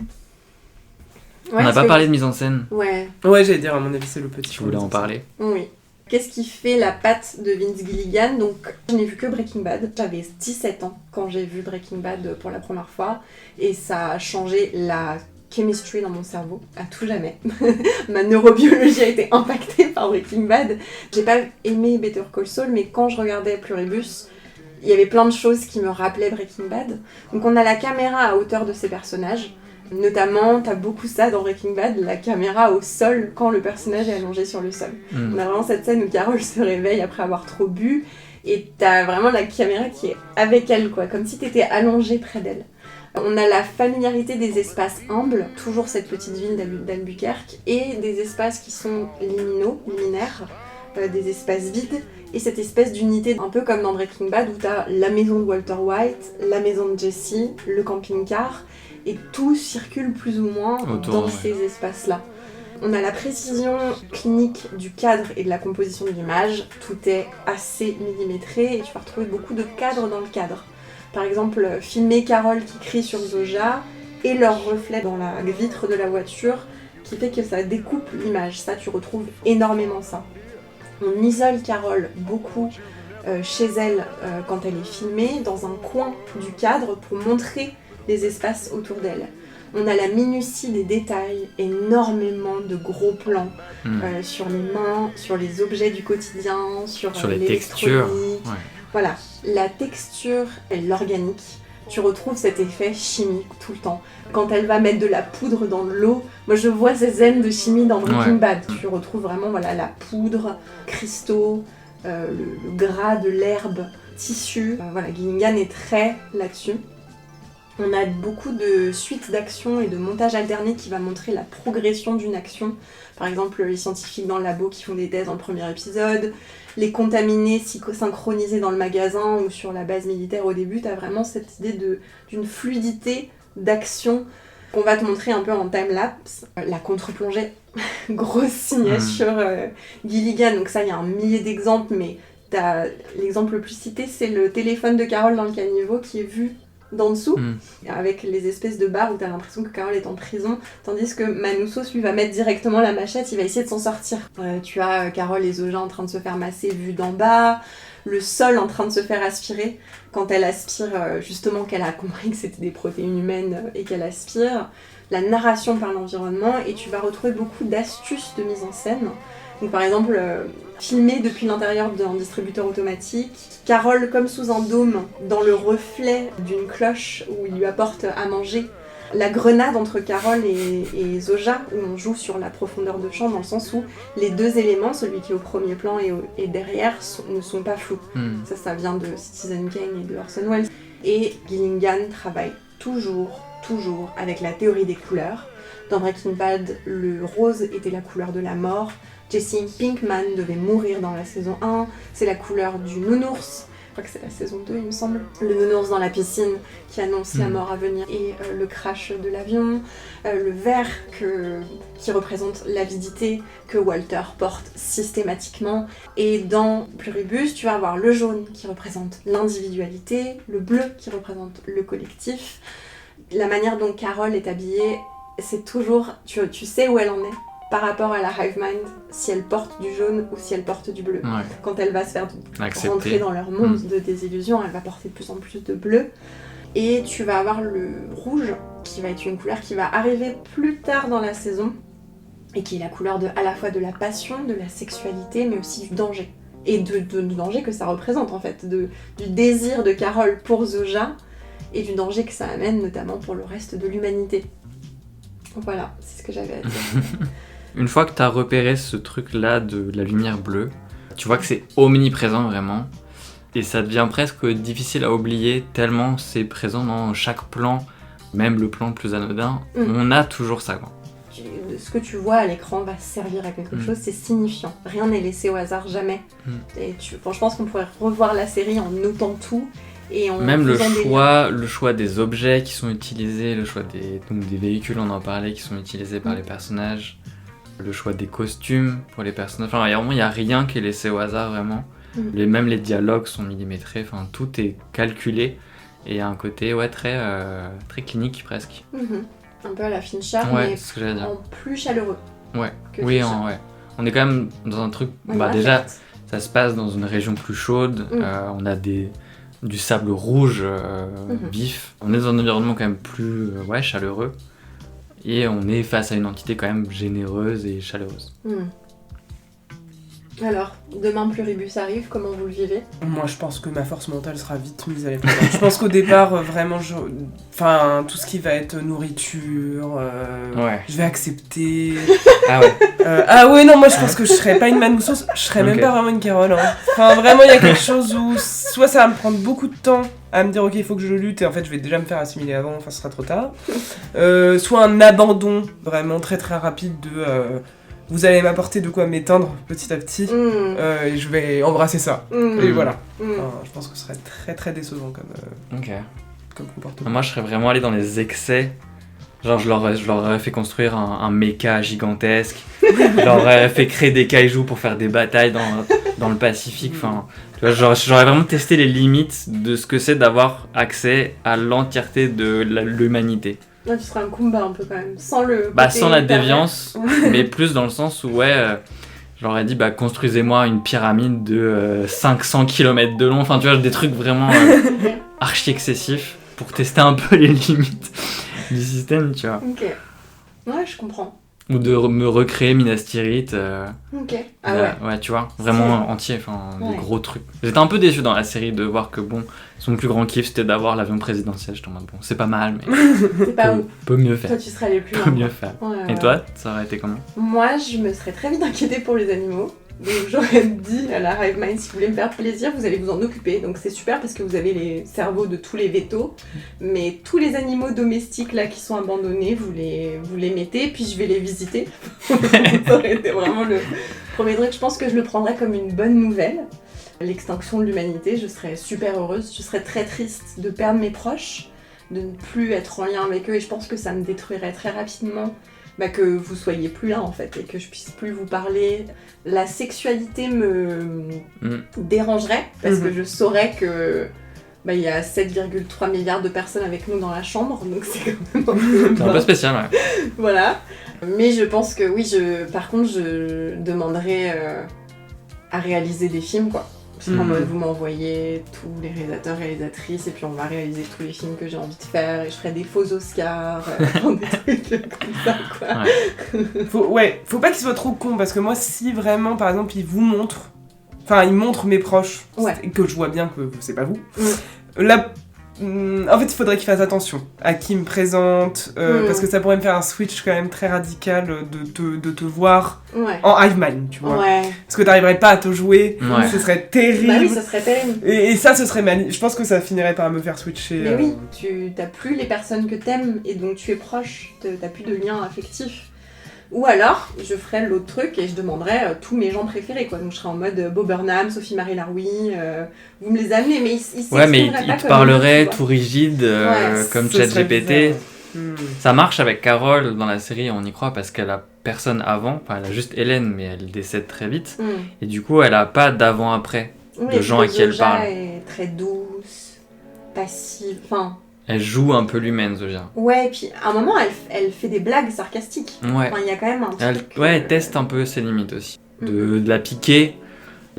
Ouais, on n'a pas parlé de mise en scène. Ouais, j'allais dire, à mon avis, c'est le petit. Tu voulais en parler? Oui. Qu'est-ce qui fait la patte de Vince Gilligan? Donc, je n'ai vu que Breaking Bad. J'avais 17 ans quand j'ai vu Breaking Bad pour la première fois. Et ça a changé la chemistry dans mon cerveau, à tout jamais. Ma neurobiologie a été impactée par Breaking Bad. J'ai pas aimé Better Call Saul, mais quand je regardais Pluribus, il y avait plein de choses qui me rappelaient Breaking Bad. Donc on a la caméra à hauteur de ces personnages. Notamment, t'as beaucoup ça dans Breaking Bad, la caméra au sol quand le personnage est allongé sur le sol. On a vraiment cette scène où Carole se réveille après avoir trop bu et t'as vraiment la caméra qui est avec elle, quoi, comme si t'étais allongé près d'elle. On a la familiarité des espaces humbles, toujours cette petite ville d'Albuquerque, et des espaces qui sont liminaires, des espaces vides, et cette espèce d'unité, un peu comme dans Breaking Bad, où t'as la maison de Walter White, la maison de Jesse, le camping-car, et tout circule plus ou moins dans ces espaces-là. On a la précision clinique du cadre et de la composition de l'image, tout est assez millimétré, et tu vas retrouver beaucoup de cadres dans le cadre. Par exemple, filmer Carole qui crie sur Zoja et leur reflet dans la vitre de la voiture qui fait que ça découpe l'image. Ça, tu retrouves énormément ça. On isole Carole beaucoup chez elle quand elle est filmée dans un coin du cadre pour montrer les espaces autour d'elle. On a la minutie des détails, énormément de gros plans sur les mains, sur les objets du quotidien, sur les textures. Ouais. Voilà, la texture et l'organique. Tu retrouves cet effet chimique tout le temps. Quand elle va mettre de la poudre dans l'eau, moi je vois ces scènes de chimie dans Breaking Bad. Tu retrouves vraiment la poudre, cristaux, le gras de l'herbe, tissu. Gilligan est très là-dessus. On a beaucoup de suites d'actions et de montages alternés qui va montrer la progression d'une action. Par exemple, les scientifiques dans le labo qui font des tests dans le premier épisode, les contaminés synchronisés dans le magasin ou sur la base militaire au début. T'as vraiment cette idée d'une fluidité d'action qu'on va te montrer un peu en time-lapse. La contre-plongée, grosse signature Gilligan. Donc ça, il y a un millier d'exemples, mais l'exemple le plus cité, c'est le téléphone de Carol dans le caniveau qui est vu d'en dessous, avec les espèces de barres où t'as l'impression que Carol est en prison, tandis que Manoussos lui va mettre directement la machette, il va essayer de s'en sortir. Tu as Carol et Zoja en train de se faire masser vue d'en bas, le sol en train de se faire aspirer, quand elle aspire, justement qu'elle a compris que c'était des protéines humaines et qu'elle aspire, la narration par l'environnement, et tu vas retrouver beaucoup d'astuces de mise en scène. Donc par exemple, filmé depuis l'intérieur d'un distributeur automatique, Carol comme sous un dôme, dans le reflet d'une cloche où il lui apporte à manger, la grenade entre Carol et Zoja, où on joue sur la profondeur de champ, dans le sens où les deux éléments, celui qui est au premier plan et derrière, ne sont pas flous. Ça vient de Citizen Kane et de Orson Welles. Et Gilligan travaille toujours avec la théorie des couleurs. Dans Breaking Bad, le rose était la couleur de la mort. Jesse Pinkman devait mourir dans la saison 1. C'est la couleur du nounours. Je crois que c'est la saison 2, il me semble. Le nounours dans la piscine qui annonce la mort à venir. Et le crash de l'avion. Le vert qui représente l'avidité que Walter porte systématiquement. Et dans Pluribus, tu vas avoir le jaune qui représente l'individualité. Le bleu qui représente le collectif. La manière dont Carol est habillée, c'est toujours... Tu sais où elle en est par rapport à la Hive Mind, si elle porte du jaune ou si elle porte du bleu. Ouais. Quand elle va se faire rentrer dans leur monde de désillusion, elle va porter de plus en plus de bleu. Et tu vas avoir le rouge, qui va être une couleur qui va arriver plus tard dans la saison, et qui est la couleur à la fois de la passion, de la sexualité, mais aussi du danger. Et du danger que ça représente, en fait, du désir de Carol pour Zoja, et du danger que ça amène, notamment pour le reste de l'humanité. Voilà, c'est ce que j'avais à dire. Une fois que tu as repéré ce truc-là de la lumière bleue, tu vois que c'est omniprésent vraiment, et ça devient presque difficile à oublier tellement c'est présent dans chaque plan, même le plan le plus anodin, on a toujours ça, quoi. Ce que tu vois à l'écran va servir à quelque chose, c'est signifiant. Rien n'est laissé au hasard, jamais. Et je pense qu'on pourrait revoir la série en notant tout. Et même le choix des objets qui sont utilisés, le choix des véhicules, on en parlait, qui sont utilisés par les personnages, le choix des costumes pour les personnages. Enfin, il n'y a rien qui est laissé au hasard, vraiment. Même les dialogues sont millimétrés, enfin, tout est calculé. Et il y a un côté très clinique, presque. Un peu à la Fincher, mais en plus chaleureux. Ouais. On est quand même dans un truc... déjà, ça se passe dans une région plus chaude. On a du sable rouge vif. On est dans un environnement quand même plus chaleureux. Et on est face à une entité quand même généreuse et chaleureuse. Alors, demain Pluribus arrive, comment vous le vivez ? Moi, je pense que ma force mentale sera vite mise à l'épreuve. Je pense qu'au départ, vraiment, tout ce qui va être nourriture, je vais accepter. Ah ouais, non, moi je pense que je serais pas une Manoussos, je serais même pas vraiment une Carol. Enfin, vraiment, il y a quelque chose où soit ça va me prendre beaucoup de temps à me dire ok, il faut que je lutte et en fait je vais déjà me faire assimiler avant, enfin ce sera trop tard. Soit un abandon vraiment très très rapide de vous allez m'apporter de quoi m'éteindre petit à petit et je vais embrasser ça. Et voilà. Enfin, je pense que ce serait très très décevant comme comportement. Moi je serais vraiment allé dans les excès. Genre je leur aurais fait construire un méca gigantesque, je leur aurais fait créer des kaijus pour faire des batailles dans le Pacifique, enfin, tu vois, j'aurais vraiment testé les limites de ce que c'est d'avoir accès à l'entièreté de l'humanité. Là tu serais un Kumba un peu quand même, sans la déviance, mais plus dans le sens où je leur ai dit construisez-moi une pyramide de 500 km de long, enfin tu vois, des trucs vraiment archi excessifs pour tester un peu les limites. du système, tu vois. Ok. Ouais, je comprends. Ou de me recréer Minas Tirith. Ok. Ah ouais. Ouais, tu vois, vraiment entier, des gros trucs. J'étais un peu déçu dans la série de voir que, son plus grand kiff, c'était d'avoir l'avion présidentiel. J'étais en mode, c'est pas mal, mais c'est pas où. Peut mieux faire. Toi, tu serais allé plus loin. Peut mieux faire. Ouais. Et toi, ça aurait été comment? Moi, je me serais très vite inquiétée pour les animaux. Donc j'aurais dit à la Hive Mind, si vous voulez me faire plaisir, vous allez vous en occuper. Donc c'est super parce que vous avez les cerveaux de tous les vétos. Mais tous les animaux domestiques là qui sont abandonnés, vous les mettez, puis je vais les visiter. Ça aurait été vraiment le premier truc. Je pense que je le prendrais comme une bonne nouvelle. L'extinction de l'humanité, je serais super heureuse. Je serais très triste de perdre mes proches, de ne plus être en lien avec eux. Et je pense que ça me détruirait très rapidement. Que vous soyez plus là en fait et que je puisse plus vous parler. La sexualité me dérangerait parce que je saurais que il y a 7,3 milliards de personnes avec nous dans la chambre, donc c'est quand même un peu spécial, ouais. Voilà. Mais je pense que oui, par contre je demanderais à réaliser des films quoi. En mode, vous m'envoyez tous les réalisateurs, réalisatrices, et puis on va réaliser tous les films que j'ai envie de faire, et je ferai des faux Oscars, des trucs comme ça, quoi. Faut pas qu'ils soient trop cons, parce que moi, si vraiment, par exemple, ils montrent mes proches, et que je vois bien que c'est pas vous, là, en fait, il faudrait qu'ils fassent attention à qui me présente, parce que ça pourrait me faire un switch quand même très radical de te voir en Hive Mind, tu vois. Ouais. Parce que t'arriverais pas à te jouer, ce serait terrible. Bah oui, ça serait terrible. Et ça, ce serait je pense que ça finirait par me faire switcher. Mais oui, tu t'as plus les personnes que t'aimes, et donc tu es proche, t'as plus de lien affectif. Ou alors, je ferais l'autre truc et je demanderais tous mes gens préférés, quoi. Donc je serais en mode Bo Burnham, Sophie-Marie Laroui, vous me les amenez, mais ils s'exprimeraient pas ils te parleraient tout rigide, comme ChatGPT. Ça marche avec Carole dans la série, on y croit, parce qu'elle a personne avant, elle a juste Hélène, mais elle décède très vite. Et du coup, elle a pas d'avant-après de gens à qui elle parle. Zoja est très douce, passive, Elle joue un peu l'humaine, Zoja. Ouais, et puis à un moment, elle fait des blagues sarcastiques. Ouais. Il y a quand même un truc... Elle teste un peu ses limites aussi. De la piquer,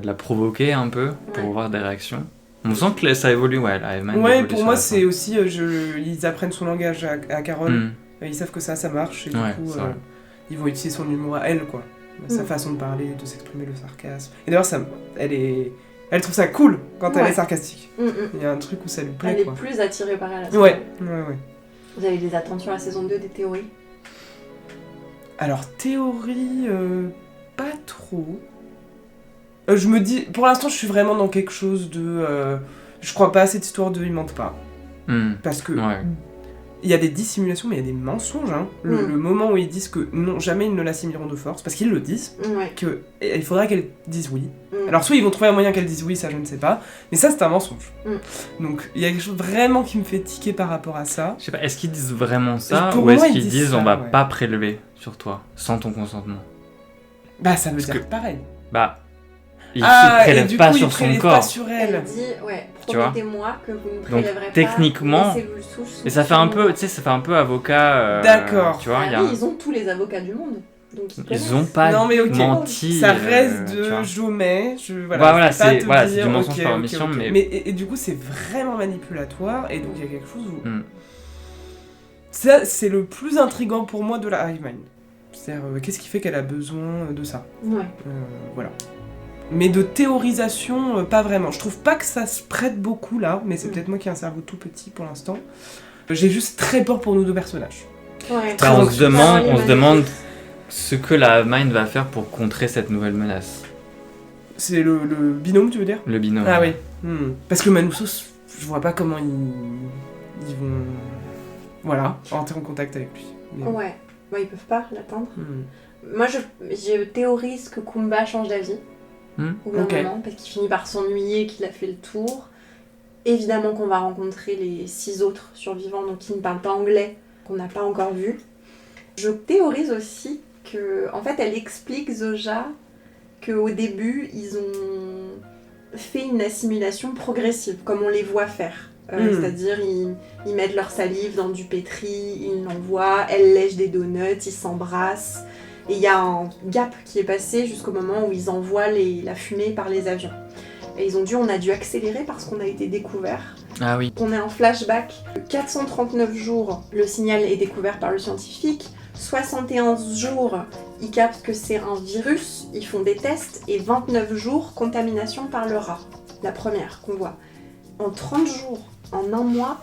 de la provoquer un peu, pour voir des réactions. On sent que ça évolue, la Hive Mind. Ouais, pour moi, c'est aussi... ils apprennent son langage à Carole. Ils savent que ça marche, et du coup, ils vont utiliser son humour à elle, quoi. Sa façon de parler, de s'exprimer, le sarcasme. Et d'ailleurs, elle trouve ça cool quand elle est sarcastique. Il y a un truc où ça lui plaît, Elle est plus attirée par elle. Ouais. Vous avez des attentes sur la saison 2, des théories? Alors, théorie, pas trop. Je me dis, pour l'instant, je suis vraiment dans quelque chose de... je crois pas à cette histoire de « ils mentent pas ». Parce que... Il y a des dissimulations, mais il y a des mensonges. Le moment où ils disent que non, jamais ils ne l'assimileront de force, parce qu'ils le disent, qu'il faudrait qu'elle dise oui. Alors soit ils vont trouver un moyen qu'elle dise oui, ça je ne sais pas, mais ça c'est un mensonge. Donc il y a quelque chose vraiment qui me fait tiquer par rapport à ça. Je sais pas, est-ce qu'ils disent vraiment ça, ou est-ce qu'ils disent ça, on va pas prélever sur toi, sans ton consentement? Bah ça veut dire pareil. Il ne prélève pas sur son corps. Pas sur elle. Elle dit, promettez-moi que vous ne prélèverez pas techniquement, les cellules souches. Et ça fait un peu, tu sais, ça fait un peu avocat. D'accord. Tu vois, ils ont tous les avocats du monde. Donc ils ont pas menti. Ça reste de Jomet. Voilà, c'est du mensonge par omission. Mais du coup, c'est vraiment manipulatoire. Et donc, il y a quelque chose où... Ça, c'est le plus intriguant pour moi de la Hive Mind. C'est-à-dire, qu'est-ce qui fait qu'elle a besoin de ça? Voilà. Mais de théorisation, pas vraiment. Je trouve pas que ça se prête beaucoup là, mais c'est peut-être moi qui ai un cerveau tout petit pour l'instant. J'ai juste très peur pour nos deux personnages. On se demande ce que la Mind va faire pour contrer cette nouvelle menace. C'est le binôme, tu veux dire? Le binôme. Ah oui. Parce que Manousos, je vois pas comment ils vont entrer en contact avec lui. Mais... ils peuvent pas l'atteindre. Moi, je théorise que Kumba change d'avis. Au bout d'un moment, parce qu'il finit par s'ennuyer, qu'il a fait le tour. Évidemment qu'on va rencontrer les 6 autres survivants, donc qui ne parlent pas anglais, qu'on n'a pas encore vus. Je théorise aussi que, en fait, elle explique, Zoja, qu'au début, ils ont fait une assimilation progressive, comme on les voit faire. C'est-à-dire, ils mettent leur salive dans du pétri, ils l'envoient, elle lèche des donuts, ils s'embrassent. Et il y a un gap qui est passé jusqu'au moment où ils envoient la fumée par les avions. Et on a dû accélérer parce qu'on a été découvert. Ah oui. On est en flashback. 439 jours, le signal est découvert par le scientifique. 71 jours, ils captent que c'est un virus, ils font des tests. Et 29 jours, contamination par le rat. La première qu'on voit. En 30 jours, en un mois,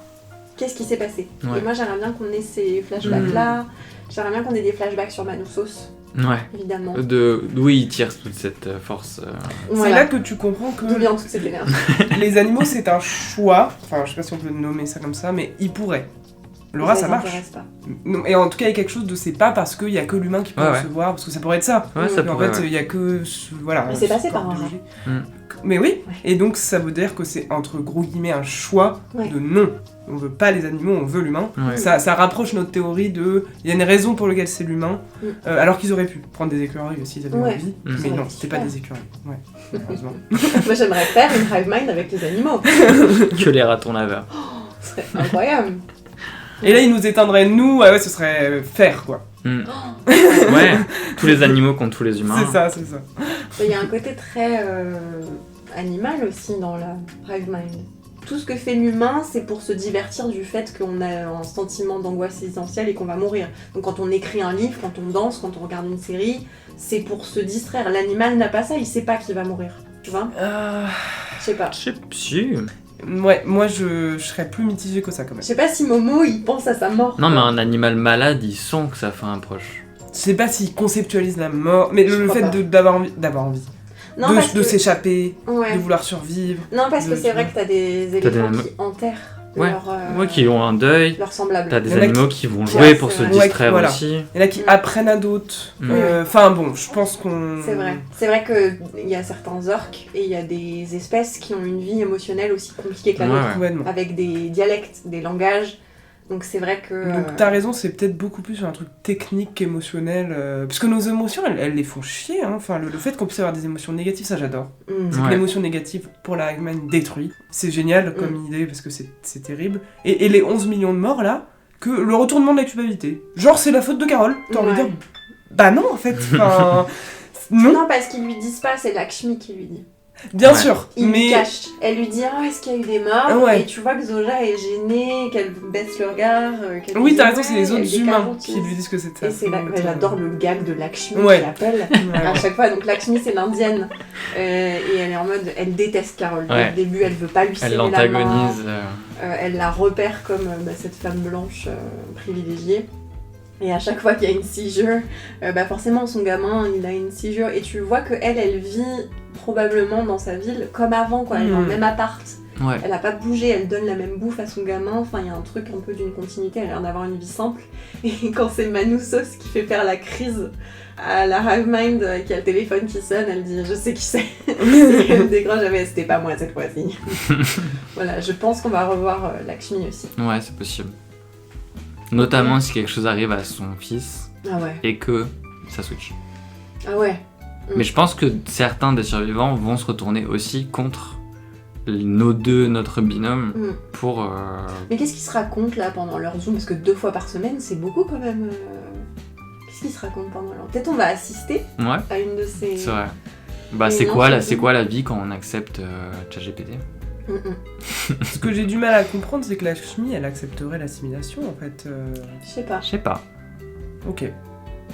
qu'est-ce qui s'est passé ? Ouais. Et moi, j'aimerais bien qu'on ait ces flashbacks-là. J'aimerais bien qu'on ait des flashbacks sur Manousos. Ouais. Évidemment. D'où il tire toute cette force. C'est là que tu comprends que D'où vient toute cette énergie. les animaux, c'est un choix. Enfin, je sais pas si on peut nommer ça comme ça, mais ils pourraient. Le rat, ça marche. Pas. Non, et en tout cas, il y a quelque chose de c'est pas parce qu'il y a que l'humain qui peut recevoir, parce que ça pourrait être ça. Ouais, ça mais en pourrait, fait, il y a que. Voilà. Mais c'est passé par un rat. Mais oui, Ouais. et donc ça veut dire que c'est entre gros guillemets un choix de non. On veut pas les animaux, on veut l'humain. Ouais. Ça rapproche notre théorie de. Il y a une raison pour laquelle c'est l'humain, alors qu'ils auraient pu prendre des écureuils aussi, ils avaient envie. Mais Ça non, aurait été c'était pas super. des écureuils. Ouais, malheureusement. Moi, j'aimerais faire une hive mind avec les animaux. Que les ratons laveurs. Ce serait incroyable. Et là, ils nous éteindraient, nous, ouais, ce serait faire quoi. Ouais, tous les animaux contre tous les humains. C'est ça, c'est ça. Il y a un côté très animal aussi dans la hive mind. Tout ce que fait l'humain, c'est pour se divertir du fait qu'on a un sentiment d'angoisse existentielle et qu'on va mourir. Donc quand on écrit un livre, quand on danse, quand on regarde une série, c'est pour se distraire. L'animal n'a pas ça, il sait pas qu'il va mourir. Tu vois ? Je sais pas. Je sais si. Ouais, moi je serais plus mitigée que ça quand même. Je sais pas si Momo, il pense à sa mort. Non, mais un animal malade, il sent que sa fin approche. Je sais pas s'il conceptualise la mort, mais Je le crois fait pas. d'avoir envie. Non, parce De que... s'échapper, Ouais. de vouloir survivre. Non, parce que de- c'est vrai que t'as des éléphants des- qui enterrent Ouais, leur, qui ont un deuil. leurs semblables. T'as des Il y en a animaux qui vont Ouais, jouer pour c'est se vrai. distraire Ouais, voilà. aussi. Il y en a qui apprennent à d'autres. Enfin bon, je pense qu'on... C'est vrai. C'est vrai qu'il y a certains orques et il y a des espèces qui ont une vie émotionnelle aussi compliquée que la Ouais, nôtre, ouais. Complètement. avec des dialectes, des langages. Donc c'est vrai que... Donc t'as raison, c'est peut-être beaucoup plus sur un truc technique qu'émotionnel. Parce que nos émotions, elles les font chier. Hein. Enfin, le fait qu'on puisse avoir des émotions négatives, ça j'adore. C'est que Ouais. l'émotion négative pour la Hive-Mind détruit. C'est génial comme idée parce que c'est terrible. Et les 11 millions de morts là, que le retournement de la culpabilité. Genre c'est la faute de Carole. T'as envie de Ouais. dire, bah non en fait. Enfin, non, Non, parce qu'ils lui disent pas, c'est Lakshmi qui lui dit. bien Ouais. sûr. Il lui Mais cache. Elle lui dit, oh, est-ce qu'il y a eu des morts Ouais. Et tu vois que Zoja est gênée, qu'elle baisse le regard. Qu'elle oui, dit, t'as raison, ouais, c'est les elle autres humains décarotise. qui lui disent que c'est ça. Et c'est j'adore le gag de Lakshmi Ouais. qui appelle à chaque fois. Donc Lakshmi, c'est l'indienne. Et elle est en mode, elle déteste Carole. Ouais. Au début, elle veut pas lui serrer Elle la main. l'antagonise. Elle la repère comme cette femme blanche privilégiée. Et à chaque fois qu'il y a une seizure, forcément son gamin il a une seizure. Et tu vois que elle vit probablement dans sa ville comme avant, quoi. Elle est dans le même appart. Ouais. Elle a pas bougé, elle donne la même bouffe à son gamin. Enfin, il y a un truc un peu d'une continuité. Elle a l'air d'avoir une vie simple. Et quand c'est Manousos qui fait faire la crise à la Hive Mind, qui a le téléphone qui sonne, elle dit je sais qui c'est. Et elle décroche, mais c'était pas moi cette fois-ci. Voilà, je pense qu'on va revoir Lakshmi aussi. Ouais, c'est possible. Notamment si quelque chose arrive à son fils Ah ouais. et que ça switch. Ah ouais. Mais je pense que certains des survivants vont se retourner aussi contre notre binôme Mm. pour... Mais qu'est-ce qu'ils se racontent là pendant leur Zoom? Parce que 2 fois par semaine, c'est beaucoup quand même. Qu'est-ce qu'ils se racontent pendant leur... Peut-être on va assister Ouais, à une de ces... c'est vrai. Bah Et c'est non, quoi, c'est quoi la vie quand on accepte ChatGPT? ce que j'ai du mal à comprendre, c'est que la Lakshmi, elle accepterait l'assimilation en fait. Je sais pas. Je sais pas. Ok.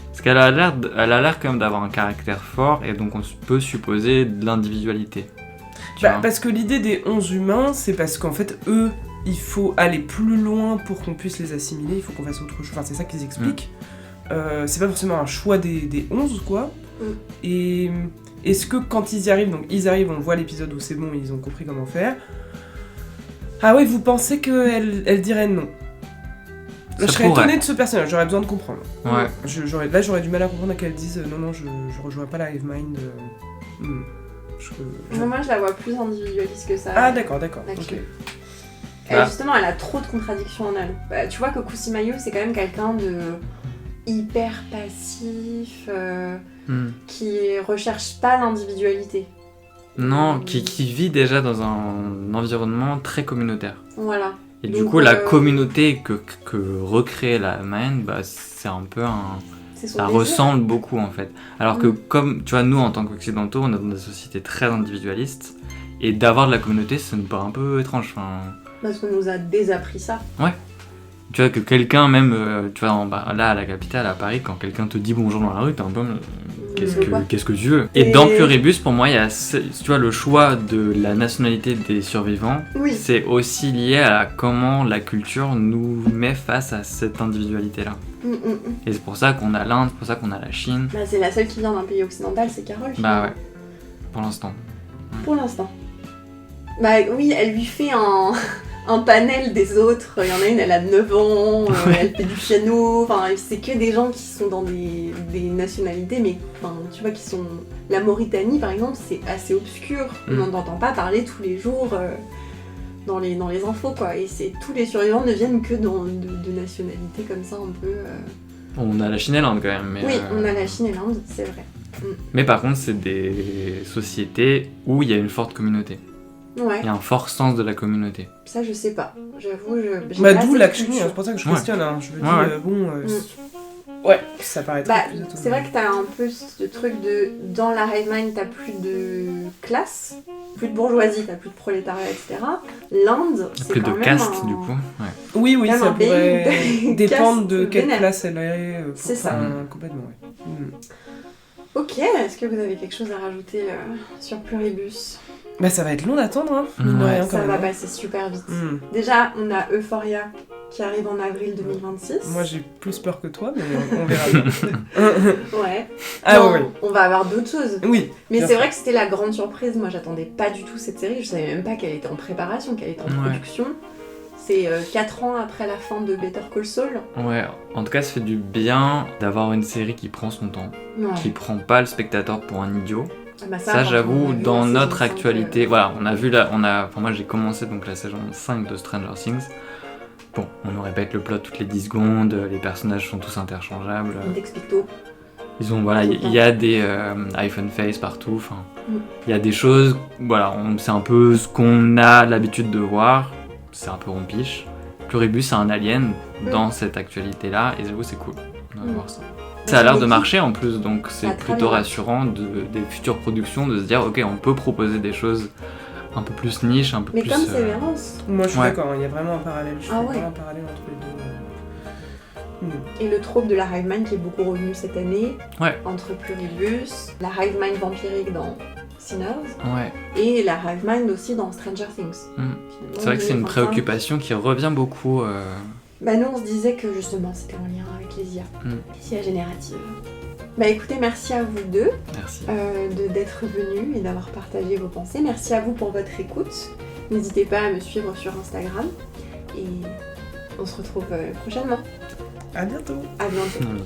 Parce qu'elle a l'air quand même d'avoir un caractère fort et donc on peut supposer de l'individualité. Tu vois. Parce que l'idée des 11 humains, c'est parce qu'en fait, eux, il faut aller plus loin pour qu'on puisse les assimiler, il faut qu'on fasse autre chose. Enfin, c'est ça qu'ils expliquent. C'est pas forcément un choix des 11, quoi. Et est-ce que quand ils y arrivent, donc ils arrivent, on voit l'épisode où c'est bon, ils ont compris comment faire. Ah ouais, vous pensez qu'elle dirait non? Ça Je serais pourrait. étonnée de ce personnage, j'aurais besoin de comprendre. Ouais. J'aurais du mal à comprendre qu'elle dise non, je rejoins pas la Hive Mind. Moi, je la vois plus individualiste que ça. Ah, d'accord. Lakshmi. Ok. Elle, justement, elle a trop de contradictions en elle. Tu vois que Kusimayu, c'est quand même quelqu'un de hyper passif, qui recherche pas l'individualité. Non, qui vit déjà dans un environnement très communautaire. Voilà. Et Donc, du coup, la communauté que recrée la Mind, c'est un peu un... c'est son Ça désir. ressemble beaucoup en fait. Alors que comme, tu vois, nous en tant qu'occidentaux, on est dans des sociétés très individualistes, Et d'avoir de la communauté, ça nous paraît un peu étrange. Parce qu'on nous a désappris ça. Ouais. Tu vois, que quelqu'un, même, tu vois, là, à la capitale, à Paris, quand quelqu'un te dit bonjour dans la rue, t'es un peu... Qu'est-ce que tu veux ? Et dans Pluribus, pour moi, il y a, tu vois, le choix de la nationalité des survivants, c'est aussi lié à comment la culture nous met face à cette individualité-là. Et c'est pour ça qu'on a l'Inde, c'est pour ça qu'on a la Chine. Bah, c'est la seule qui vient d'un pays occidental, c'est Carole. Bah ouais, pour l'instant. Pour l'instant. Bah oui, elle lui fait un panel des autres. Il y en a une, elle a 9 ans, elle fait du piano. Enfin, c'est que des gens qui sont dans des nationalités, mais enfin, tu vois, qui sont... La Mauritanie, par exemple, c'est assez obscur. On n'en entend pas parler tous les jours dans les infos, quoi. Et tous les survivants ne viennent que de nationalités comme ça, un peu... On a la Chine et l'Inde, quand même. Mais oui, on a la Chine et l'Inde, c'est vrai. Mais par contre, c'est des sociétés où il y a une forte communauté. Ouais. Il y a un fort sens de la communauté. Ça, je sais pas. J'avoue, d'où l'action, c'est pour ça que je questionne. Hein. Je me dis, ouais, ça paraît très plus c'est vrai que t'as un peu ce truc de... Dans la hive mind, t'as plus de classe, plus de bourgeoisie, t'as plus de prolétariat, etc. L'Inde, c'est plus quand de même caste, du coup. Ouais. Oui, ça pourrait dépendre de quelle vénère. classe elle est. C'est ça. Complètement, ouais. Ok, est-ce que vous avez quelque chose à rajouter sur Pluribus ? Bah ça va être long d'attendre, hein. Rien, ça va passer super vite. Déjà, on a Euphoria qui arrive en avril 2026. Moi j'ai plus peur que toi, mais on verra bien. Ouais. Ouais. On va avoir d'autres choses. Oui. Mais c'est vrai que c'était la grande surprise. Moi j'attendais pas du tout cette série. Je savais même pas qu'elle était en préparation, qu'elle était en production. C'est 4 ans après la fin de Better Call Saul. Ouais, en tout cas ça fait du bien d'avoir une série qui prend son temps, qui prend pas le spectateur pour un idiot. Bah ça j'avoue, dans notre actualité, voilà, on a vu moi j'ai commencé donc la saison 5 de Stranger Things. Bon, on nous répète le plot toutes les 10 secondes, les personnages sont tous interchangeables. On t'explique tout. Ils ont, il y a des iPhone face partout, enfin, il y a des choses, voilà, c'est un peu ce qu'on a l'habitude de voir, c'est un peu rompiche. Pluribus c'est un alien dans cette actualité-là, et j'avoue c'est cool de voir ça. Ça a l'air de marcher en plus, donc c'est plutôt rassurant des futures productions de se dire ok, on peut proposer des choses un peu plus niche, un peu plus... Mais comme Severance. Moi je suis d'accord, il y a vraiment un parallèle, entre les deux. Et le trope de la hive mind qui est beaucoup revenu cette année, entre Pluribus, la hive mind vampirique dans Sinners, et la hive mind aussi dans Stranger Things. C'est vrai que c'est une préoccupation qui revient beaucoup... Bah nous on se disait que justement c'était en lien avec les IA, les IA génératives. Bah écoutez, merci à vous deux d'être venus et d'avoir partagé vos pensées. Merci à vous pour votre écoute. N'hésitez pas à me suivre sur Instagram et on se retrouve prochainement. À bientôt. À bientôt.